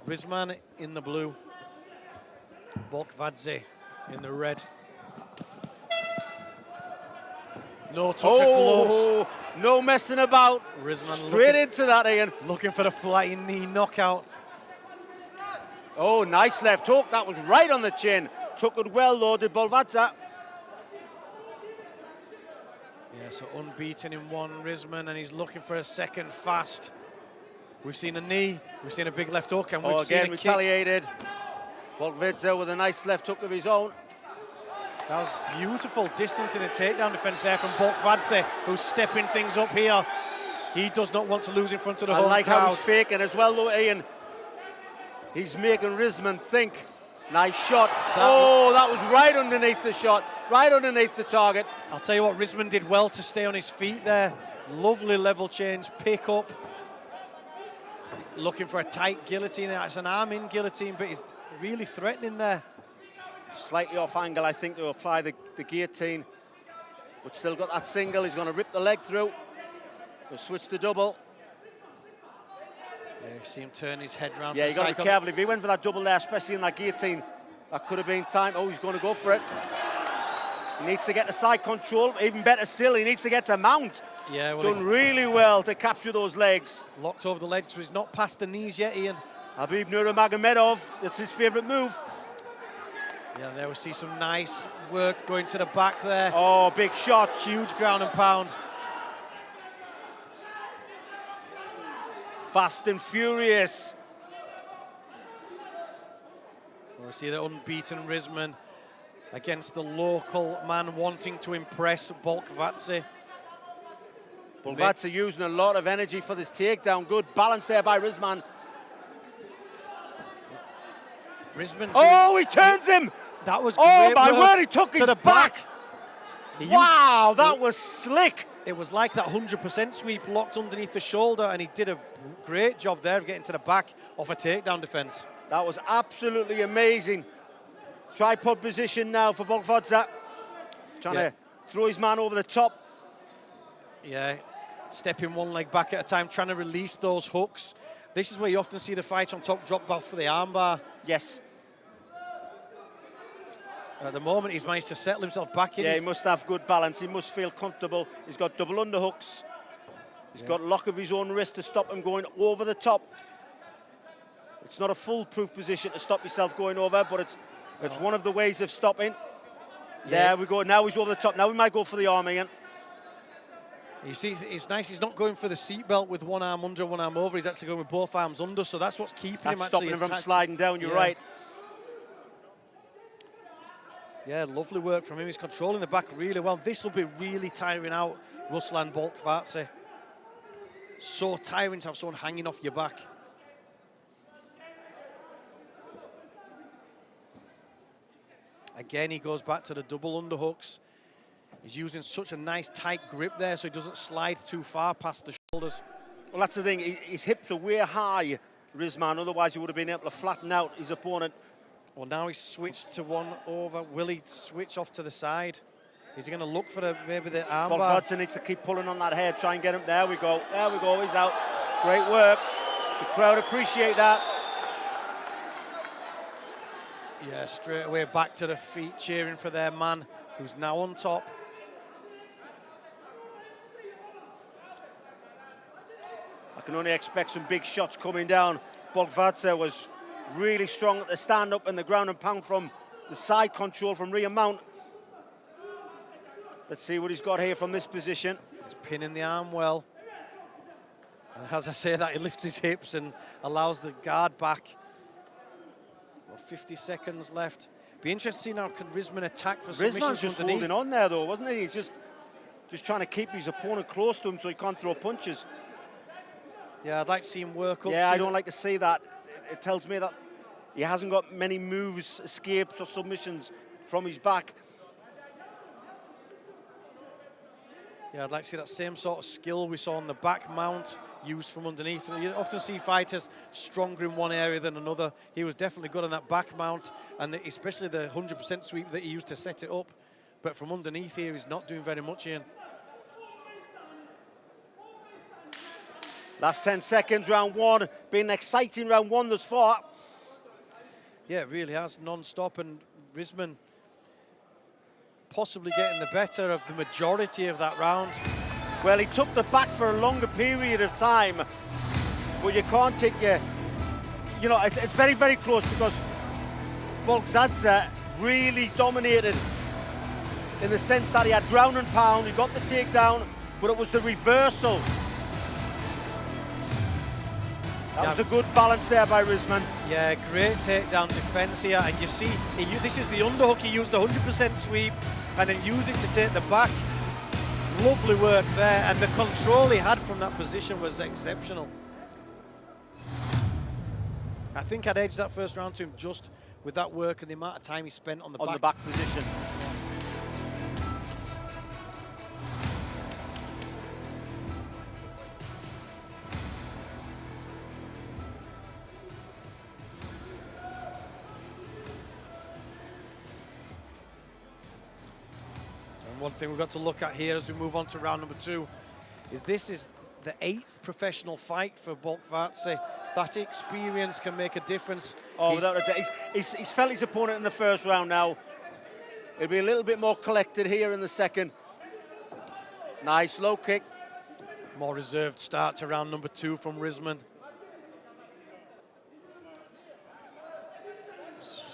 [SPEAKER 3] Rizman in the blue, Bolvadza in the red. No touch of gloves.
[SPEAKER 4] No messing about.
[SPEAKER 3] Rizman
[SPEAKER 4] straight into that, Ian.
[SPEAKER 3] Looking for the flying knee knockout.
[SPEAKER 4] Oh, nice left hook. That was right on the chin. Took it well, though, did Bolvadza.
[SPEAKER 3] Yeah, so unbeaten in one, Rizman, and he's looking for a second fast. We've seen a knee, we've seen a big left hook, and we've seen a
[SPEAKER 4] retaliated. Bolvadza with a nice left hook of his own.
[SPEAKER 3] That was beautiful distance in a takedown defence there from Bolkvadze, who's stepping things up here. He does not want to lose in front of the home
[SPEAKER 4] like
[SPEAKER 3] crowd.
[SPEAKER 4] how he's faking as well, though, Ian. He's making Rizman think. Nice shot. That was right underneath the shot, right underneath the target.
[SPEAKER 3] I'll tell you what, Rizman did well to stay on his feet there. Lovely level change, pick up. Looking for a tight guillotine. It's an arm-in guillotine, but he's really threatening there.
[SPEAKER 4] Slightly off angle, I think, to apply the guillotine, but still got that single. He's going to rip the leg through. He'll switch to double.
[SPEAKER 3] Yeah, you see him turn his head round.
[SPEAKER 4] Yeah, you got to be careful. If he went for that double there, especially in that guillotine, that could have been time. Oh, he's going to go for it. He needs to get the side control. Even better still, he needs to get to mount.
[SPEAKER 3] Yeah, well,
[SPEAKER 4] done really well to capture those legs.
[SPEAKER 3] Locked over the legs, so he's not past the knees yet, Ian.
[SPEAKER 4] Habib Nurmagomedov, that's his favourite move.
[SPEAKER 3] Yeah, there we see some nice work going to the back there.
[SPEAKER 4] Oh, big shot.
[SPEAKER 3] Huge ground and pound.
[SPEAKER 4] Fast and furious.
[SPEAKER 3] We'll see the unbeaten Rizman against the local man wanting to impress Bolkvadze.
[SPEAKER 4] Bolkvadze using a lot of energy for this takedown. Good balance there by Rizman.
[SPEAKER 3] Rizman.
[SPEAKER 4] Oh, he turns him.
[SPEAKER 3] That was
[SPEAKER 4] oh
[SPEAKER 3] great
[SPEAKER 4] my
[SPEAKER 3] work
[SPEAKER 4] word, he took
[SPEAKER 3] to
[SPEAKER 4] his
[SPEAKER 3] the
[SPEAKER 4] back. Wow, that
[SPEAKER 3] it,
[SPEAKER 4] was slick.
[SPEAKER 3] It was like that 100% sweep locked underneath the shoulder, and he did a great job there of getting to the back off a takedown defense.
[SPEAKER 4] That was absolutely amazing. Tripod position now for Bolkvadze. Trying to throw his man over the top.
[SPEAKER 3] Yeah, stepping one leg back at a time, trying to release those hooks. This is where you often see the fight on top drop off for the armbar.
[SPEAKER 4] Yes.
[SPEAKER 3] At the moment, he's managed to settle himself back in.
[SPEAKER 4] Yeah, he must have good balance. He must feel comfortable. He's got double underhooks. He's got lock of his own wrist to stop him going over the top. It's not a foolproof position to stop yourself going over, but it's one of the ways of stopping. There we go. Now he's over the top. Now we might go for the arm again.
[SPEAKER 3] You see, it's nice. He's not going for the seatbelt with one arm under, one arm over. He's actually going with both arms under, so that's what's keeping him actually
[SPEAKER 4] stopping him from sliding down. You're right.
[SPEAKER 3] Yeah, lovely work from him. He's controlling the back really well. This will be really tiring out Ruslan Bolkvadze. So tiring to have someone hanging off your back. Again, he goes back to the double underhooks. He's using such a nice tight grip there so he doesn't slide too far past the shoulders.
[SPEAKER 4] Well, that's the thing. His hips are way high, Rizman. Otherwise, he would have been able to flatten out his opponent.
[SPEAKER 3] Well, now he's switched to one over. Will he switch off to the side? Is he going to look for maybe the armbar?
[SPEAKER 4] Bolkvadze needs to keep pulling on that head, try and get him. There we go. There we go. He's out. Great work. The crowd appreciate that.
[SPEAKER 3] Yeah, straight away back to the feet, cheering for their man, who's now on top.
[SPEAKER 4] I can only expect some big shots coming down. Bolkvadze was really strong at the stand-up and the ground and pound from the side control from rear mount. Let's see what he's got here from this position.
[SPEAKER 3] He's pinning the arm well. And as I say that, he lifts his hips and allows the guard back. Well, 50 seconds left. Be interesting now, can Rizman attack for submissions
[SPEAKER 4] Rizman's just
[SPEAKER 3] underneath?
[SPEAKER 4] holding on there though, wasn't he? He's just trying to keep his opponent close to him so he can't throw punches.
[SPEAKER 3] Yeah, I'd like to see him work up.
[SPEAKER 4] Yeah, I don't like to see that. It tells me that he hasn't got many moves, escapes or submissions from his back.
[SPEAKER 3] Yeah, I'd like to see that same sort of skill we saw on the back mount used from underneath. You often see fighters stronger in one area than another. He was definitely good on that back mount, and especially the 100% sweep that he used to set it up. But from underneath here, he's not doing very much, Ian.
[SPEAKER 4] Last 10 seconds, round one. Been an exciting round one thus far.
[SPEAKER 3] Yeah, it really has, non-stop, and Rizman possibly getting the better of the majority of that round.
[SPEAKER 4] Well, he took the back for a longer period of time, but you can't take you know, it's very, very close because Bolkvadze really dominated in the sense that he had ground and pound, he got the takedown, but it was the reversal That was a good balance there by Rizman.
[SPEAKER 3] Yeah, great takedown defence here, and you see, this is the underhook. He used 100% sweep and then used it to take the back. Lovely work there, and the control he had from that position was exceptional. I think I'd edged that first round to him just with that work and the amount of time he spent on the back
[SPEAKER 4] position.
[SPEAKER 3] One thing we've got to look at here as we move on to round number 2 is this is the 8th professional fight for Bolkvatsi. That experience can make a difference.
[SPEAKER 4] Oh, he's felt his opponent in the first round now. He'll be a little bit more collected here in the second. Nice low kick.
[SPEAKER 3] More reserved start to round number 2 from Rizman.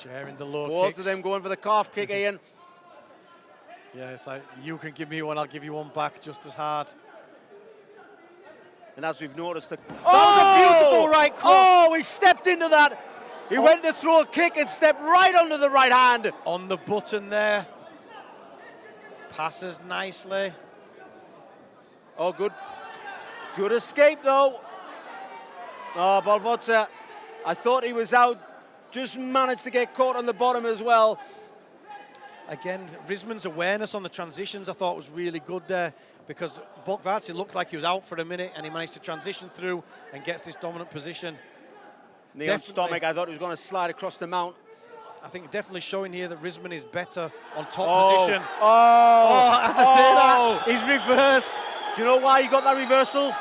[SPEAKER 3] Sharing the low kicks.
[SPEAKER 4] Both of them going for the calf kick, Ian.
[SPEAKER 3] Yeah, it's like, you can give me one, I'll give you one back just as hard.
[SPEAKER 4] And as we've noticed, that
[SPEAKER 3] was a beautiful right cross.
[SPEAKER 4] Oh, he stepped into that. He went to throw a kick and stepped right under the right hand.
[SPEAKER 3] On the button there. Passes nicely.
[SPEAKER 4] Oh, good. Good escape, though. Oh, Bolkvatsi, I thought he was out. Just managed to get caught on the bottom as well.
[SPEAKER 3] Again, Rizman's awareness on the transitions I thought was really good there, because Bolkvatsi looked like he was out for a minute and he managed to transition through and gets this dominant position.
[SPEAKER 4] Knee on stomach, I thought he was going to slide across the mount.
[SPEAKER 3] I think definitely showing here that Rizman is better on top position.
[SPEAKER 4] As
[SPEAKER 3] I say that, he's reversed.
[SPEAKER 4] Do you know why he got that reversal?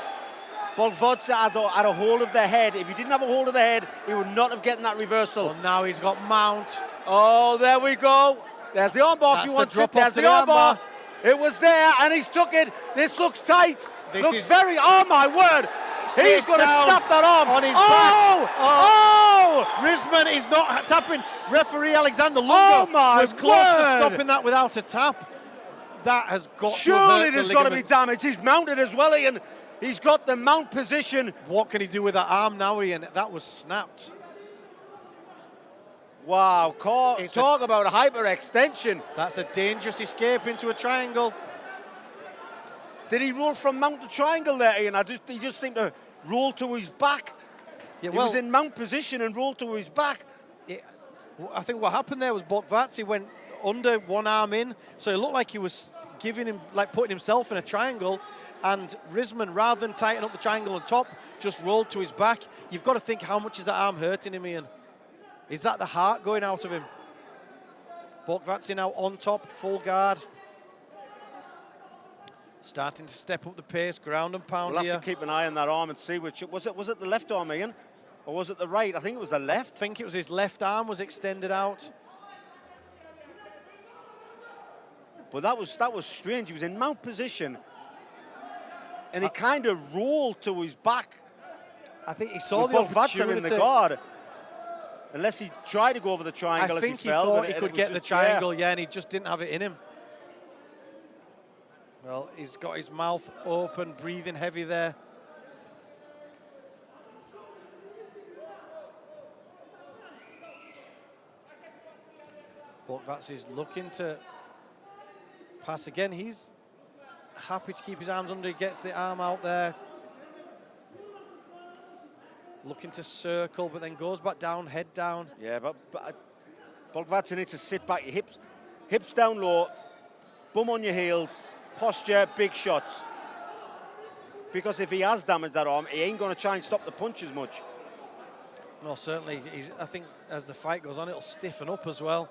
[SPEAKER 4] Bolkvatsi had a hold of the head. If he didn't have a hold of the head, he would not have gotten that reversal.
[SPEAKER 3] Well, now he's got mount.
[SPEAKER 4] Oh, there we go. There's the armbar if you want it. There's the armbar. It was there, and he's took it. This looks tight. Looks very, oh my word. He's going to snap that arm.
[SPEAKER 3] On his
[SPEAKER 4] back.
[SPEAKER 3] Oh! Rizman is not tapping. Referee Alexander Lungo was close to stopping that without a tap. That has got to
[SPEAKER 4] Surely
[SPEAKER 3] hurt
[SPEAKER 4] there's
[SPEAKER 3] the
[SPEAKER 4] got to be
[SPEAKER 3] ligaments.
[SPEAKER 4] damage. He's mounted as well, Ian. He's got the mount position.
[SPEAKER 3] What can he do with that arm now, Ian? That was snapped.
[SPEAKER 4] Wow, talk about a hyperextension.
[SPEAKER 3] That's a dangerous escape into a triangle.
[SPEAKER 4] Did he roll from mount to triangle there, Ian? He just seemed to roll to his back.
[SPEAKER 3] Yeah,
[SPEAKER 4] he was in mount position and rolled to his back.
[SPEAKER 3] I think what happened there was Bolkvatsi went under one arm in, so it looked like he was giving him, like putting himself in a triangle, and Rizman, rather than tighten up the triangle on top, just rolled to his back. You've got to think, how much is that arm hurting him, Ian? Is that the heart going out of him? Bolkvatsi now on top, full guard. Starting to step up the pace, ground and pound
[SPEAKER 4] We'll
[SPEAKER 3] here.
[SPEAKER 4] have to keep an eye on that arm and see which, was it the left arm, Ian? Or was it the right? I think it was the left.
[SPEAKER 3] I think it was his left arm was extended out.
[SPEAKER 4] But that was strange. He was in mount position, and he kind of rolled to his back.
[SPEAKER 3] I think he saw the
[SPEAKER 4] Bolkvatsi
[SPEAKER 3] opportunity
[SPEAKER 4] in the guard. Unless he tried to go over the triangle
[SPEAKER 3] I
[SPEAKER 4] as he
[SPEAKER 3] think
[SPEAKER 4] fell.
[SPEAKER 3] he thought
[SPEAKER 4] but
[SPEAKER 3] he could get the triangle, yeah, and he just didn't have it in him. Well, he's got his mouth open, breathing heavy there. Bolkvatsi's looking to pass again. He's happy to keep his arms under. He gets the arm out there. Looking to circle, but then goes back down, head down.
[SPEAKER 4] Yeah, but Bolkvatsi needs to sit back, your hips down low, bum on your heels, posture, big shots. Because if he has damaged that arm, he ain't going to try and stop the punch as much.
[SPEAKER 3] No, certainly. I think as the fight goes on, it'll stiffen up as well.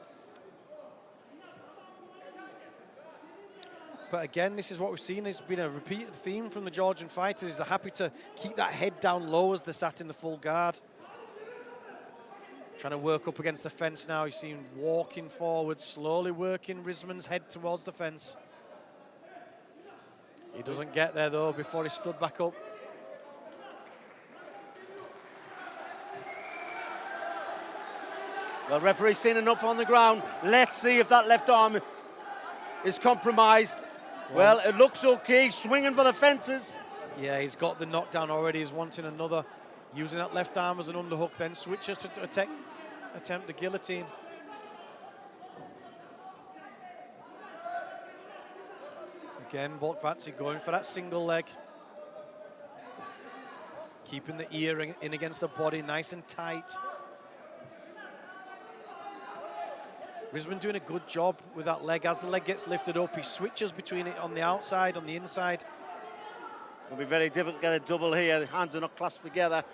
[SPEAKER 3] But again, this is what we've seen. It's been a repeated theme from the Georgian fighters. They're happy to keep that head down low as they're sat in the full guard. Trying to work up against the fence now. You see him walking forward, slowly working Rizman's head towards the fence. He doesn't get there, though, before he stood back up.
[SPEAKER 4] Well, referee's seen enough on the ground. Let's see if that left arm is compromised. Well, it looks okay. Swinging for the fences.
[SPEAKER 3] Yeah, he's got the knockdown already. He's wanting another. Using that left arm as an underhook, then switches to attempt the guillotine. Again, Boltvatsi going for that single leg. Keeping the ear in against the body, nice and tight. Risman doing a good job with that leg. As the leg gets lifted up, he switches between it on the outside, on the inside.
[SPEAKER 4] It'll be very difficult to get a double here. The hands are not clasped together.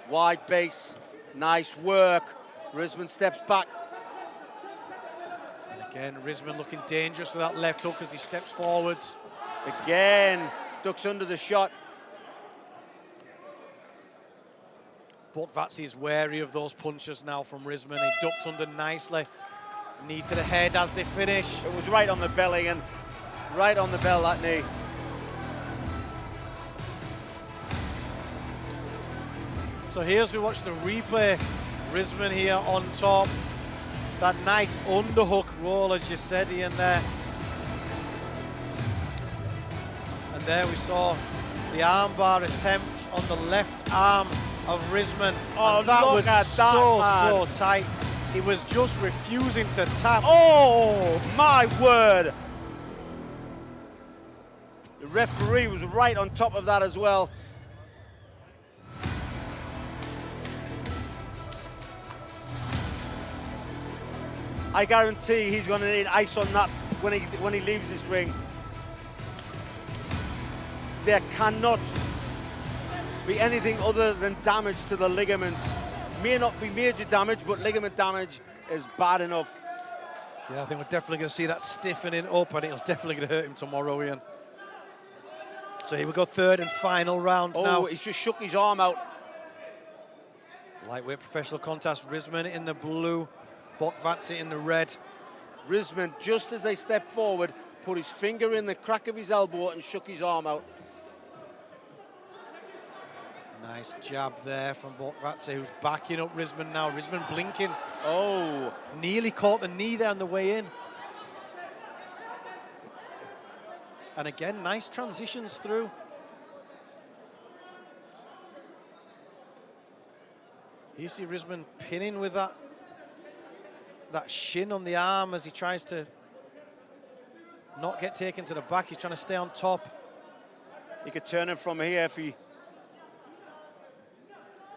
[SPEAKER 4] Wide base, nice work. Risman steps back.
[SPEAKER 3] And again, Risman looking dangerous with that left hook as he steps forwards.
[SPEAKER 4] Again, ducks under the shot.
[SPEAKER 3] Boltvatsi is wary of those punches now from Risman. He ducked under nicely. Knee to the head as they finish.
[SPEAKER 4] It was right on the belly and right on the bell, that knee.
[SPEAKER 3] So here's we watch the replay. Risman here on top. That nice underhook roll, as you said, Ian, there. And there we saw the armbar attempt on the left arm of Risman.
[SPEAKER 4] Oh,
[SPEAKER 3] and that
[SPEAKER 4] look
[SPEAKER 3] was
[SPEAKER 4] at that,
[SPEAKER 3] so
[SPEAKER 4] man.
[SPEAKER 3] tight. He was just refusing to tap.
[SPEAKER 4] Oh, my word. The referee was right on top of that as well. I guarantee he's going to need ice on that when he leaves this ring. There cannot be anything other than damage to the ligaments. May not be major damage, but ligament damage is bad enough.
[SPEAKER 3] Yeah, I think we're definitely going to see that stiffening up, and it's definitely going to hurt him tomorrow, Ian. So here we go, third and final round now.
[SPEAKER 4] Oh, he's just shook his arm out.
[SPEAKER 3] Lightweight professional contest, Risman in the blue, Boltvatsi in the red.
[SPEAKER 4] Risman, just as they stepped forward, put his finger in the crack of his elbow and shook his arm out.
[SPEAKER 3] Nice jab there from Boltvatsi, who's backing up Risman now. Risman blinking.
[SPEAKER 4] Oh.
[SPEAKER 3] Nearly caught the knee there on the way in. And again, nice transitions through. You see Risman pinning with that shin on the arm as he tries to not get taken to the back. He's trying to stay on top.
[SPEAKER 4] He could turn him from here if he...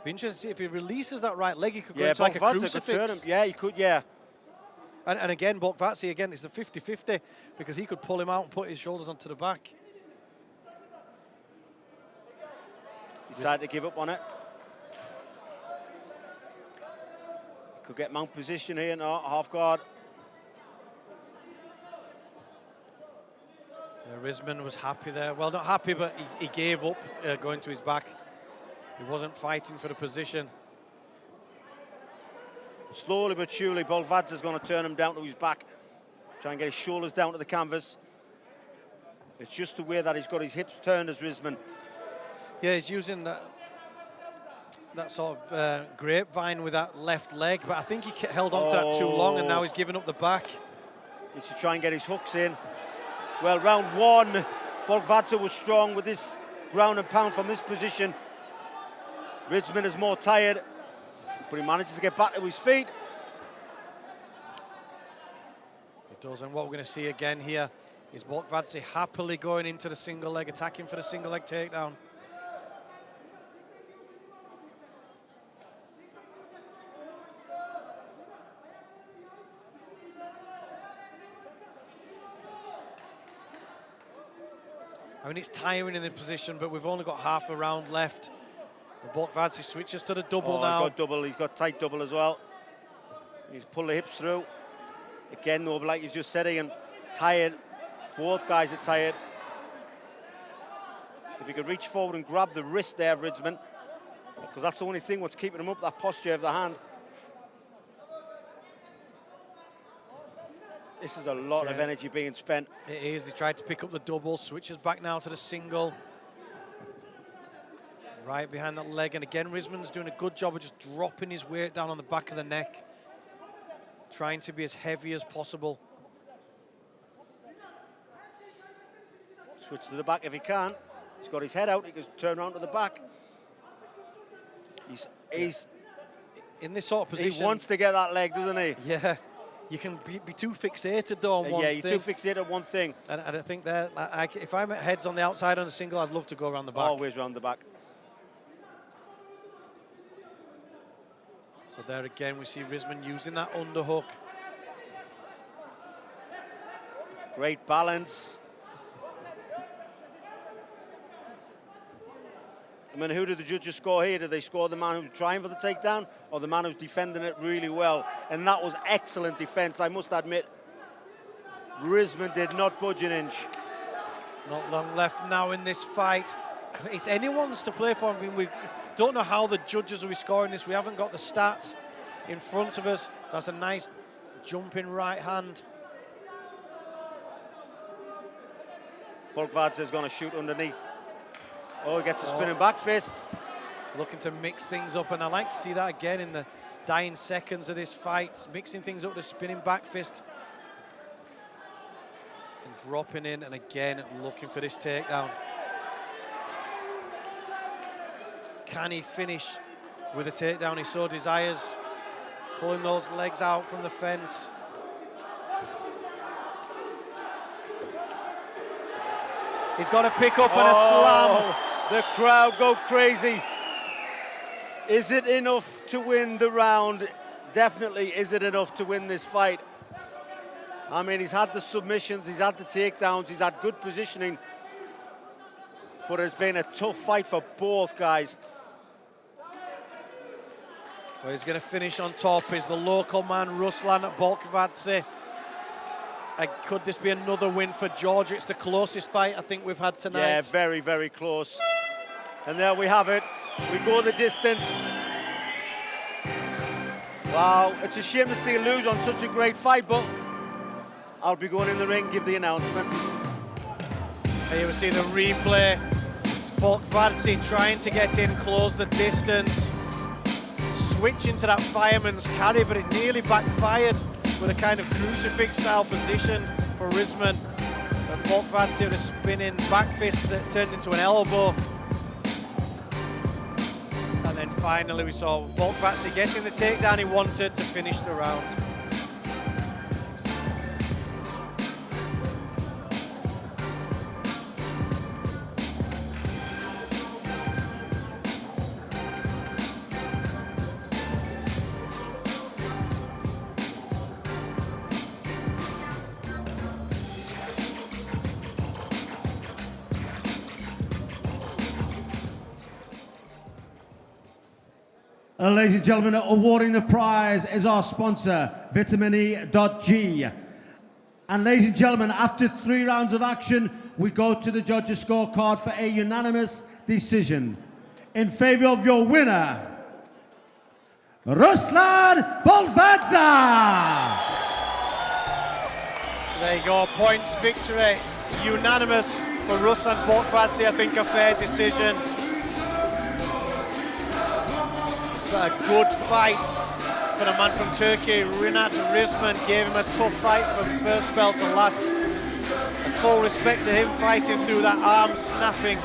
[SPEAKER 3] Be interested to see if he releases that right leg, he could go
[SPEAKER 4] Yeah,
[SPEAKER 3] into like a
[SPEAKER 4] Boltvatsi
[SPEAKER 3] crucifix.
[SPEAKER 4] could turn him. Yeah, he could, yeah.
[SPEAKER 3] And again, Boltvatsi, again, it's a 50-50 because he could pull him out and put his shoulders onto the back.
[SPEAKER 4] Decided to give up on it. Could get mount position here, no, half guard.
[SPEAKER 3] Yeah, Risman was happy there. Well, not happy, but he gave up going to his back. He wasn't fighting for the position.
[SPEAKER 4] Slowly but surely, Boltvatsi's going to turn him down to his back. Try and get his shoulders down to the canvas. It's just the way that he's got his hips turned as Risman.
[SPEAKER 3] Yeah, he's using that sort of grapevine with that left leg, but I think he held on to that too long, and now he's giving up the back.
[SPEAKER 4] Needs to try and get his hooks in. Well, round one, Boltvatsi was strong with this ground and pound from this position. Risman is more tired, but he manages to get back to his feet.
[SPEAKER 3] It does, and what we're going to see again here is Boltvatsi happily going into the single leg, attacking for the single leg takedown. I mean, it's tiring in the position, but we've only got half a round left. Boltvatsi switches to the double now.
[SPEAKER 4] He's got double, he's got tight double as well. He's pulled the hips through. Again, though, like you just said, Ian, tired. Both guys are tired. If he could reach forward and grab the wrist there, Risman, because that's the only thing what's keeping him up, that posture of the hand. This is a lot of energy being spent.
[SPEAKER 3] It is. He tried to pick up the double, switches back now to the single. Right behind that leg, and again, Risman's doing a good job of just dropping his weight down on the back of the neck, trying to be as heavy as possible.
[SPEAKER 4] Switch to the back if he can. He's got his head out, he can turn around to the back. He's
[SPEAKER 3] in this sort of position.
[SPEAKER 4] He wants to get that leg, doesn't he?
[SPEAKER 3] Yeah. You can be too fixated though on one thing.
[SPEAKER 4] Yeah, you're too fixated on one thing.
[SPEAKER 3] And I think that if I'm at heads on the outside on a single, I'd love to go around the back.
[SPEAKER 4] Always around the back.
[SPEAKER 3] So there again, we see Risman using that underhook.
[SPEAKER 4] Great balance. I mean, who did the judges score here? Did they score the man who's trying for the takedown or the man who's defending it really well? And that was excellent defense, I must admit. Risman did not budge an inch.
[SPEAKER 3] Not long left now in this fight. It's anyone's to play for. I mean, we don't know how the judges will be scoring this. We haven't got the stats in front of us. That's a nice jumping right hand.
[SPEAKER 4] Bolkvadze is going to shoot underneath. Oh, he gets a spinning back fist.
[SPEAKER 3] Looking to mix things up, and I like to see that again in the dying seconds of this fight. Mixing things up with a spinning back fist. And dropping in, and again, looking for this takedown. Can he finish with a takedown he so desires? Pulling those legs out from the fence. He's got to pick up and a slam.
[SPEAKER 4] The crowd go crazy. Is it enough to win the round? Definitely, is it enough to win this fight? I mean, he's had the submissions, he's had the takedowns, he's had good positioning. But it's been a tough fight for both guys.
[SPEAKER 3] Well, he's going to finish on top is the local man, Ruslan Bolkvadze. Could this be another win for Georgia? It's the closest fight I think we've had tonight.
[SPEAKER 4] Yeah, very, very close. And there we have it. We go the distance. Wow, it's a shame to see him lose on such a great fight, but I'll be going in the ring, give the announcement.
[SPEAKER 3] Here we see the replay. It's Bolkvadze trying to get in, close the distance. Switching to that fireman's carry, but it nearly backfired with a kind of crucifix-style position for Risman. And Bolkvadze with a spinning back fist that turned into an elbow. And then finally we saw Bolkvadze getting the takedown he wanted to finish the round.
[SPEAKER 2] Ladies and gentlemen, awarding the prize is our sponsor, Vitamini.G. And ladies and gentlemen, after 3 rounds of action, we go to the judges' scorecard for a unanimous decision. In favor of your winner, Ruslan Bolkvadze!
[SPEAKER 3] There you go, points victory, unanimous for Ruslan Bolkvadze. I think a fair decision. A good fight for the man from Turkey. Rinat Risman gave him a tough fight from first bell to last. And full respect to him fighting through that arm snapping.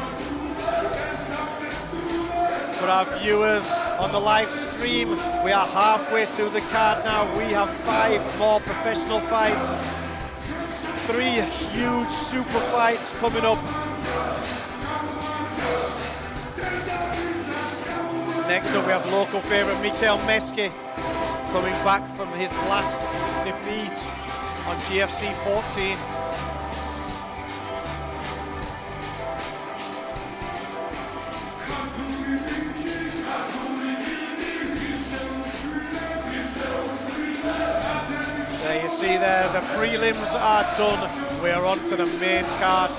[SPEAKER 3] For our viewers on the live stream, we are halfway through the card now. We have 5 more professional fights. 3 huge super fights coming up. Next up we have local favourite Mikhail Meski coming back from his last defeat on GFC 14. There you see there, the prelims are done. We are on to the main card.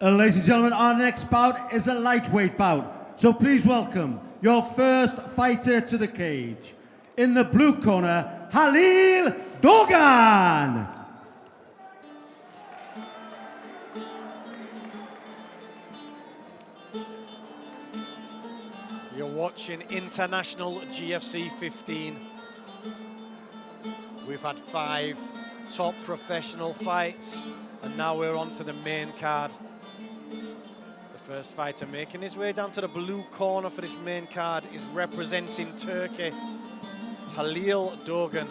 [SPEAKER 2] Ladies and gentlemen, our next bout is a lightweight bout. So please welcome your first fighter to the cage. In the blue corner, Halil Dogan.
[SPEAKER 3] You're watching International GFC 15. We've had 5 top professional fights. And now we're on to the main card. The first fighter making his way down to the blue corner for this main card is representing Turkey, Halil Doğan.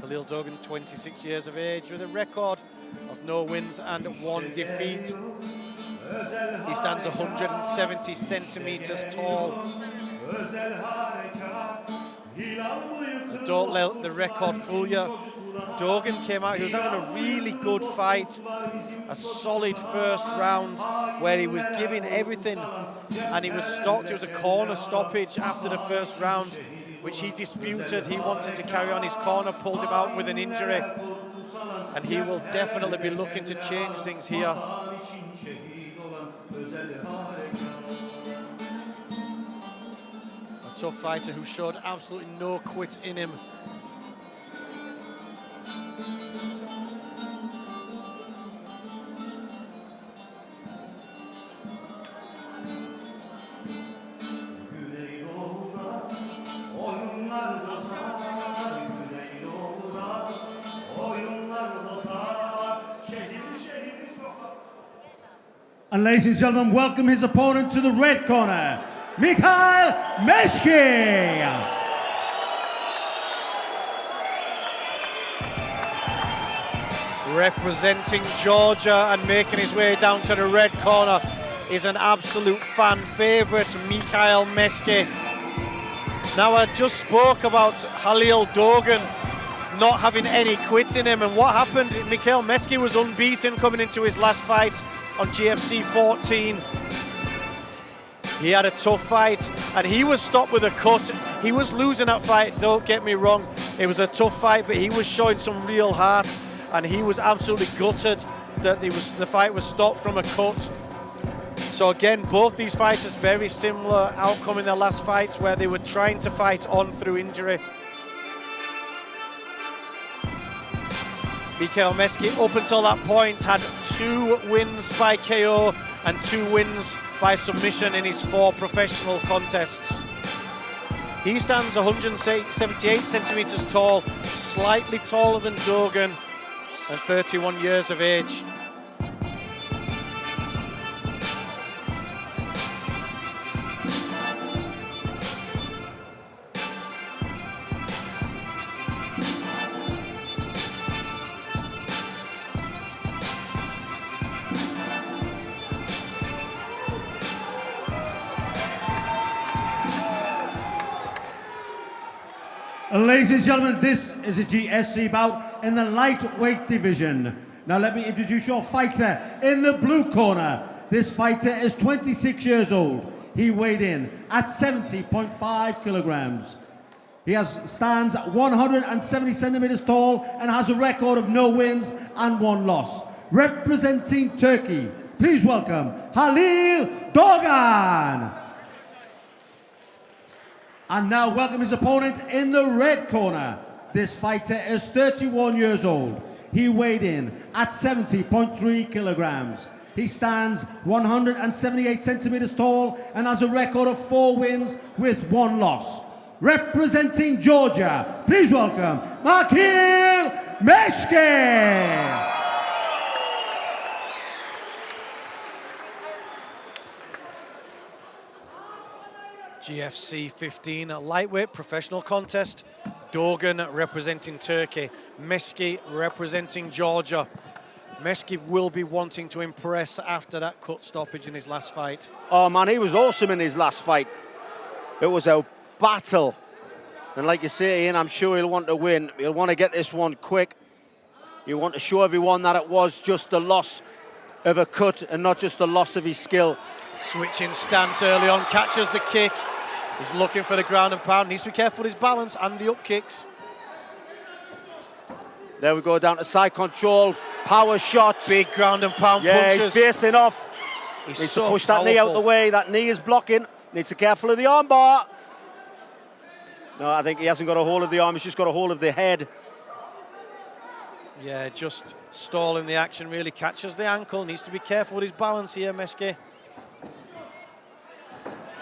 [SPEAKER 3] Halil Doğan, 26 years of age, with a record of no wins and 1 defeat. He stands 170 centimeters tall. Don't let the record fool you. Doğan came out, he was having a really good fight, a solid first round where he was giving everything, and he was stopped. It was a corner stoppage after the first round, which he disputed. He wanted to carry on. His corner pulled him out with an injury, and he will definitely be looking to change things here. A tough fighter who showed absolutely no quit in him.
[SPEAKER 2] And ladies and gentlemen, welcome his opponent to the red corner, Mikhail Meshki.
[SPEAKER 3] Representing Georgia and making his way down to the red corner is an absolute fan favourite, Mikhail Meshki. Now, I just spoke about Halil Doğan not having any quits in him, and what happened? Mikhail Meshki was unbeaten coming into his last fight on GFC 14. He had a tough fight and he was stopped with a cut. He was losing that fight, don't get me wrong. It was a tough fight, but he was showing some real heart, and he was absolutely gutted that the fight was stopped from a cut. So again, both these fighters, very similar outcome in their last fights where they were trying to fight on through injury. Mikhail Meshki, up until that point, had 2 wins by KO and 2 wins by submission in his 4 professional contests. He stands 178 centimeters tall, slightly taller than Doğan, and 31 years of age.
[SPEAKER 2] Ladies and gentlemen, this is a GFC bout in the lightweight division. Now let me introduce your fighter in the blue corner. This fighter is 26 years old. He weighed in at 70.5 kilograms. He stands 170 centimeters tall and has a record of no wins and 1 loss. Representing Turkey, please welcome Halil Doğan. And now welcome his opponent in the red corner. This fighter is 31 years old. He weighed in at 70.3 kilograms. He stands 178 centimeters tall and has a record of 4 wins with 1 loss. Representing Georgia, please welcome Mikhail Meshki.
[SPEAKER 3] GFC 15, a lightweight professional contest. Doğan representing Turkey, Meshki representing Georgia. Meshki will be wanting to impress after that cut stoppage in his last fight.
[SPEAKER 4] Oh man, he was awesome in his last fight. It was a battle. And like you say, Ian, I'm sure he'll want to win. He'll want to get this one quick. He'll want to show everyone that it was just the loss of a cut and not just the loss of his skill.
[SPEAKER 3] Switching stance early on, catches the kick. He's looking for the ground and pound. Needs to be careful with his balance and the up kicks.
[SPEAKER 4] There we go, down to side control, power shot.
[SPEAKER 3] Big ground and pound
[SPEAKER 4] punches.
[SPEAKER 3] punches.
[SPEAKER 4] He's facing off.
[SPEAKER 3] He's
[SPEAKER 4] Needs
[SPEAKER 3] so
[SPEAKER 4] to push
[SPEAKER 3] powerful.
[SPEAKER 4] that knee out the way. That knee is blocking. Needs to be careful of the arm bar. No, I think he hasn't got a hold of the arm. He's just got a hold of the head.
[SPEAKER 3] Yeah, just stalling the action, really catches the ankle. Needs to be careful with his balance here, Meshki.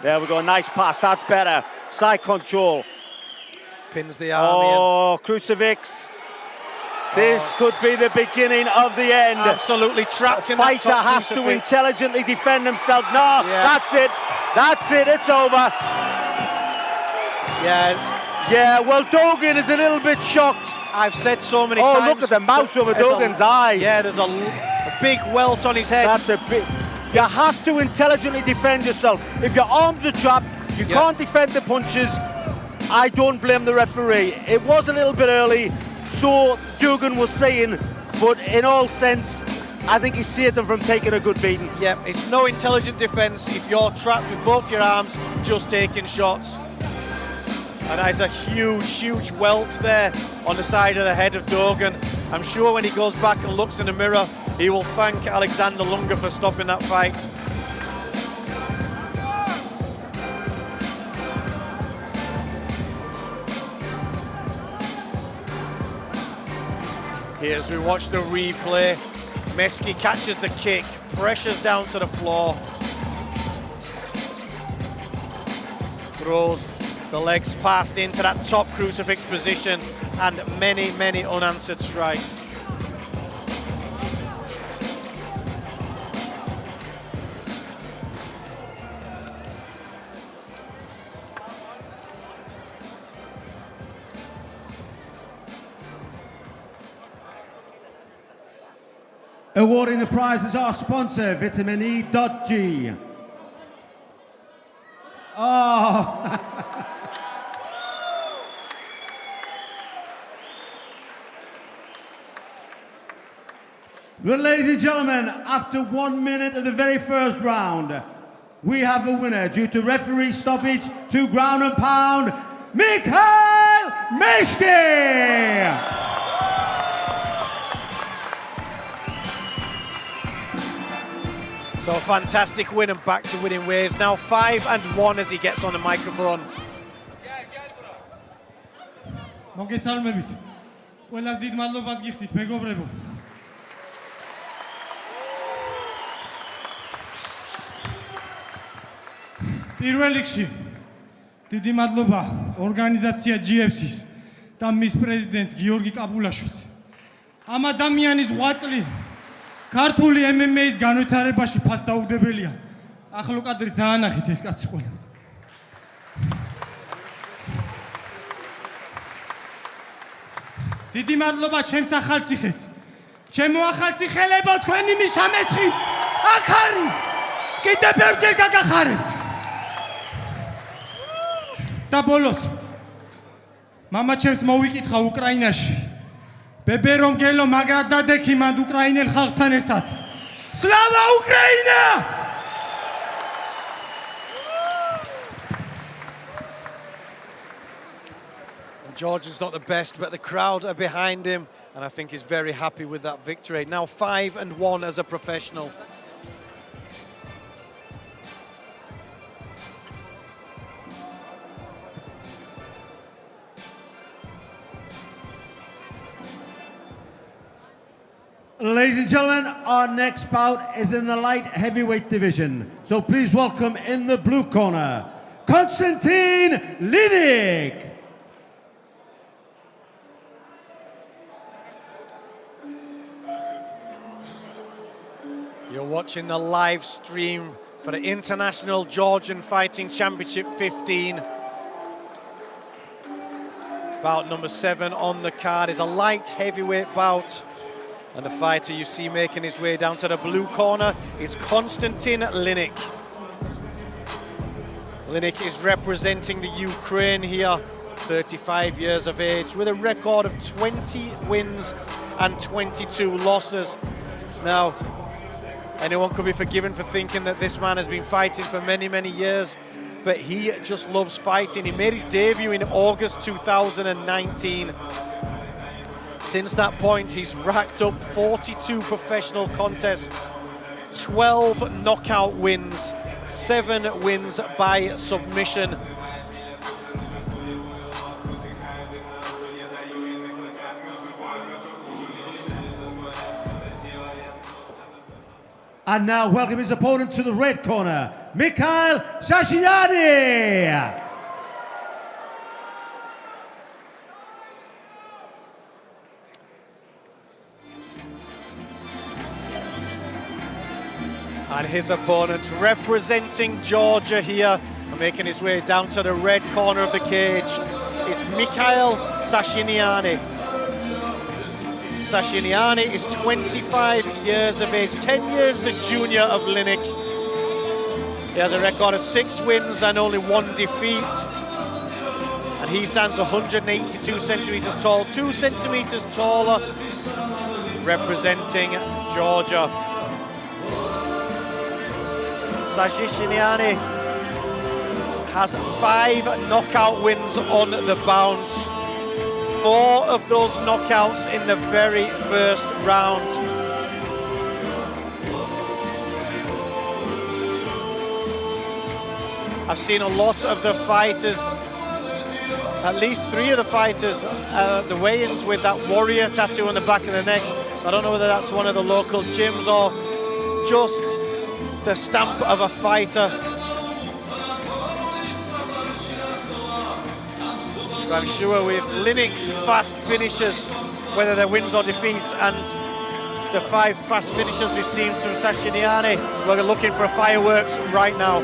[SPEAKER 4] There we go, nice pass, that's better. Side control.
[SPEAKER 3] Pins the arm
[SPEAKER 4] Oh, crucifix. This could be the beginning of the end.
[SPEAKER 3] Absolutely trapped in
[SPEAKER 4] Fighter
[SPEAKER 3] that top
[SPEAKER 4] has to
[SPEAKER 3] crucifix.
[SPEAKER 4] intelligently defend himself. No, that's it. That's it. It's over. Yeah, well, Dogan is a little bit shocked.
[SPEAKER 3] I've said so many times.
[SPEAKER 4] Oh, look at the mouse over Dogan's eye.
[SPEAKER 3] Yeah, there's a big welt on his head.
[SPEAKER 4] That's a big... You have to intelligently defend yourself. If your arms are trapped, you can't defend the punches. I don't blame the referee. It was a little bit early, so Dogan was saying, but in all sense, I think he saved them from taking a good beating.
[SPEAKER 3] Yeah, it's no intelligent defence if you're trapped with both your arms just taking shots. And there's a huge welt there on the side of the head of Dogan. I'm sure when he goes back and looks in the mirror, he will thank Alexander Lunga for stopping that fight. Here as we watch the replay, Meski catches the kick, pressures down to the floor, throws the legs past into that top crucifix position, and many unanswered strikes.
[SPEAKER 2] Awarding the prizes our sponsor, Vitamin E.G. Oh. Well, ladies and gentlemen, after 1 minute of the very first round, we have a winner due to referee stoppage to ground and pound, Mikhail Mishkin!
[SPEAKER 3] So a fantastic win and back to winning ways. Now 5-1 as he gets on the microphone.
[SPEAKER 5] მოგესალმებით. ყველას დიდ მადლობას გიხდით, მეგობრებო. პირველ რიგში დიდი მადლობა ორგანიზაცია GFC-ს და მის პრეზიდენტ გიორგი კაბულაშვილს. ამ ადამიანის 8 წლი ქართული MMA-ის განვითარებაში ფასდაუგდებელია. ახლო კადრით დაანახეთ ეს კაცი ყველა. დიდი მადლობა ჩემს ახალციხეს. ჩემო ახალციხელებო, თქვენი მიშამესხი აქ არის. კიდევ ბევრჯერ გაგახარებთ. და ბოლოს მამა ჩემს მოვიკითხა უკრაინაში. ბებერომ გელო მაგრად დადექი მანდ უკრაინელ ხალხთან ერთად. სლავა უკრაინა!
[SPEAKER 3] Georgia's not the best, but the crowd are behind him, and I think he's very happy with that victory. Now 5-1 as a professional.
[SPEAKER 2] Ladies and gentlemen, our next bout is in the light heavyweight division. So please welcome in the blue corner, Konstantin Linik.
[SPEAKER 3] You're watching the live stream for the International Georgian Fighting Championship 15. Bout number 7 on the card is a light heavyweight bout. And the fighter you see making his way down to the blue corner is Konstantin Linik. Linik is representing the Ukraine here, 35 years of age, with a record of 20 wins and 22 losses. Now, anyone could be forgiven for thinking that this man has been fighting for many years, but he just loves fighting. He made his debut in August 2019. Since that point, he's racked up 42 professional contests, 12 knockout wins, 7 wins by submission.
[SPEAKER 2] And now welcome his opponent to the red corner, Mikhail Shashiani.
[SPEAKER 3] And his opponent, representing Georgia here, making his way down to the red corner of the cage, is Mikhail Sashiniani. Sashiniani is 25 years of age, 10 years the junior of Linik. He has a record of 6 wins and only 1 defeat. And he stands 182 centimeters tall, 2 centimeters taller, representing Georgia. Sashiniani has 5 knockout wins on the bounce. 4 of those knockouts in the very first round. I've seen a lot of the fighters, at least 3 of the fighters, the weigh-ins with that warrior tattoo on the back of the neck. I don't know whether that's one of the local gyms or just the stamp of a fighter. I'm sure with Linik's fast finishers, whether they're wins or defeats, and the 5 fast finishers we've seen from Sashiniani, we're looking for fireworks right now.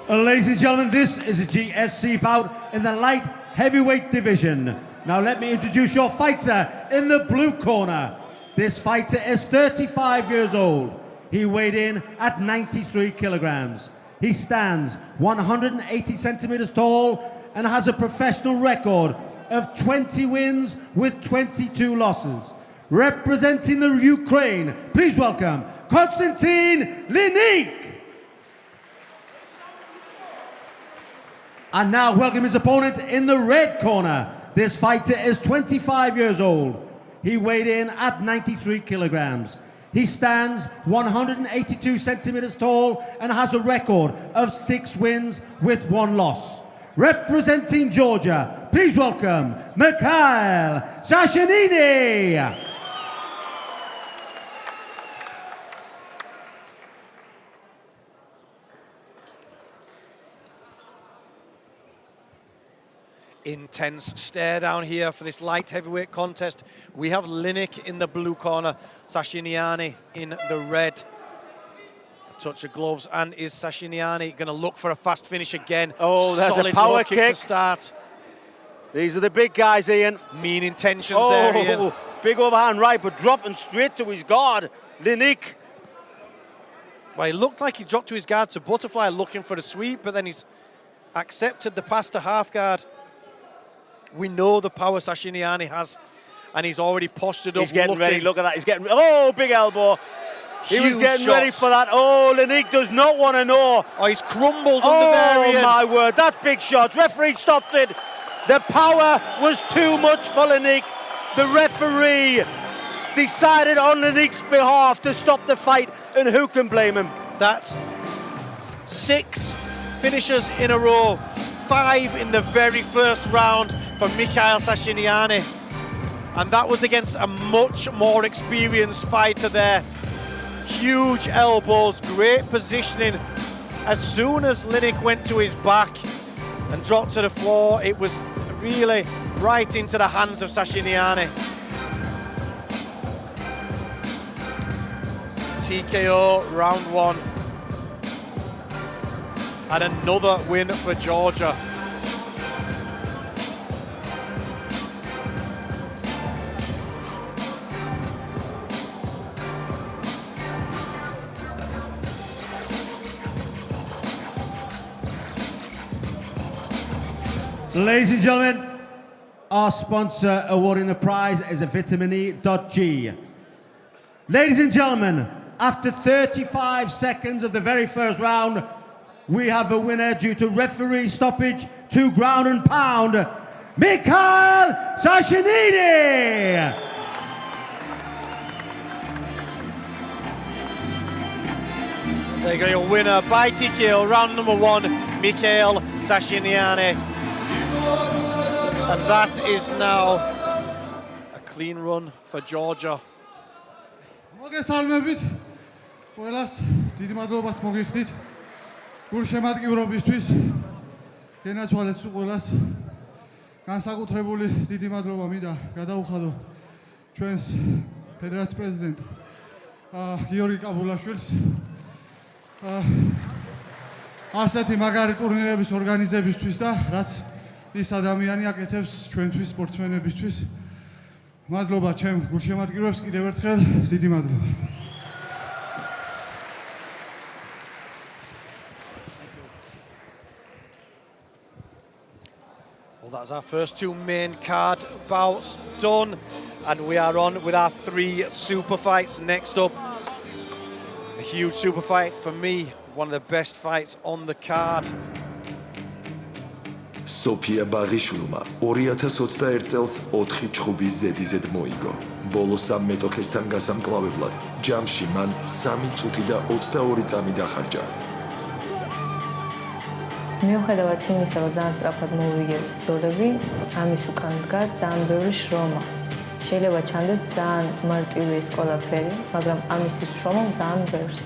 [SPEAKER 2] Ladies and gentlemen, this is a GFC bout in the light heavyweight division. Now let me introduce your fighter in the blue corner. This fighter is 35 years old. He weighed in at 93 kilograms. He stands 180 centimeters tall and has a professional record of 20 wins with 22 losses. Representing the Ukraine, please welcome Konstantin Linik. And now welcome his opponent in the red corner. This fighter is 25 years old. He weighed in at 93 kilograms. He stands 182 centimeters tall and has a record of 6 wins with 1 loss. Representing Georgia, please welcome Mikhail Sashiniani.
[SPEAKER 3] Intense stare down here for this light heavyweight contest. We have Linik in the blue corner, Sashiniani in the red. A touch of gloves, and is Sashiniani going to look for a fast finish again?
[SPEAKER 4] Oh, there's
[SPEAKER 3] solid
[SPEAKER 4] a power
[SPEAKER 3] kick
[SPEAKER 4] kick
[SPEAKER 3] to start.
[SPEAKER 4] These are the big guys, Ian.
[SPEAKER 3] Mean intentions there, Ian.
[SPEAKER 4] Big overhand right, but dropping straight to his guard. Linik.
[SPEAKER 3] Well, he looked like he dropped to his guard to butterfly, looking for the sweep, but then he's accepted the pass to half guard. We know the power Sashiniani has, and he's already postured up.
[SPEAKER 4] He's getting ready. Look at that. He's getting. Oh, big elbow. He was getting ready for that. Oh, Linik does not want to know.
[SPEAKER 3] Oh, he's crumbled under there, Ian.
[SPEAKER 4] Oh, my word. That's big shot. Referee stopped it. The power was too much for Linik. The referee decided on Linik's behalf to stop the fight, and who can blame him?
[SPEAKER 3] That's 6 finishes in a row. 5 in the very first round for Mikhail Sashiniani. And that was against a much more experienced fighter there. Huge elbows, great positioning. As soon as Linik went to his back and dropped to the floor, it was really right into the hands of Sashiniani. TKO round 1. And another win for Georgia.
[SPEAKER 2] Ladies and gentlemen, our sponsor awarding the prize is a Vitamin E.G. Ladies and gentlemen, after 35 seconds of the very first round, we have a winner due to referee stoppage to ground and pound, Mikhail Sashiniani.
[SPEAKER 3] There you go, your winner by TKO, round number 1, Mikhail Sashiniani. And that is now a clean run for Georgia.
[SPEAKER 5] მოგესალმებით ყველას, დიდი მადლობას მოგიხდით გულშემატკივრობისთვის. გენაცვალეთ ყველას. განსაკუთრებული დიდი მადლობა მინდა გადაუხადო ჩვენს ფედერაციის პრეზიდენტ გიორგი კაბულაშვილს ასეთი მაგარი ტურნირების ორგანიზებისთვის და რაც ის ადამიანი აკეთებს ჩვენთვის სპორტსმენებისთვის. მადლობა ჩემ გულშემატკივრებს კიდევ ერთხელ დიდი მადლობა.
[SPEAKER 3] Well, that's our first two main card bouts done, and we are on with our three super fights. Next up, a huge super fight for me, one of the best fights on the card.
[SPEAKER 1] სოფია ბაღიშვილმა 2021 წელს 4 ჩხუბის ზედიზედ მოიგო. ბოლოს ამ მეტოქესთან გასამკლავებლად ჯამში მან 3 წუთი და 22 წამი დახარჯა.
[SPEAKER 6] მიუხედავად იმისა, რომ ძალიან სწრაფად მოვიგე ბრძოლები, ამის უკან დგას ძალიან ბევრი შრომა. შეიძლება ჩანდეს ძალიან მარტივი ეს ყველაფერი, მაგრამ ამისთვის შრომა ძალიან ბევრს.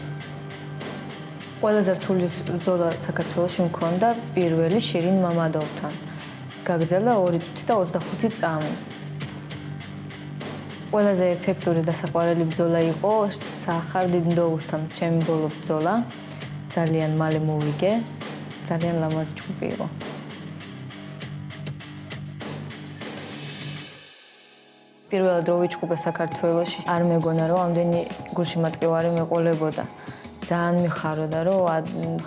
[SPEAKER 6] ყველაზე რთული ბრძოლა საქართველოში მქონდა პირველი შირინ მამადოვთან. გაგრძელდა 2 წუთი და 25 წამი. ყველაზე ეფექტური და საყვარელი ბრძოლა იყო სახარდინდოუსთან ჩემი ბოლო ბრძოლა. ძალიან მალე მოვიგე. ძალიან ლამაზი ჯგუფი იყო. პირველად რო ვიჩხუბე საქართველოში, არ მეგონა რომ ამდენი გულშემატკივარი მეყოლებოდა. ძალიან მიხაროდა რომ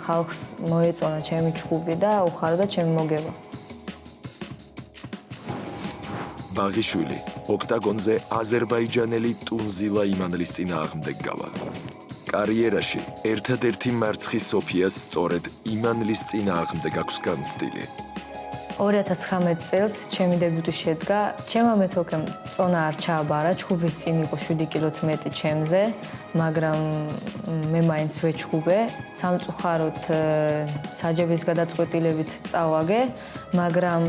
[SPEAKER 6] ხალხს მოეწონა ჩემი ჯგუფი და უხარდა ჩემი მოგება.
[SPEAKER 1] ბაღიშვილი ოქტაგონზე აზერბაიჯანელი ტუნზილა იმანლის წინააღმდეგ გავა. კარიერაში ერთადერთი მარცხი სოფიას სწორედ იმანლის წინააღმდეგ აქვს განცდილი.
[SPEAKER 6] 2019 წელს ჩემი დებუტი შედგა. ჩემმა მეთოქემ წონა არ ჩააბარა, ჩხუბის წინ იყო 7 კილოთ მეტი ჩემზე, მაგრამ მე მაინც ვეჩხუბე. სამწუხაროდ საჯების გადაწყვეტილებით წავაგე, მაგრამ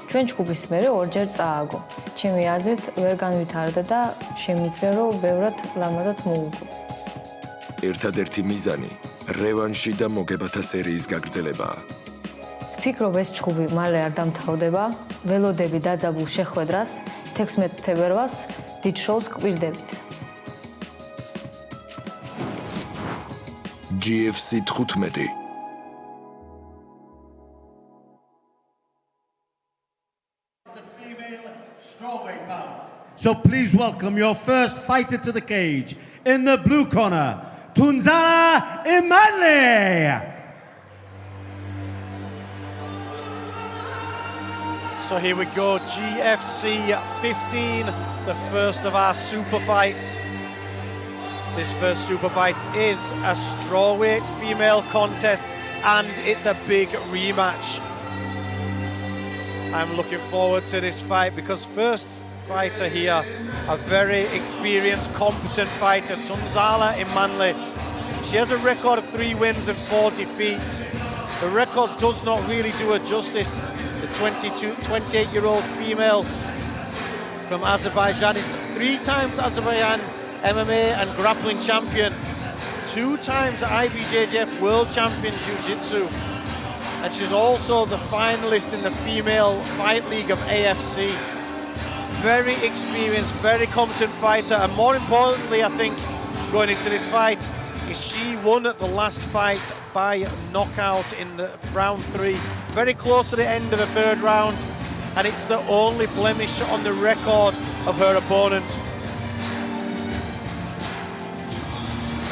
[SPEAKER 6] ჩვენ ჩხუბის მერე ორჯერ წააგო. ჩემი აზრით ვერ განვითარდა და შემიძლია რომ ბევრად ლამაზად მოვუგო.
[SPEAKER 1] ერთადერთი მიზანი რევანში და მოგებათა სერიის გაგრძელებაა.
[SPEAKER 6] ვფიქრობ ეს ჩხუბი მალე არ დამთავრდება. ველოდები დაძაბულ შეხვედრას 16 თებერვალს დიდ შოუს გვირდებით.
[SPEAKER 1] GFC 15
[SPEAKER 2] It's a female strawweight bout. So please welcome your first fighter to the cage. In the blue corner, Tunzala Imane.
[SPEAKER 3] So here we go, GFC 15, the first of our super fights. This first super fight is a strawweight female contest, and it's a big rematch. I'm looking forward to this fight because first fighter here, a very experienced, competent fighter, Tunzala Imane. She has a record of 3 wins and 4 defeats. The record does not really do her justice. The 28-year-old female from Azerbaijan is 3 times Azerbaijan MMA and grappling champion, 2 times IBJJF World Champion Jiu-Jitsu, and she's also the finalist in the Female Fight League of AFC. Very experienced, very competent fighter, and more importantly, I think, going into this fight, is she won at the last fight by knockout in the round 3, very close to the end of the 3rd round, and it's the only blemish on the record of her opponent.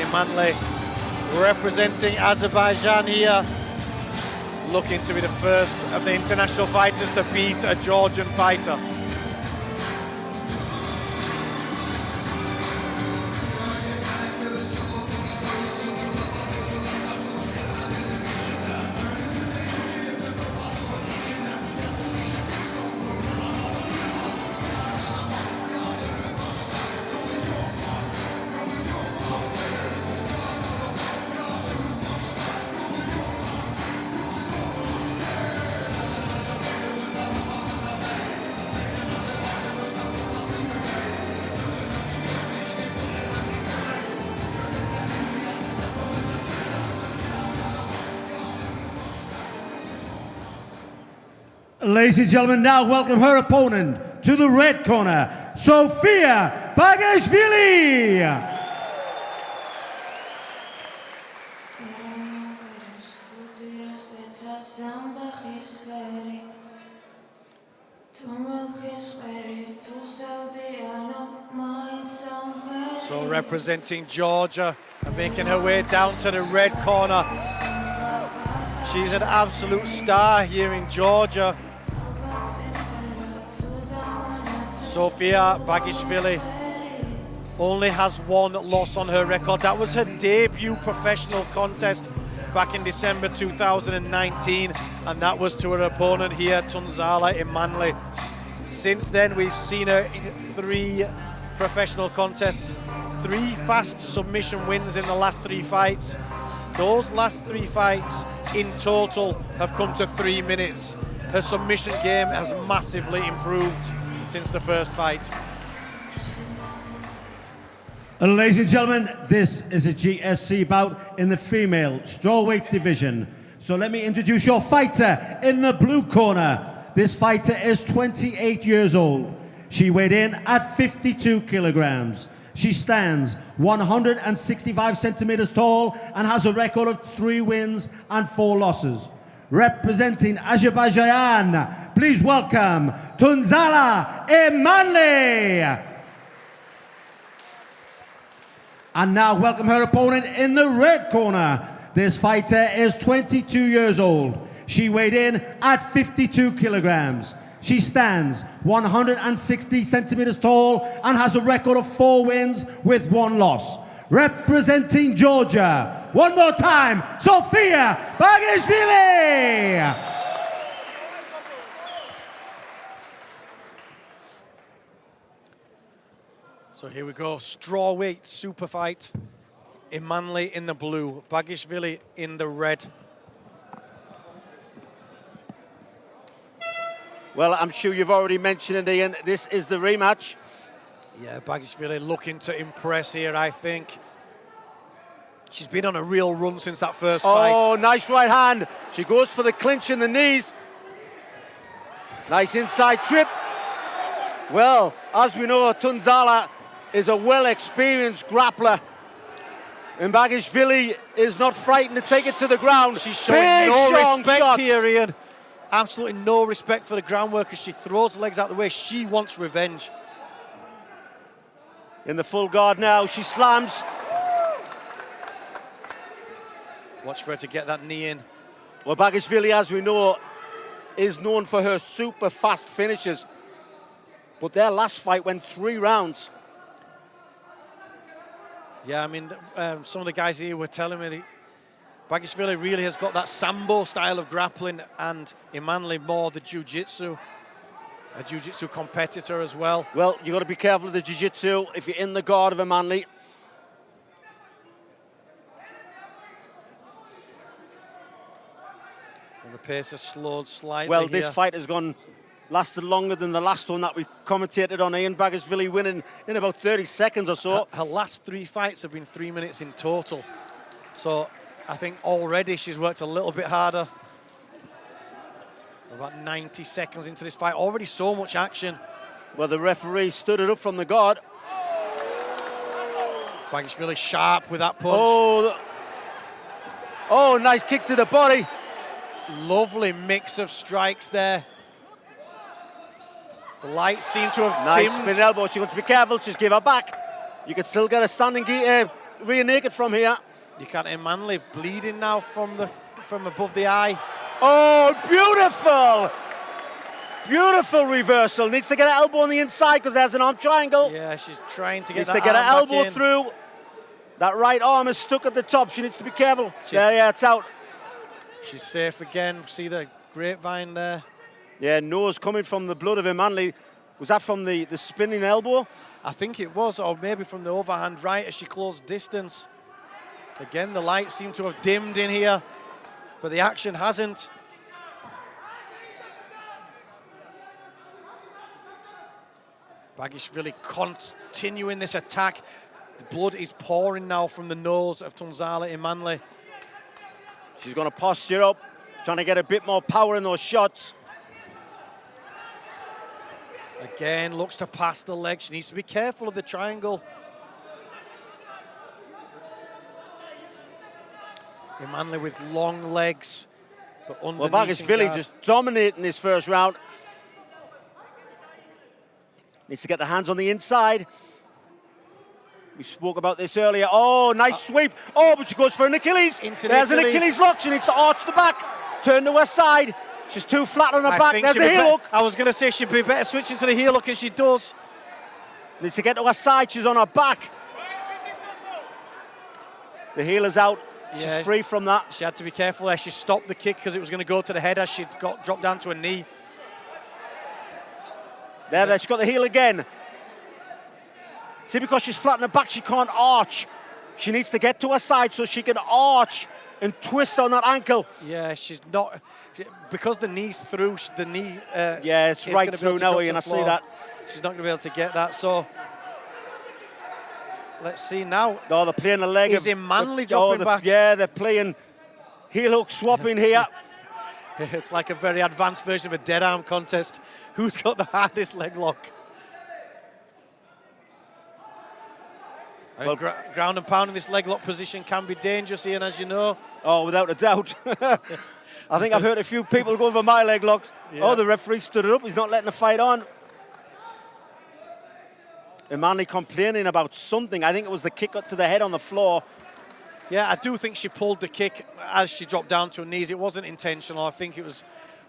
[SPEAKER 3] Imane representing Azerbaijan here, looking to be the first of the international fighters to beat a Georgian fighter.
[SPEAKER 2] Ladies and gentlemen, now welcome her opponent to the red corner, Sofia Bagashvili.
[SPEAKER 3] So representing Georgia and making her way down to the red corner. She's an absolute star here in Georgia. Sofia Bagashvili only has one loss on her record. That was her debut professional contest back in December 2019, and that was to her opponent here, Tunzala Imanli. Since then, we've seen her in 3 professional contests, 3 fast submission wins in the last 3 fights. Those last 3 fights in total have come to 3 minutes. Her submission game has massively improved since the first fight.
[SPEAKER 2] Ladies and gentlemen, this is a GFC bout in the female strawweight division. So let me introduce your fighter in the blue corner. This fighter is 28 years old. She weighed in at 52 kilograms. She stands 165 centimeters tall and has a record of 3 wins and 4 losses. Representing Azerbaijan, please welcome Tunzala Imanli. And now welcome her opponent in the red corner. This fighter is 22 years old. She weighed in at 52 kilograms. She stands 160 centimeters tall and has a record of 4 wins with 1 loss. Representing Georgia, one more time, Sofia Bagashvili.
[SPEAKER 3] So here we go, strawweight super fight. Imanli in the blue, Bagashvili in the red.
[SPEAKER 4] Well, I'm sure you've already mentioned it, Ian. This is the rematch.
[SPEAKER 3] Yeah, Bagashvili looking to impress here, I think. She's been on a real run since that first fight.
[SPEAKER 4] Oh, nice right hand. She goes for the clinch in the knees. Nice inside trip. Well, as we know, Tunzala is a well-experienced grappler. And Bagashvili is not frightened to take it to the ground.
[SPEAKER 3] She's showing
[SPEAKER 4] Big,
[SPEAKER 3] no
[SPEAKER 4] strong
[SPEAKER 3] respect
[SPEAKER 4] shots.
[SPEAKER 3] here, Ian. Absolutely no respect for the groundwork as she throws the legs out the way. She wants revenge.
[SPEAKER 4] In the full guard now, she slams.
[SPEAKER 3] Watch for her to get that knee in.
[SPEAKER 4] Well, Bagashvili, as we know, is known for her super fast finishes. But their last fight went 3 rounds.
[SPEAKER 3] Yeah, I mean, some of the guys here were telling me Bagashvili really has got that sambo style of grappling, and Imanli more the jiu-jitsu. A jiu-jitsu competitor as well.
[SPEAKER 4] Well, you've got to be careful of the jiu-jitsu if you're in the guard of Imanli.
[SPEAKER 3] And the pace has slowed slightly.
[SPEAKER 4] Well, this
[SPEAKER 3] here.
[SPEAKER 4] fight has lasted longer than the last one that we commentated on. Ian, Bagashvili winning in about 30 seconds or so.
[SPEAKER 3] Her last 3 fights have been 3 minutes in total. So I think already she's worked a little bit harder. About 90 seconds into this fight, already so much action.
[SPEAKER 4] Well, the referee stood it up from the guard.
[SPEAKER 3] Bagashvili sharp with that punch.
[SPEAKER 4] Oh, nice kick to the body.
[SPEAKER 3] Lovely mix of strikes there. The lights seem to have
[SPEAKER 4] Nice
[SPEAKER 3] dimmed.
[SPEAKER 4] spin elbow. She wants to be careful. Just give her back. You could still get a standing rear naked from here.
[SPEAKER 3] You can't. Imanli bleeding now from above the eye.
[SPEAKER 4] Oh, beautiful! Beautiful reversal. Needs to get an elbow on the inside because there's an arm triangle.
[SPEAKER 3] Yeah, she's trying to get
[SPEAKER 4] Needs
[SPEAKER 3] that
[SPEAKER 4] to get an
[SPEAKER 3] arm back
[SPEAKER 4] elbow
[SPEAKER 3] in.
[SPEAKER 4] through. That right arm is stuck at the top. She needs to be careful. Yeah, it's out.
[SPEAKER 3] She's safe again. See the grapevine there?
[SPEAKER 4] Yeah, nose coming from the blood of Imanli. Was that from the spinning elbow?
[SPEAKER 3] I think it was, or maybe from the overhand right as she closed distance. Again, the lights seem to have dimmed in here, but the action hasn't. Bagashvili continuing this attack. The blood is pouring now from the nose of Tunzala Imanli.
[SPEAKER 4] She's going to posture up, trying to get a bit more power in those shots.
[SPEAKER 3] Again, looks to pass the leg. She needs to be careful of the triangle. Manley with long legs. But
[SPEAKER 4] Well, Bagashvili just dominating this first round. Needs to get the hands on the inside. We spoke about this earlier. Oh, nice sweep. Oh, but she goes for an Achilles. There's an Achilles lock. She needs to arch the back. Turn to her side. She's too flat on her back. There's the heel hook.
[SPEAKER 3] I was going to say she'd be better switching to the heel hook, and she does.
[SPEAKER 4] Needs to get to her side. She's on her back. The heel is out.
[SPEAKER 3] Yeah,
[SPEAKER 4] she's free from that.
[SPEAKER 3] She had to be careful there. She stopped the kick because it was going to go to the head as she dropped down to her knee.
[SPEAKER 4] There, she's got the heel again. See, because she's flat on her back, she can't arch. She needs to get to her side so she can arch and twist on that ankle.
[SPEAKER 3] Yeah, she's not... Because the knee's through, the knee...
[SPEAKER 4] yeah, it's right through now, and I see that.
[SPEAKER 3] She's not going to be able to get that, so... Let's see now.
[SPEAKER 4] Oh, they're playing the leg.
[SPEAKER 3] Is Manley dropping back?
[SPEAKER 4] Yeah, they're playing heel hook swapping here.
[SPEAKER 3] It's like a very advanced version of a dead arm contest. Who's got the hardest leg lock? Well, ground and pound in this leg lock position can be dangerous, Ian, as you know.
[SPEAKER 4] Oh, without a doubt. I think I've heard a few people go for my leg locks. Yeah. Oh, the referee stood it up. He's not letting the fight on. Manley complaining about something. I think it was the kick up to the head on the floor.
[SPEAKER 3] Yeah, I do think she pulled the kick as she dropped down to her knees. It wasn't intentional. I think it was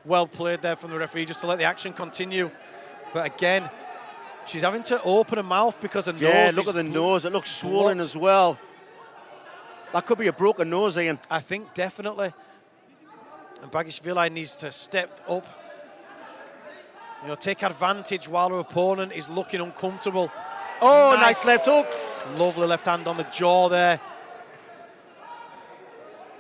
[SPEAKER 3] well played there from the referee just to let the action continue. But again, she's having to open her mouth because her nose.
[SPEAKER 4] Yeah, look at the nose. It looks swollen as well. That could be a broken nose, Ian.
[SPEAKER 3] I think definitely. And Bagashvili needs to step up. You know, take advantage while her opponent is looking uncomfortable.
[SPEAKER 4] Oh, nice left hook.
[SPEAKER 3] Lovely left hand on the jaw there.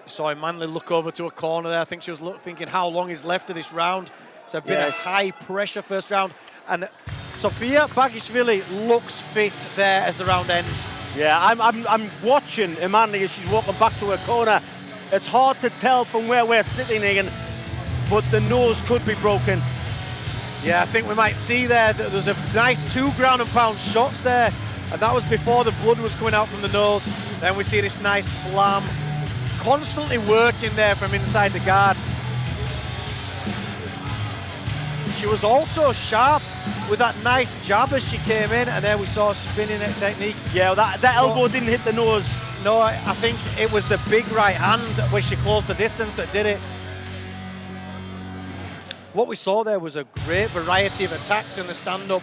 [SPEAKER 3] You saw Manley look over to a corner there. I think she was thinking how long is left of this round. It's been a high pressure first round. And Sofia Bagashvili looks fit there as the round ends.
[SPEAKER 4] Yeah, I'm watching Manley as she's walking back to her corner. It's hard to tell from where we're sitting, Ian, but the nose could be broken.
[SPEAKER 3] Yeah, I think we might see there that there's a nice 2 ground and pound shots there, and that was before the blood was coming out from the nose. Then we see this nice slam, constantly working there from inside the guard. She was also sharp with that nice jab as she came in, and there we saw a spinning technique.
[SPEAKER 4] Yeah, that elbow didn't hit the nose.
[SPEAKER 3] No, I think it was the big right hand when she closed the distance that did it. What we saw there was a great variety of attacks in the stand-up.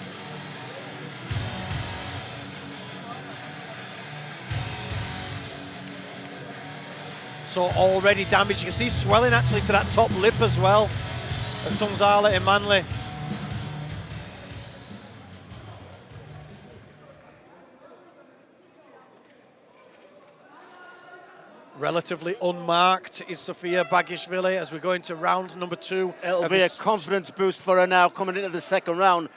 [SPEAKER 3] So already damage. You can see swelling actually to that top lip as well. And Tunzala and Manley. Relatively unmarked is Sofia Bagashvili as we go into round number 2.
[SPEAKER 4] It'll be a confidence boost for her now coming into the second round.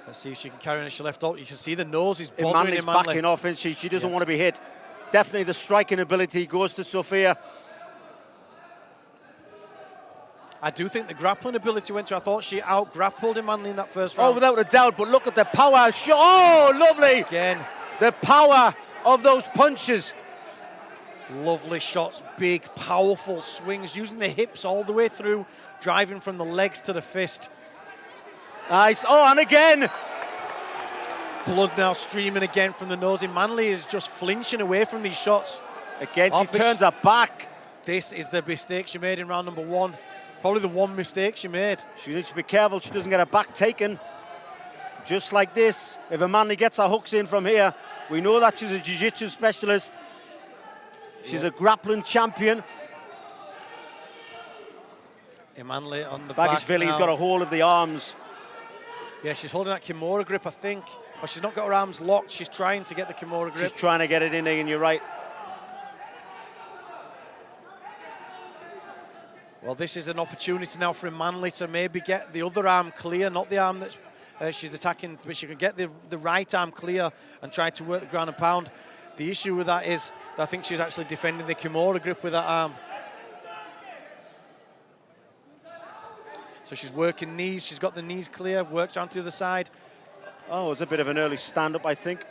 [SPEAKER 3] Let's see if she can carry on as she left off. You can see the nose is bothering
[SPEAKER 4] Manley's
[SPEAKER 3] Manley.
[SPEAKER 4] backing off, and she doesn't want to be hit. Definitely the striking ability goes to Sofia.
[SPEAKER 3] I do think the grappling ability went to. I thought she out-grappled Manley in that first round.
[SPEAKER 4] Oh, without a doubt, but look at the power. Oh, lovely.
[SPEAKER 3] Again.
[SPEAKER 4] The power of those punches.
[SPEAKER 3] Lovely shots, big, powerful swings, using the hips all the way through, driving from the legs to the fist.
[SPEAKER 4] Nice. Oh, and again.
[SPEAKER 3] Blood now streaming again from the nose. Manley is just flinching away from these shots.
[SPEAKER 4] Again, she turns her back.
[SPEAKER 3] This is the mistake she made in round number 1. Probably the one mistake she made.
[SPEAKER 4] She needs to be careful she doesn't get her back taken. Just like this, if Manley gets her hooks in from here, we know that she's a jiu-jitsu specialist. She's a grappling champion.
[SPEAKER 3] Manley on the back.
[SPEAKER 4] Bagashvili's got a hold of the arms.
[SPEAKER 3] Yeah, she's holding that Kimura grip, I think. But she's not got her arms locked. She's trying to get the Kimura grip.
[SPEAKER 4] She's trying to get it in there, and you're right.
[SPEAKER 3] Well, this is an opportunity now for Manley to maybe get the other arm clear, not the arm that's she's attacking, but she can get the right arm clear and try to work the ground and pound. The issue with that is I think she's actually defending the Kimura grip with that arm. So she's working knees. She's got the knees clear, works down to the other side.
[SPEAKER 4] Oh, it was a bit of an early stand-up, I think.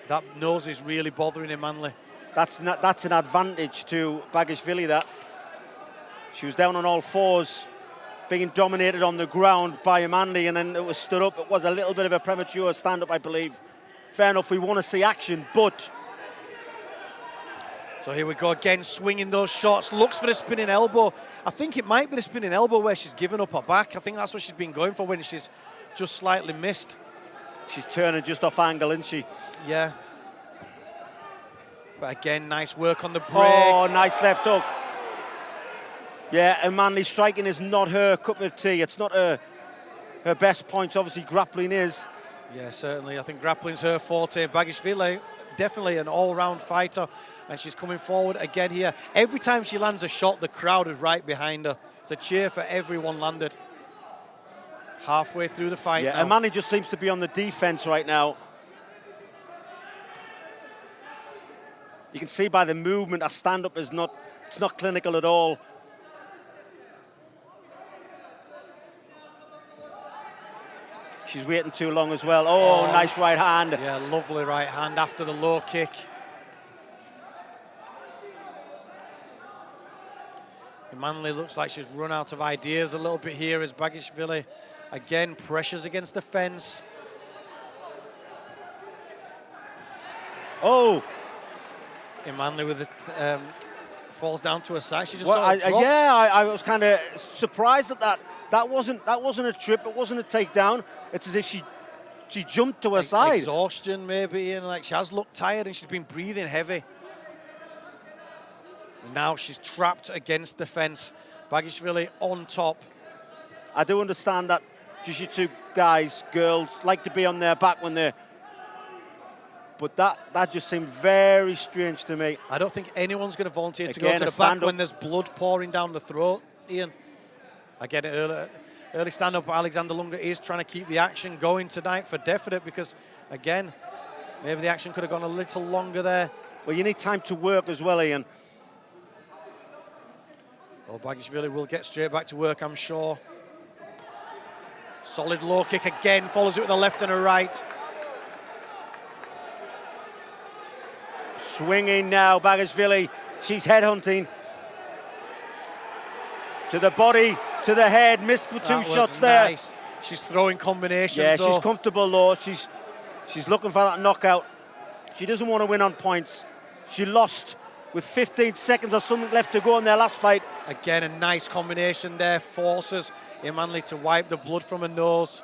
[SPEAKER 3] That nose is really bothering Imanli.
[SPEAKER 4] That's an advantage to Bagishvili, that. She was down on all fours, being dominated on the ground by Imanli, and then it was stood up. It was a little bit of a premature stand-up, I believe. Fair enough, we want to see action, but...
[SPEAKER 3] So here we go again, swinging those shots, looks for the spinning elbow. I think it might be the spinning elbow where she's given up her back. I think that's what she's been going for when she's just slightly missed.
[SPEAKER 4] She's turning just off angle, isn't she?
[SPEAKER 3] Yeah. But again, nice work on the break.
[SPEAKER 4] Oh, nice left hook. Yeah, Imanli striking is not her cup of tea. It's not her best point. Obviously, grappling is.
[SPEAKER 3] Yeah, certainly. I think grappling's her forte. Bagishvili, definitely an all-round fighter. And she's coming forward again here. Every time she lands a shot, the crowd is right behind her. It's a cheer for everyone landed. Halfway through the fight now.
[SPEAKER 4] Imanli just seems to be on the defense right now. You can see by the movement, her stand-up is not clinical at all. She's waiting too long as well. Oh, nice right hand.
[SPEAKER 3] Yeah, lovely right hand after the low kick. Imanli looks like she's run out of ideas a little bit here as Bagishvili again pressures against the fence.
[SPEAKER 4] Oh!
[SPEAKER 3] Imanli with the falls down to her side. She just
[SPEAKER 4] Well,
[SPEAKER 3] sort of drops.
[SPEAKER 4] I was kind of surprised at that. That wasn't a trip. It wasn't a takedown. It's as if she jumped to her side.
[SPEAKER 3] Exhaustion maybe, and like she has looked tired and she's been breathing heavy. Now she's trapped against the fence. Bagishvili on top.
[SPEAKER 4] I do understand that jiu-jitsu guys, girls, like to be on their back when they're... But that just seemed very strange to me.
[SPEAKER 3] I don't think anyone's going to volunteer to
[SPEAKER 4] Again,
[SPEAKER 3] go to the back when there's blood pouring down the throat, Ian. Again, early stand-up, Alexander Lunga is trying to keep the action going tonight for definite because, again, maybe the action could have gone a little longer there.
[SPEAKER 4] Well, you need time to work as well, Ian.
[SPEAKER 3] Oh, Bagishvili will get straight back to work, I'm sure. Solid low kick again, follows it with a left and a right.
[SPEAKER 4] Swinging now, Bagishvili. She's headhunting. To the body, to the head, missed the two shots there.
[SPEAKER 3] Nice. She's throwing combinations.
[SPEAKER 4] Yeah,
[SPEAKER 3] though.
[SPEAKER 4] she's comfortable though. She's looking for that knockout. She doesn't want to win on points. She lost with 15 seconds or something left to go in their last fight.
[SPEAKER 3] Again, a nice combination there, forces Imanli to wipe the blood from her nose.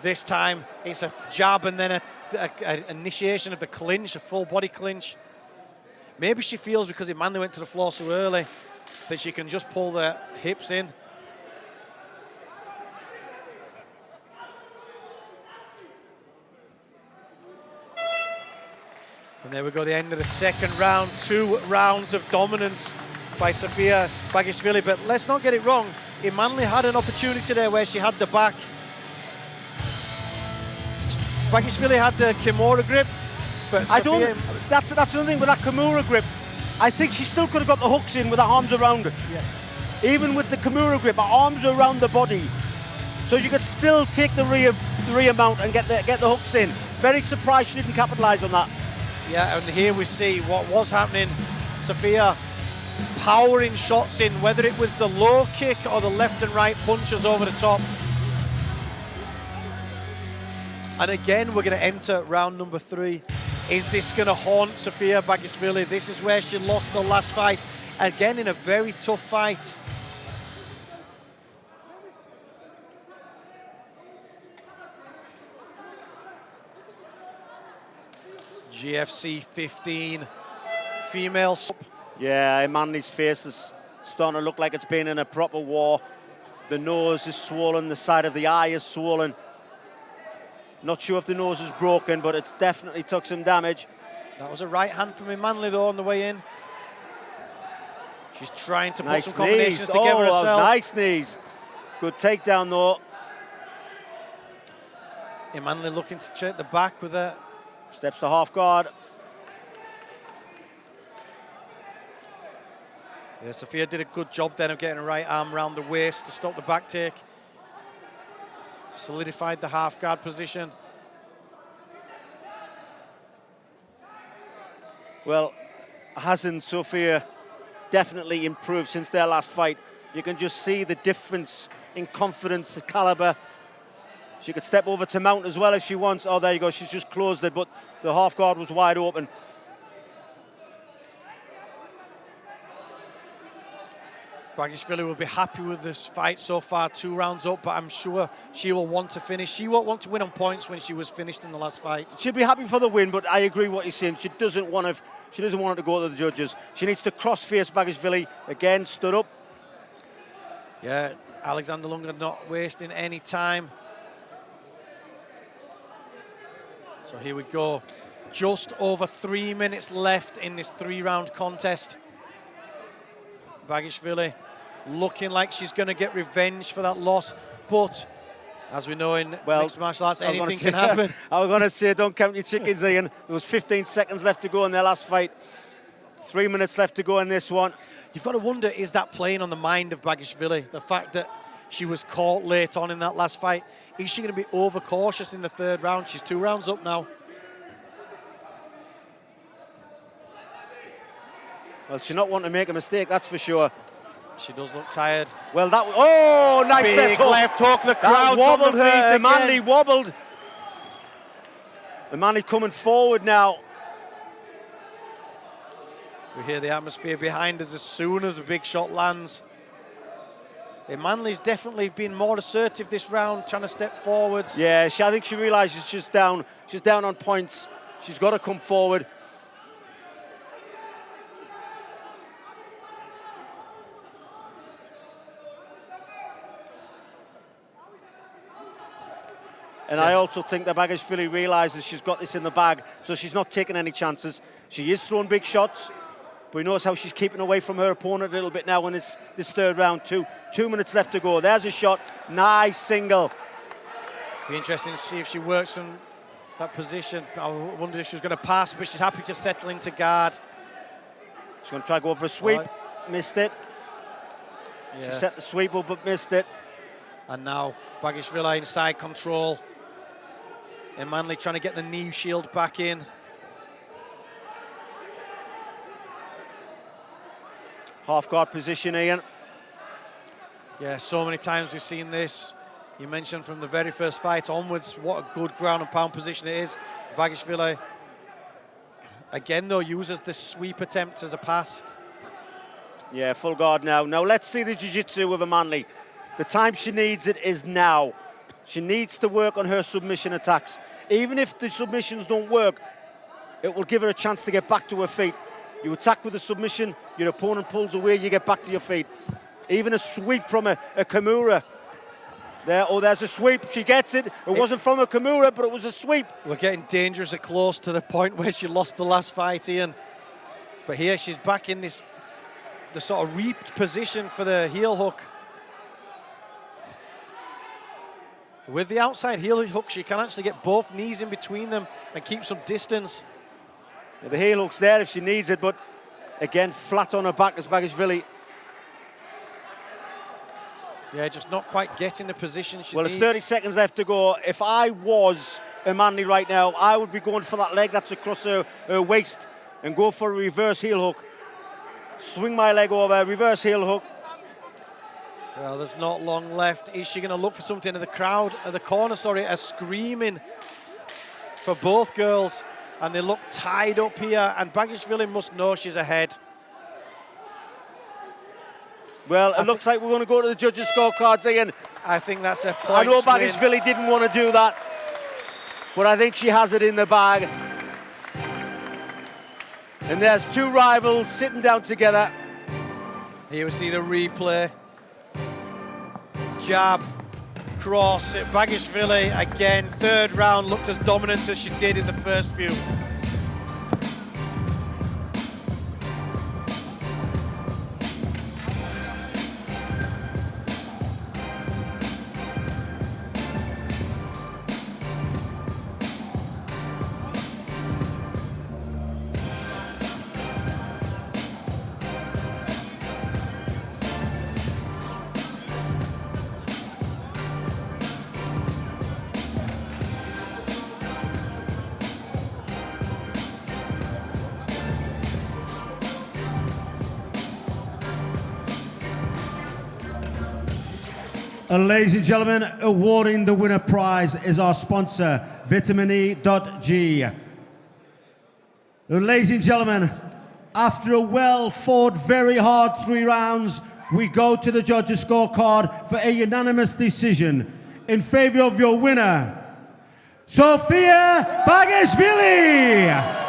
[SPEAKER 3] This time, it's a jab and then an initiation of the clinch, a full body clinch. Maybe she feels because Imanli went to the floor so early that she can just pull the hips in. And there we go, the end of the second round. 2 rounds of dominance by Sofia Bagishvili. But let's not get it wrong. Imanli had an opportunity there where she had the back. Bagishvili had the Kimura grip. But
[SPEAKER 4] that's another thing with that Kimura grip. I think she still could have got the hooks in with her arms around it. Yeah. Even with the Kimura grip, her arms are around the body. So you could still take the rear mount and get the hooks in. Very surprised she didn't capitalise on that.
[SPEAKER 3] Yeah, and here we see what was happening. Sofia powering shots in, whether it was the low kick or the left and right punches over the top. And again, we're going to enter round number 3. Is this going to haunt Sofia Bagishvili? This is where she lost the last fight. Again, in a very tough fight. GFC 15, female.
[SPEAKER 4] Yeah, Imanli's face is starting to look like it's been in a proper war. The nose is swollen, the side of the eye is swollen. Not sure if the nose is broken, but it's definitely took some damage.
[SPEAKER 3] That was a right hand from Imanli though on the way in. She's trying to put some combinations together herself.
[SPEAKER 4] Nice knees. Good takedown though.
[SPEAKER 3] Imanli looking to check the back with a...
[SPEAKER 4] Steps to half guard.
[SPEAKER 3] Yeah, Sophia did a good job then of getting her right arm around the waist to stop the back take. Solidified the half guard position.
[SPEAKER 4] Well, hasn't Sophia definitely improved since their last fight? You can just see the difference in confidence, the caliber. She could step over to mount as well if she wants. Oh, there you go, she's just closed it, but the half guard was wide open.
[SPEAKER 3] Bagishvili will be happy with this fight so far, 2 rounds up, but I'm sure she will want to finish. She won't want to win on points when she was finished in the last fight.
[SPEAKER 4] She'll be happy for the win, but I agree what you're saying. She doesn't want it to go to the judges. She needs to cross-face Bagishvili. Again, stood up.
[SPEAKER 3] Yeah, Alexander Lunga not wasting any time. So here we go. Just over 3 minutes left in this 3-round contest. Bagishvili looking like she's going to get revenge for that loss, but as we know in mixed martial arts, anything can happen.
[SPEAKER 4] I was going to say, don't count your chickens, Ian. There was 15 seconds left to go in their last fight. 3 minutes left to go in this one.
[SPEAKER 3] You've got to wonder, is that playing on the mind of Bagishvili? The fact that she was caught late on in that last fight. Is she going to be overcautious in the 3rd round? She's 2 rounds up now.
[SPEAKER 4] Well, she's not wanting to make a mistake, that's for sure.
[SPEAKER 3] She does look tired.
[SPEAKER 4] Well, that... Oh, nice
[SPEAKER 3] big left hook. The crowd
[SPEAKER 4] wobbled
[SPEAKER 3] on the feet
[SPEAKER 4] her.
[SPEAKER 3] again.
[SPEAKER 4] Manley wobbled. The Manley coming forward now.
[SPEAKER 3] We hear the atmosphere behind us as soon as a big shot lands. Manley's definitely been more assertive this round, trying to step forwards.
[SPEAKER 4] Yeah, I think she realises she's down. She's down on points. She's got to come forward. And I also think that Bagishvili realises she's got this in the bag, so she's not taking any chances. She is throwing big shots, but he knows how she's keeping away from her opponent a little bit now in this 3rd round. 2 minutes left to go. There's a shot. Nice single.
[SPEAKER 3] Be interesting to see if she works from that position. I wondered if she was going to pass, but she's happy to settle into guard.
[SPEAKER 4] She's going to try to go for a sweep. Missed it. Yeah. She set the sweep up, but missed it.
[SPEAKER 3] And now Bagishvili inside control. And Manley trying to get the knee shield back in.
[SPEAKER 4] Half guard position, Ian.
[SPEAKER 3] Yeah, so many times we've seen this. You mentioned from the very first fight onwards what a good ground and pound position it is. Bagishvili, again though, uses the sweep attempt as a pass.
[SPEAKER 4] Yeah, full guard now. Now let's see the jiu-jitsu with a Manley. The time she needs it is now. She needs to work on her submission attacks. Even if the submissions don't work, it will give her a chance to get back to her feet. You attack with a submission, your opponent pulls away, you get back to your feet. Even a sweep from a Kimura. There's a sweep, she gets it. It wasn't from a Kimura, but it was a sweep.
[SPEAKER 3] We're getting dangerously close to the point where she lost the last fight, Ian. But here she's back in the sort of reaped position for the heel hook. With the outside heel hook, she can actually get both knees in between them and keep some distance.
[SPEAKER 4] Yeah, the heel hook's there if she needs it, but again, flat on her back as Bagishvili.
[SPEAKER 3] Yeah, just not quite getting the position she needs.
[SPEAKER 4] There's 30 seconds left to go. If I was a Manley right now, I would be going for that leg that's across her waist and go for a reverse heel hook. Swing my leg over, reverse heel hook.
[SPEAKER 3] Well, there's not long left. Is she going to look for something in the crowd, the corner, sorry, are screaming for both girls, and they look tied up here, and Bagishvili must know she's ahead.
[SPEAKER 4] Well, it looks like we're going to go to the judges' scorecards again.
[SPEAKER 3] I think that's a point.
[SPEAKER 4] I know Bagishvili didn't want to do that, but I think she has it in the bag. And there's 2 rivals sitting down together.
[SPEAKER 3] Here we see the replay. Jab, cross, Bagishvili again, 3rd round, looked as dominant as she did in the first few.
[SPEAKER 2] And ladies and gentlemen, awarding the winner prize is our sponsor, vitamine.g. Ladies and gentlemen, after a well-fought, very hard 3 rounds, we go to the judges' scorecard for a unanimous decision in favor of your winner, Sofia Bagashvili.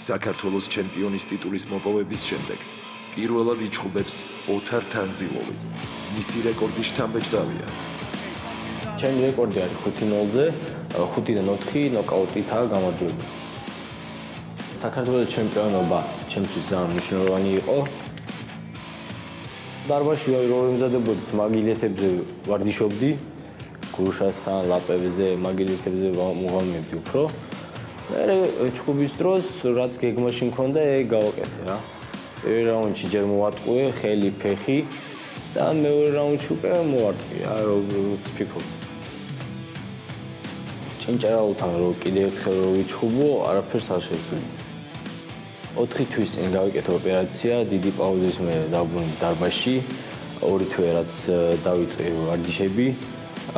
[SPEAKER 1] საქართველოს ჩემპიონის ტიტულის მოპოვების შემდეგ პირველად იჩხუბებს ოთარ თანზილოვი. მისი რეკორდი შთამბეჭდავია.
[SPEAKER 7] ჩემი რეკორდი არის 5-0-ზე, 5-დან 4 ნოკაუტითაა გამარჯვებული. საქართველოს ჩემპიონობა ჩემთვის ძალიან მნიშვნელოვანი იყო. დარბაზში რო ემზადებოდით მაგილეთებზე ვარდიშობდი, გუშასთან, ლაპებზე, მაგილეთებზე მოვამებდი უფრო. მე ჩხუბის დროს რაც გეგმაში მქონდა, გავაკეთე რა. პირველ რაუნდში ჯერ მოვატყუე ხელი, ფეხი და მეორე რაუნდში უკვე მოვარტყი, როგორც ფიქრობ. ჭინჭარაულთან რო კიდე ერთხელ რო ვიჩხუბო, არაფერს არ შევწვდი. 4 თვის წინ გავიკეთე ოპერაცია, დიდი პაუზის მერე დავბრუნდი დარბაზში, 2 თვე რაც დავიწყე ვარდიშები.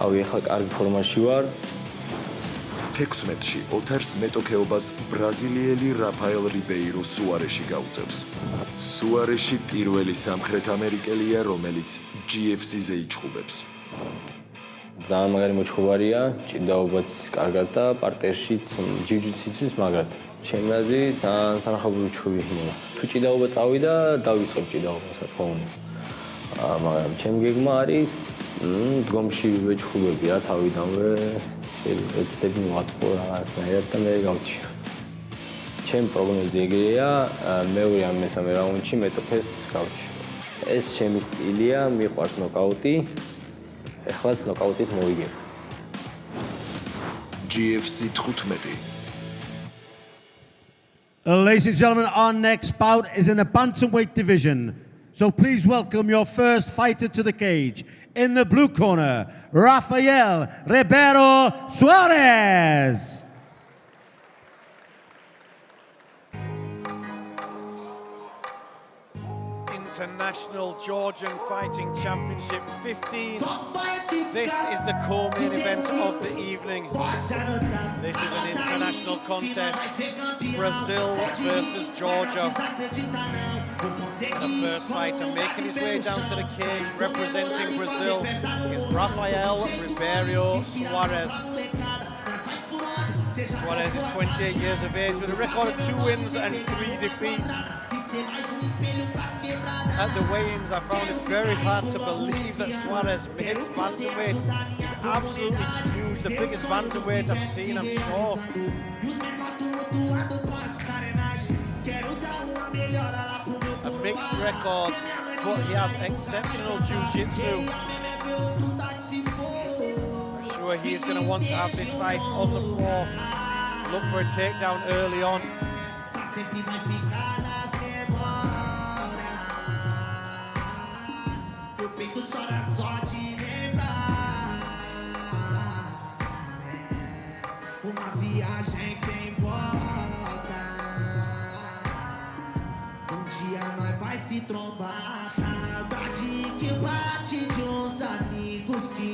[SPEAKER 7] რავი, ახლა კარგი ფორმაში ვარ.
[SPEAKER 1] 16-ში ოთარს მეტოქეობას ბრაზილიელი რაფაელ რიბეირო სუარეში გაუწევს. სუარეში პირველი სამხრეთ ამერიკელია, რომელიც GFC-ზე იჩხუბებს.
[SPEAKER 7] ძალიან მაგარი მოჩხუბარია, ჭიდაობაც კარგად და პარტერშიც ჯიუჯიტსიც მაგრად. ჩემი აზრით ძალიან სანახაობრივი ჩხუბი იქნება. თუ ჭიდაობა წავიდა, დავიწყებ ჭიდაობას, რა თქმა უნდა. მაგრამ ჩემი გეგმა არის დგომში ვეჩხუბები რა თავიდანვე. ეცდები მოვატყო რაღაცნაირად და მე გავჩიო. ჩემი პროგნოზი ეგრეა, მეორე ან მესამე რაუნდში მეტოქეს გავჩიო. ეს ჩემი სტილია, მიყვარს ნოკაუტი. ეხლაც ნოკაუტით მოვიგებ.
[SPEAKER 1] GFC 15.
[SPEAKER 2] Ladies and gentlemen, our next bout is in the bantamweight division. So please welcome your first fighter to the cage. In the blue corner, Rafael Ribeiro Suarez.
[SPEAKER 3] International Georgian Fighting Championship 15. This is the co-main event of the evening. This is an international contest. Brazil versus Georgia. The first fighter making his way down to the cage, representing Brazil, is Rafael Ribeiro Suarez. Suarez is 28 years of age with a record of 2 wins and 3 defeats. At the weigh-ins, I found it very hard to believe that Suarez made bantamweight. He's absolutely huge, the biggest bantamweight I've seen, I'm sure. A mixed record, but he has exceptional jiu-jitsu. I'm sure he's going to want to have this fight on the floor. Look for a takedown early on.
[SPEAKER 8] Uma viagem tem volta. Dia nós vai se trombar. Saudade que bate de uns amigos que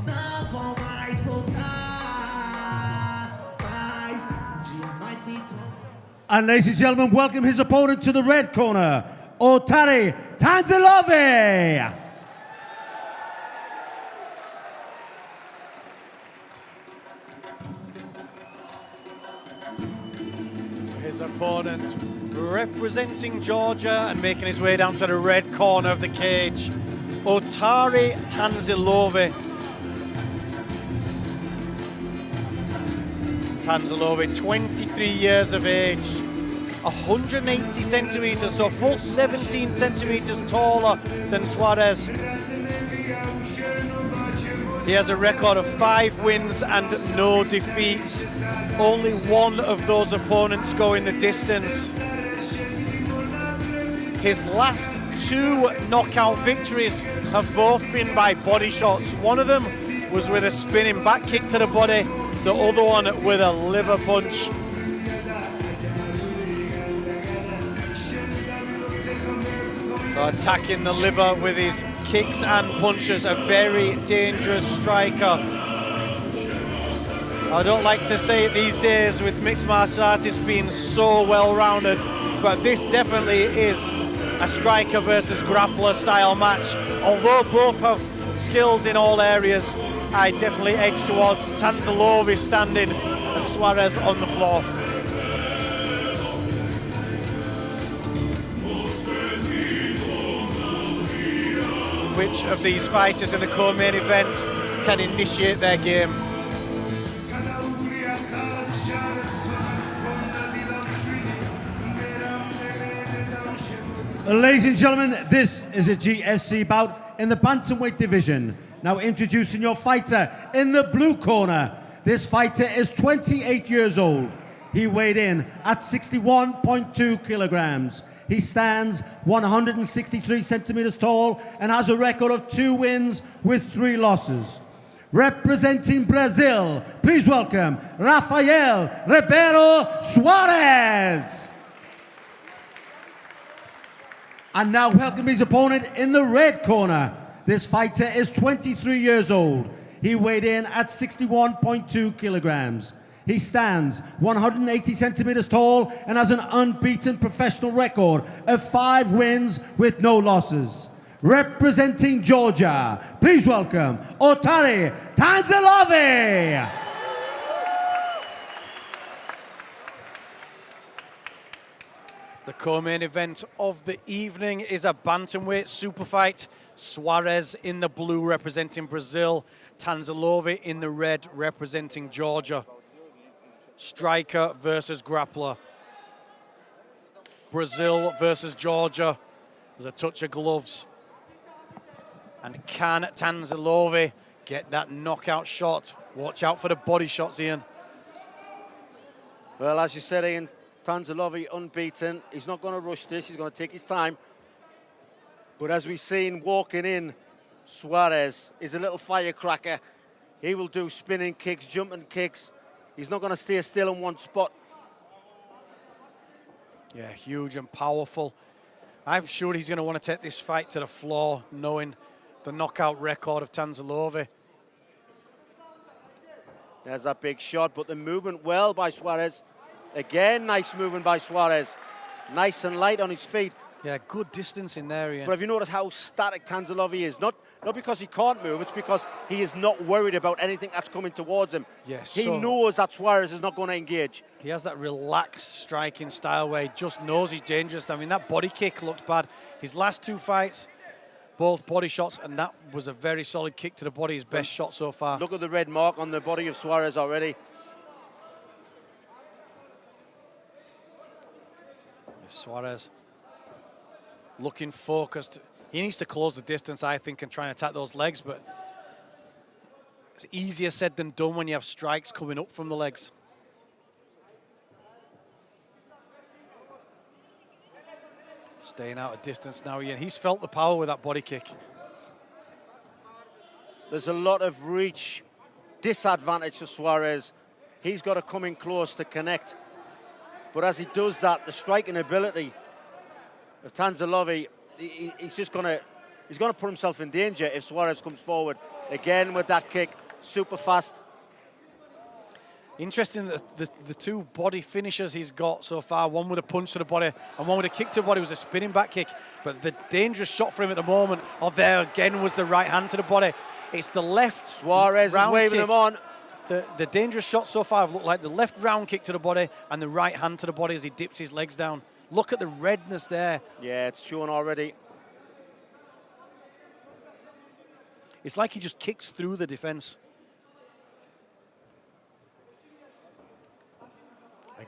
[SPEAKER 8] não vão mais voltar. Mas dia nós se trombar.
[SPEAKER 2] And ladies and gentlemen, welcome his opponent to the red corner, Otari Tanzilove.
[SPEAKER 3] His opponent representing Georgia and making his way down to the red corner of the cage, Otari Tanzilove. Tanzilove, 23 years of age. 180 centimeters, so full 17 centimeters taller than Suarez. He has a record of 5 wins and no defeats. Only one of those opponents going the distance. His last 2 knockout victories have both been by body shots. One of them was with a spinning back kick to the body, the other one with a liver punch. So attacking the liver with his kicks and punches, a very dangerous striker. I don't like to say it these days with mixed martial artists being so well-rounded, but this definitely is a striker versus grappler style match. Although both have skills in all areas, I definitely edge towards Tanzalovi standing and Suarez on the floor. Which of these fighters in the co-main event can initiate their game?
[SPEAKER 2] Ladies and gentlemen, this is a GFC bout in the bantamweight division. Now introducing your fighter in the blue corner. This fighter is 28 years old. He weighed in at 61.2 kilograms. He stands 163 centimeters tall and has a record of 2 wins with 3 losses. Representing Brazil, please welcome Rafael Ribeiro Suarez. And now welcome his opponent in the red corner. This fighter is 23 years old. He weighed in at 61.2 kilograms. He stands 180 centimeters tall and has an unbeaten professional record of 5 wins with no losses. Representing Georgia, please welcome Otari Tanzalovi.
[SPEAKER 3] The co-main event of the evening is a bantamweight super fight. Suarez in the blue representing Brazil, Tanzalovi in the red representing Georgia. Striker versus grappler. Brazil versus Georgia. There's a touch of gloves. And can Tanzalovi get that knockout shot? Watch out for the body shots, Ian.
[SPEAKER 4] Well, as you said, Ian, Tanzalovi unbeaten. He's not going to rush this. He's going to take his time. But as we've seen walking in, Suarez is a little firecracker. He will do spinning kicks, jumping kicks. He's not going to stay still in one spot.
[SPEAKER 3] Yeah, huge and powerful. I'm sure he's going to want to take this fight to the floor, knowing the knockout record of Tanzalovi.
[SPEAKER 4] There's that big shot, but the movement well by Suarez. Again, nice movement by Suarez. Nice and light on his feet.
[SPEAKER 3] Yeah, good distance in there, Ian.
[SPEAKER 4] But have you noticed how static Tanzalovi is? Not because he can't move, it's because he is not worried about anything that's coming towards him.
[SPEAKER 3] Yes,
[SPEAKER 4] he knows that Suarez is not going to engage.
[SPEAKER 3] He has that relaxed striking style where he just knows he's dangerous. I mean, that body kick looked bad. His last 2 fights, both body shots, and that was a very solid kick to the body, his best shot so far.
[SPEAKER 4] Look at the red mark on the body of Suarez already.
[SPEAKER 3] Suarez looking focused. He needs to close the distance, I think, and try and attack those legs, but it's easier said than done when you have strikes coming up from the legs. Staying out of distance now, Ian. He's felt the power with that body kick.
[SPEAKER 4] There's a lot of reach disadvantage to Suarez. He's got to come in close to connect. But as he does that, the striking ability of Tanzalovi, he's going to put himself in danger if Suarez comes forward. Again with that kick, super fast.
[SPEAKER 3] Interesting that the 2 body finishers he's got so far, one with a punch to the body and one with a kick to the body, was a spinning back kick. But the dangerous shot for him at the moment, there again was the right hand to the body. It's the left
[SPEAKER 4] Suarez is waving him on.
[SPEAKER 3] The dangerous shots so far have looked like the left round kick to the body and the right hand to the body as he dips his legs down. Look at the redness there.
[SPEAKER 4] Yeah, it's showing already.
[SPEAKER 3] It's like he just kicks through the defense.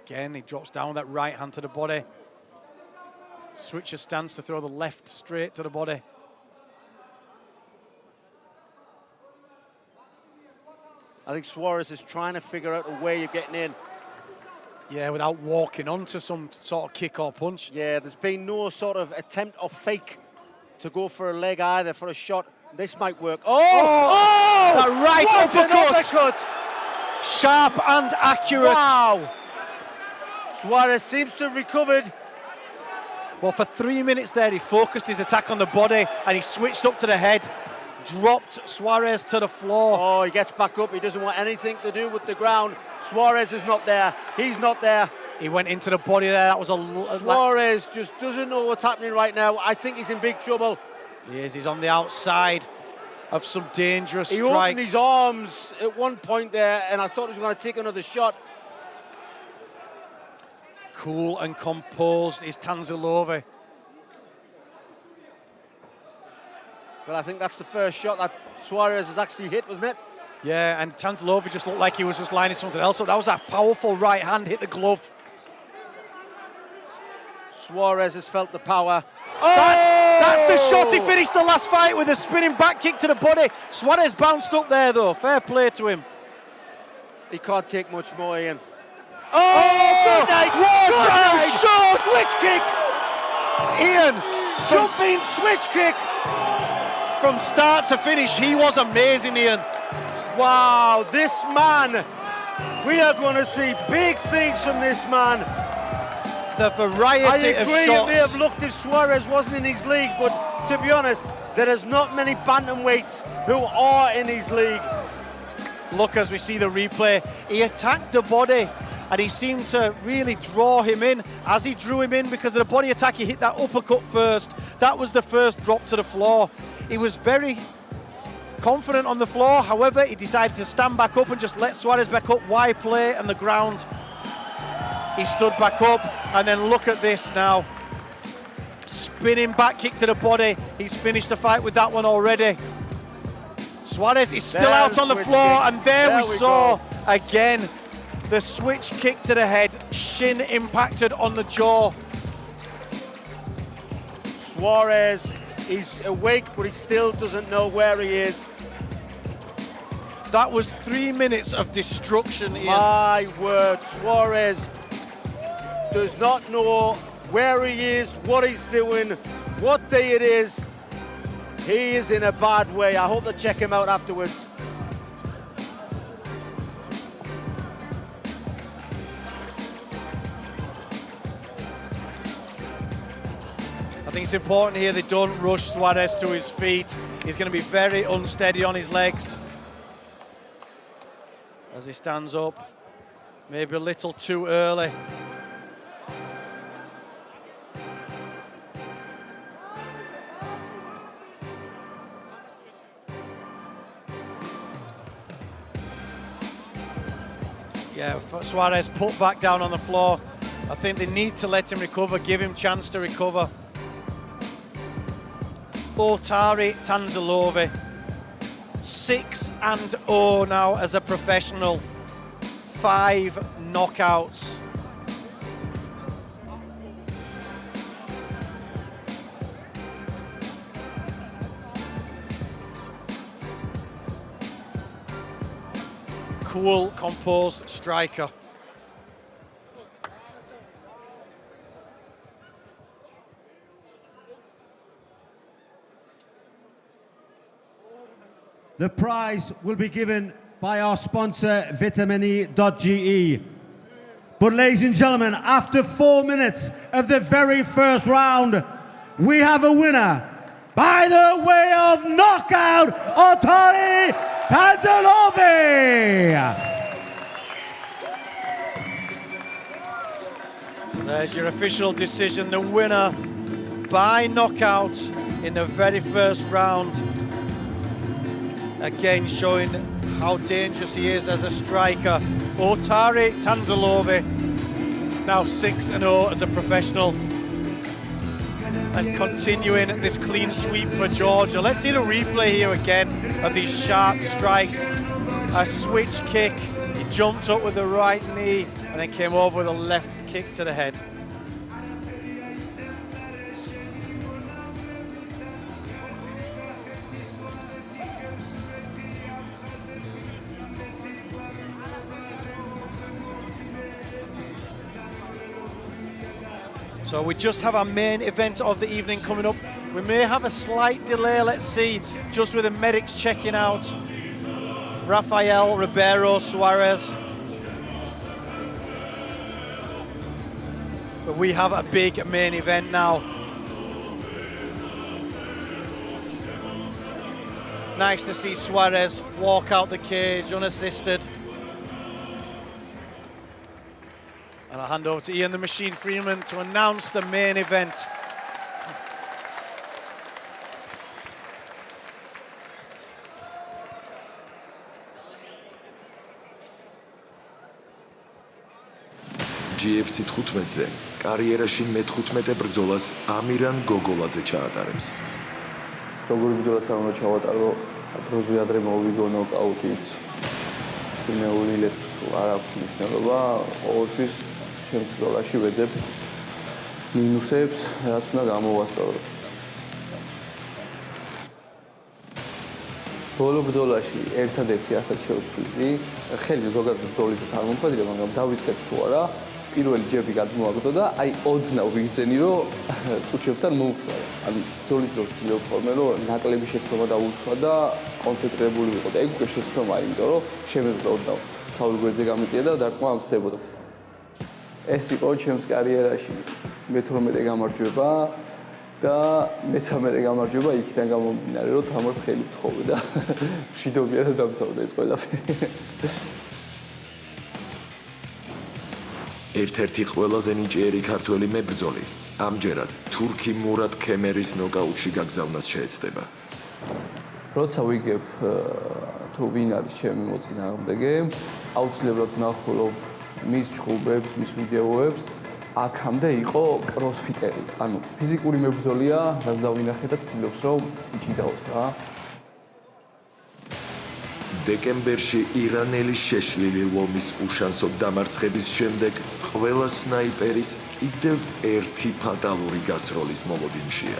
[SPEAKER 3] Again, he drops down with that right hand to the body. Switches stance to throw the left straight to the body.
[SPEAKER 4] I think Suarez is trying to figure out a way of getting in.
[SPEAKER 3] Yeah, without walking onto some sort of kick or punch.
[SPEAKER 4] Yeah, there's been no sort of attempt or fake to go for a leg either, for a shot. This might work.
[SPEAKER 3] That right
[SPEAKER 4] what an
[SPEAKER 3] uppercut! Sharp and accurate.
[SPEAKER 4] Wow! Suarez seems to have recovered.
[SPEAKER 3] Well, for 3 minutes there, he focused his attack on the body and he switched up to the head, dropped Suarez to the floor.
[SPEAKER 4] Oh, he gets back up. He doesn't want anything to do with the ground. Suarez is not there. He's not there.
[SPEAKER 3] He went into the body there. That was
[SPEAKER 4] Suarez just doesn't know what's happening right now. I think he's in big trouble.
[SPEAKER 3] He is. He's on the outside of some dangerous
[SPEAKER 4] He
[SPEAKER 3] strikes.
[SPEAKER 4] opened his arms at one point there, and I thought he was going to take another shot.
[SPEAKER 3] Cool and composed is Tanzilove.
[SPEAKER 4] Well, I think that's the first shot that Suarez has actually hit, wasn't it?
[SPEAKER 3] Yeah, and Tanzilove just looked like he was just lining something else up. That was a powerful right hand, hit the glove.
[SPEAKER 4] Suarez has felt the power.
[SPEAKER 3] That's the shot. He finished the last fight with a spinning back kick to the body. Suarez bounced up there, though. Fair play to him.
[SPEAKER 4] He can't take much more, Ian.
[SPEAKER 3] Good night. What a shot!
[SPEAKER 4] Switch kick!
[SPEAKER 3] Ian,
[SPEAKER 4] Jumping switch kick!
[SPEAKER 3] from start to finish, he was amazing, Ian.
[SPEAKER 4] Wow, this man, we are going to see big things from this man.
[SPEAKER 3] The variety of
[SPEAKER 4] I agree,
[SPEAKER 3] shots.
[SPEAKER 4] it may have looked if Suarez wasn't in his league, but to be honest, there is not many bantamweights who are in his league.
[SPEAKER 3] Look, as we see the replay, he attacked the body and he seemed to really draw him in. As he drew him in because of the body attack, he hit that uppercut first. That was the first drop to the floor. He was very confident on the floor. However, he decided to stand back up and just let Suarez back up. Why play on the ground? He stood back up, and then look at this now. Spinning back kick to the body. He's finished the fight with that one already. Suarez is still out on the floor, and there we saw again the switch kick to the head. Shin impacted on the jaw.
[SPEAKER 4] Suarez is awake, but he still doesn't know where he is.
[SPEAKER 3] That was 3 minutes of destruction, Ian.
[SPEAKER 4] My word, Suarez does not know where he is, what he's doing, what day it is. He is in a bad way. I hope they check him out afterwards.
[SPEAKER 3] I think it's important here they don't rush Suarez to his feet. He's going to be very unsteady on his legs as he stands up. Maybe a little too early. Yeah, Suarez put back down on the floor. I think they need to let him recover, give him chance to recover. Otari Tanzilove, 6-0 now as a professional, 5 knockouts. Cool, composed striker.
[SPEAKER 2] The prize will be given by our sponsor, Vitamini.ge. But ladies and gentlemen, after 4 minutes of the very first round, we have a winner by the way of knockout, Otari Tanzilove.
[SPEAKER 3] There's your official decision, the winner by knockout in the very first round. Again, showing how dangerous he is as a striker. Otari Tanzilove, now 6-0 as a professional, and continuing this clean sweep for Georgia. Let's see the replay here again of these sharp strikes. A switch kick, he jumped up with the right knee and then came over with a left kick to the head. So we just have our main event of the evening coming up. We may have a slight delay, let's see, just with the medics checking out Rafael Ribeiro Suarez. But we have a big main event now. Nice to see Suarez walk out the cage unassisted. And I'll hand over to Ian the Machine Freeman to announce the main event.
[SPEAKER 1] GFC 15-ზე კარიერაში მე-15 ბრძოლას ამირან გოგოლაძე ჩაატარებს.
[SPEAKER 9] როგორი ბრძოლაც არ უნდა ჩავატარო, დროზე ადრე მოვიგო ნოკაუტით. იმეული ლეთრ არ აქვს მნიშვნელობა, ყოველთვის ჩემს ბრძოლაში ვეძებ მინუსებს, რაც უნდა გამოვასწორო. ბოლო ბრძოლაში ერთადერთი ასად შევცვლი, ხელი ზოგადად ბრძოლისთვის არ მომხდარა, მაგრამ დავიწყეთ თუ არა. პირველი ჯები გადმოაგდო და აი ოდნავ ვიგრძენი რომ წუთებთან მომხდარა. ანუ ბრძოლის დროს ვფორმე რომ ნაკლები შეცდომა დაუშვა და კონცენტრირებული ვიყო და ეგ უკვე შეცდომა, იმიტომ რომ შემეძლო თავი გვერდზე გამიწია და დარტყმა ამცდებოდა. ეს იყო ჩემს კარიერაში მე-18 გამარჯვება და მე-13 გამარჯვება იქიდან გამომდინარე, რომ თამარს ხელი ვთხოვე და მშვიდობიანად დამთავრდა ეს ყველაფერი.
[SPEAKER 1] ერთ-ერთი ყველაზე ნიჭიერი ქართველი მებრძოლი ამჯერად თურქი მურატ ქემერის ნოკაუტში გაგზავნას შეეცდება.
[SPEAKER 9] როცა ვიგებ თუ ვინ არის ჩემი მოწინააღმდეგე, აუცილებლად ვნახულობ მის ჩხუბებს, მის ვიდეოებს, აქამდე იყო კროსფიტერი. ანუ ფიზიკური მებრძოლია, რაც დავინახე და ცდილობს რომ იჭიდაოს რა.
[SPEAKER 1] დეკემბერში ირანელი შეშლილი ლომის უშანსო დამარცხების შემდეგ ყველა სნაიპერის კიდევ ერთი ფატალური გასროლის მოლოდინშია.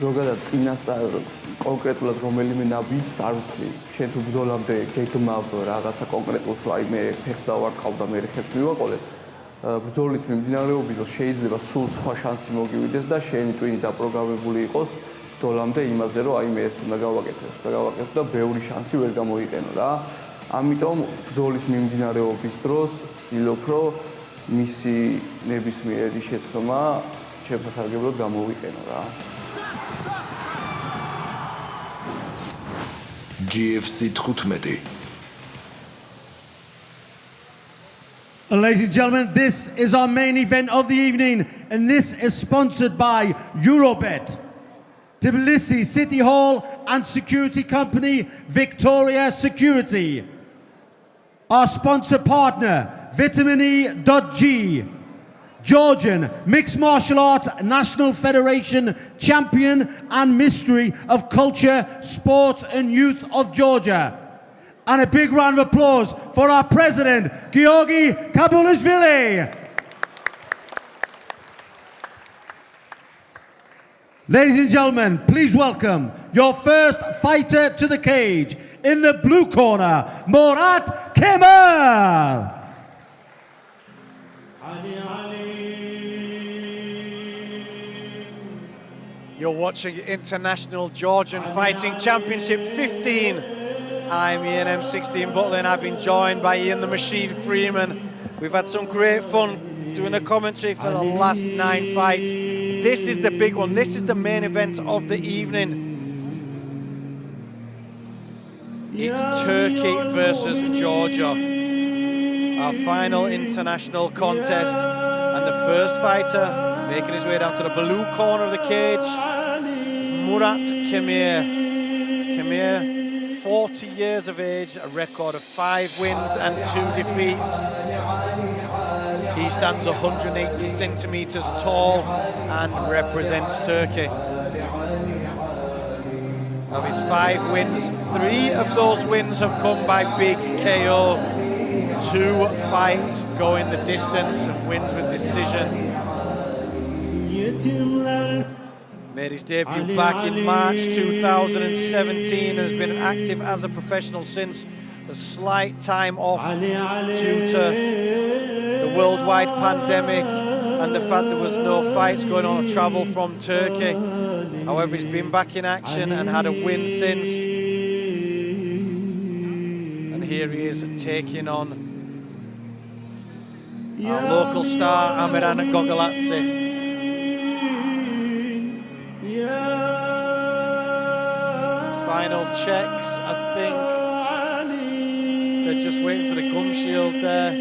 [SPEAKER 9] ზოგადად წინასწარ კონკრეტულად რომელიმე ნაბიჯს არ ვთვლი. შენ თუ ბრძოლამდე გეგმავ რაღაცა კონკრეტულს, რომ აი მე ფეხს დავარყავ და მე ხეთს მივაყოლებ, ბრძოლის მიმდინარეობის დროს შეიძლება სულ სხვა შანსი მოგივიდეს და შენი ტვინი დაპროგრამებული იყოს ბრძოლამდე იმაზე, რომ აი მე ეს უნდა გავაკეთო და ბევრი შანსი ვერ გამოიყენო რა. ამიტომ ბრძოლის მიმდინარეობის დროს ვცდილობ, რომ მისი ნებისმიერი შეცდომა ჩემს სასარგებლოდ გამოვიყენო რა.
[SPEAKER 1] GFC 15.
[SPEAKER 2] Ladies and gentlemen, this is our main event of the evening, and this is sponsored by Eurobet, Tbilisi City Hall and security company Victoria Security. Our sponsor partner, Vitamini.G, Georgian Mixed Martial Arts National Federation Champion and Mystery of Culture, Sport and Youth of Georgia. And a big round of applause for our president, Georgi Kabulashvili. Ladies and gentlemen, please welcome your first fighter to the cage. In the blue corner, Murat Kemal.
[SPEAKER 3] You're watching International Georgian Fighting Championship 15. I'm Ian M16 Butler and I've been joined by Ian the Machine Freeman. We've had some great fun doing a commentary for the last 9 fights. This is the big one. This is the main event of the evening. It's Turkey versus Georgia. Our final international contest. And the first fighter making his way down to the blue corner of the cage is Murat Kemir. Kemir, 40 years of age, a record of 5 wins and 2 defeats. He stands 180 centimeters tall and represents Turkey. Of his 5 wins, 3 of those wins have come by big KO. 2 fights going the distance and wins with decision. Made his debut back in March 2017 and has been active as a professional since. A slight time off due to the worldwide pandemic and the fact there was no fights going on or travel from Turkey. However, he's been back in action and had a win since. And here he is taking on our local star, Amiran Gogoladze. Final checks, I think. They're just waiting for the gum shield there.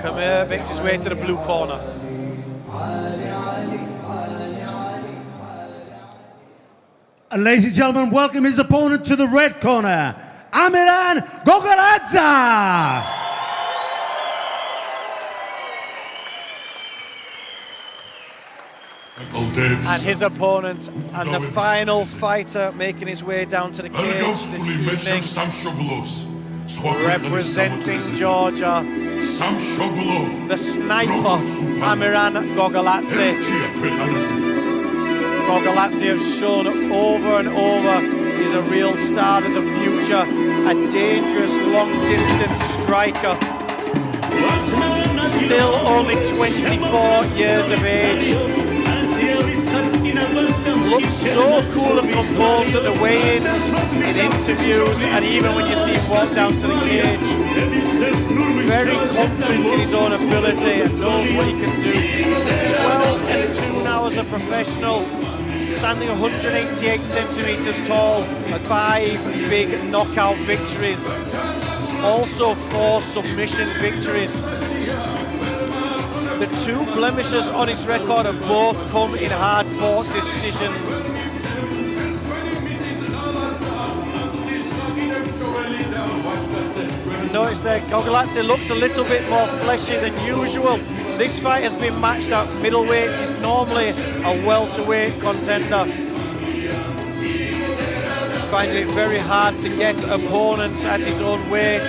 [SPEAKER 3] Kamir makes his way to the blue corner.
[SPEAKER 2] And ladies and gentlemen, welcome his opponent to the red corner, Amiran Gogoladze.
[SPEAKER 3] And his opponent and the final fighter making his way down to the cage this evening, representing Georgia, the sniper, Amiran Gogoladze. Gogoladze has shown over and over he's a real star of the future, a dangerous long-distance striker. Still only 24 years of age. Looks so cool and composed at the weigh-ins, in interviews, and even when you see him walk down to the cage. Very confident in his own ability and knows what he can do. 12 and 2 now as a professional, standing 188 centimetres tall, 5 big knockout victories, also 4 submission victories. The 2 blemishes on his record have both come in hard-fought decisions. Notice there, Gogoladze looks a little bit more fleshy than usual. This fight has been matched at middleweight. He's normally a welterweight contender. Finding it very hard to get opponents at his own weight.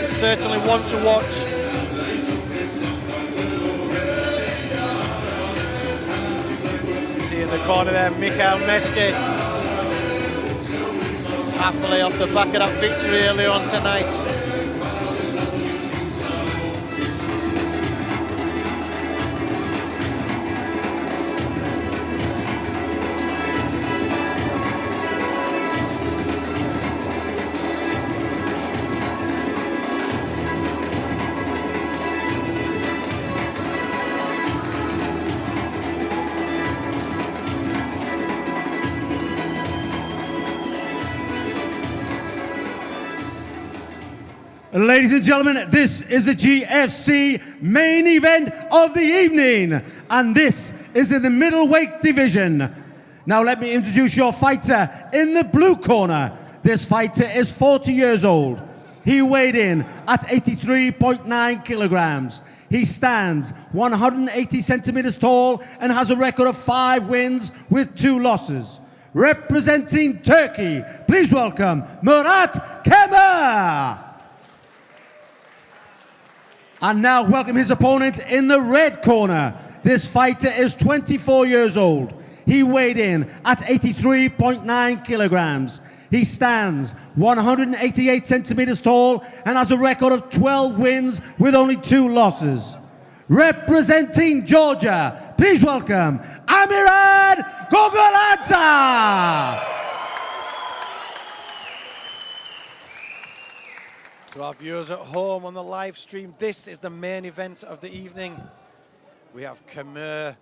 [SPEAKER 3] Certainly one to watch. See in the corner there, Mikhail Meske. Happily off the back of that victory earlier on tonight.
[SPEAKER 2] Ladies and gentlemen, this is the GFC main event of the evening, and this is in the middleweight division. Now let me introduce your fighter in the blue corner. This fighter is 40 years old. He weighed in at 83.9 kilograms. He stands 180 centimeters tall and has a record of 5 wins with 2 losses. Representing Turkey, please welcome Murat Kemer. And now welcome his opponent in the red corner. This fighter is 24 years old. He weighed in at 83.9 kilograms. He stands 188 centimeters tall and has a record of 12 wins with only 2 losses. Representing Georgia, please welcome Amiran Gogoladze.
[SPEAKER 3] To our viewers at home on the live stream, this is the main event of the evening. We have Kemer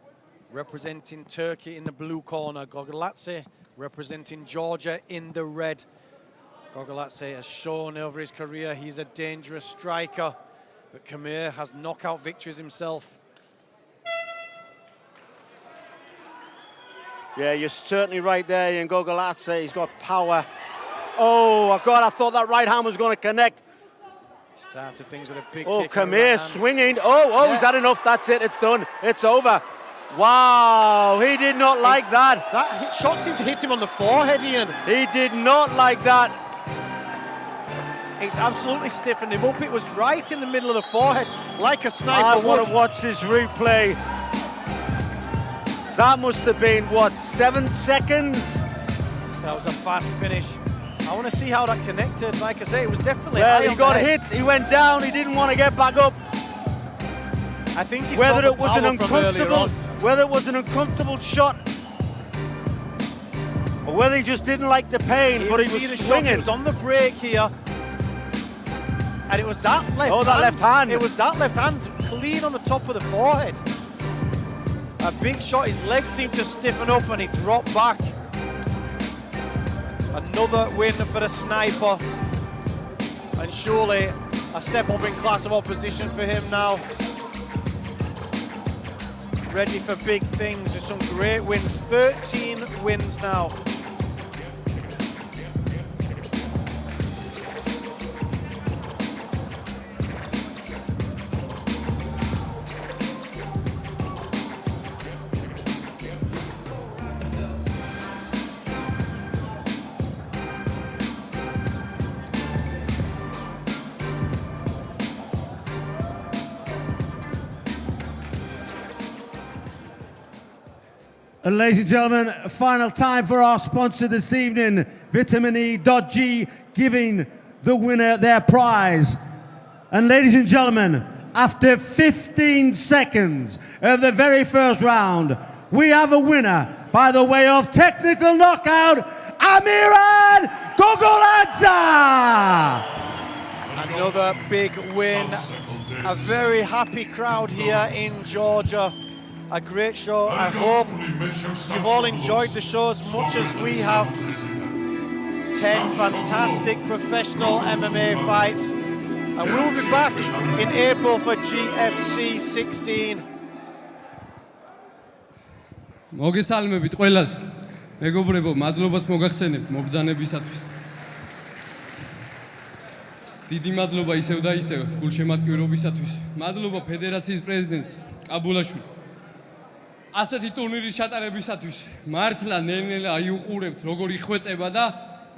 [SPEAKER 3] representing Turkey in the blue corner, Gogoladze representing Georgia in the red. Gogoladze has shown over his career he's a dangerous striker, but Kemer has knockout victories himself.
[SPEAKER 4] Yeah, you're certainly right there, Ian Gogoladze. He's got power. Oh, God, I thought that right hand was going to connect.
[SPEAKER 3] Started things with a big
[SPEAKER 4] Oh,
[SPEAKER 3] kick.
[SPEAKER 4] come
[SPEAKER 3] on
[SPEAKER 4] here,
[SPEAKER 3] that hand.
[SPEAKER 4] swinging. Oh, is that enough? That's it, it's done. It's over. Wow, he did not like that.
[SPEAKER 3] That shot seemed to hit him on the forehead, Ian.
[SPEAKER 4] He did not like that.
[SPEAKER 3] It's absolutely stiffened him up. It was right in the middle of the forehead, like a sniper
[SPEAKER 4] I
[SPEAKER 3] would.
[SPEAKER 4] want to watch this replay. That must have been, what, 7 seconds?
[SPEAKER 3] That was a fast finish. I want to see how that connected. Like I say, it was definitely
[SPEAKER 4] Well,
[SPEAKER 3] high
[SPEAKER 4] he
[SPEAKER 3] on
[SPEAKER 4] got
[SPEAKER 3] the head.
[SPEAKER 4] hit, he went down, he didn't want to get back up.
[SPEAKER 3] I think he
[SPEAKER 4] Whether
[SPEAKER 3] felt
[SPEAKER 4] it
[SPEAKER 3] the
[SPEAKER 4] was an
[SPEAKER 3] power from earlier
[SPEAKER 4] uncomfortable,
[SPEAKER 3] on.
[SPEAKER 4] whether it was an uncomfortable shot, or whether he just didn't like the pain, but he
[SPEAKER 3] See the
[SPEAKER 4] was
[SPEAKER 3] shot,
[SPEAKER 4] swinging.
[SPEAKER 3] it was on the break here. And it was that left hand.
[SPEAKER 4] Oh, that left hand.
[SPEAKER 3] It was that left hand clean on the top of the forehead. A big shot, his legs seemed to stiffen up and he dropped back. Another win for the sniper. And surely a step up in class of opposition for him now. Ready for big things with some great wins. 13 wins now.
[SPEAKER 2] And ladies and gentlemen, final time for our sponsor this evening, Vitamin E.G, giving the winner their prize. And ladies and gentlemen, after 15 seconds of the very first round, we have a winner by the way of technical knockout, Amiran Gogoladze!
[SPEAKER 3] Another big win. A very happy crowd here in Georgia. A great show. I hope you've all enjoyed the show as much as we have. 10 fantastic professional MMA fights. And we'll be back in April for GFC 16.
[SPEAKER 5] მოგესალმებით ყველას. მეგობრებო, მადლობას მოგახსენებთ მობრძანებისათვის. დიდი მადლობა ისევ და ისევ გულშემატკივრობისათვის. მადლობა ფედერაციის პრეზიდენტს აბულაშვილს. ასეთი ტურნირის ჩატარებისათვის მართლა ნელ-ნელა აიუყურებთ როგორ იხვეწება და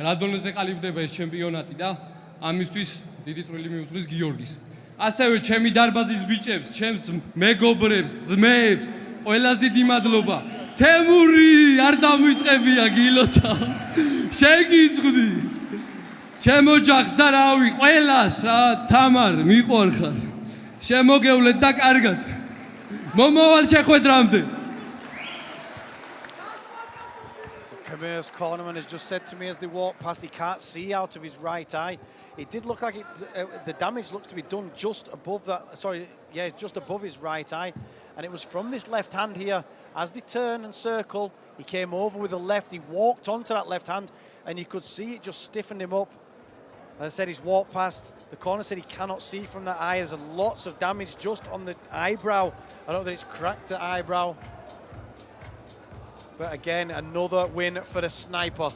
[SPEAKER 5] რა დონეზე ყალიბდება ეს ჩემპიონატი და ამისთვის დიდი წვლილი მიუძღვის გიორგის. ასევე ჩემი დარბაზის ბიჭებს, ჩემს მეგობრებს, ძმებს, ყველას დიდი მადლობა. თემური არ დამიწყებია გილოცა. შეგიწყდი. ჩემ ოჯახს და რავი, ყველას რა თამარ მიყვარხარ. შემოგევლეთ და კარგად. მომავალ შეხვედრამდე.
[SPEAKER 3] Kamir's cornerman has just said to me as they walk past, he can't see out of his right eye. It did look like the damage looks to be done just above that, just above his right eye. And it was from this left hand here, as they turn and circle, he came over with the left, he walked onto that left hand, and you could see it just stiffened him up. As I said, he's walked past, the corner said he cannot see from the eye, there's lots of damage just on the eyebrow. I don't know that it's cracked the eyebrow. But again, another win for the sniper.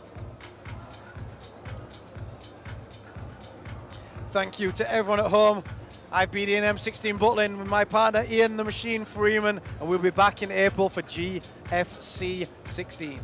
[SPEAKER 3] Thank you to everyone at home. I've been Ian M16 Butlin with my partner Ian the Machine Freeman, and we'll be back in April for GFC 16.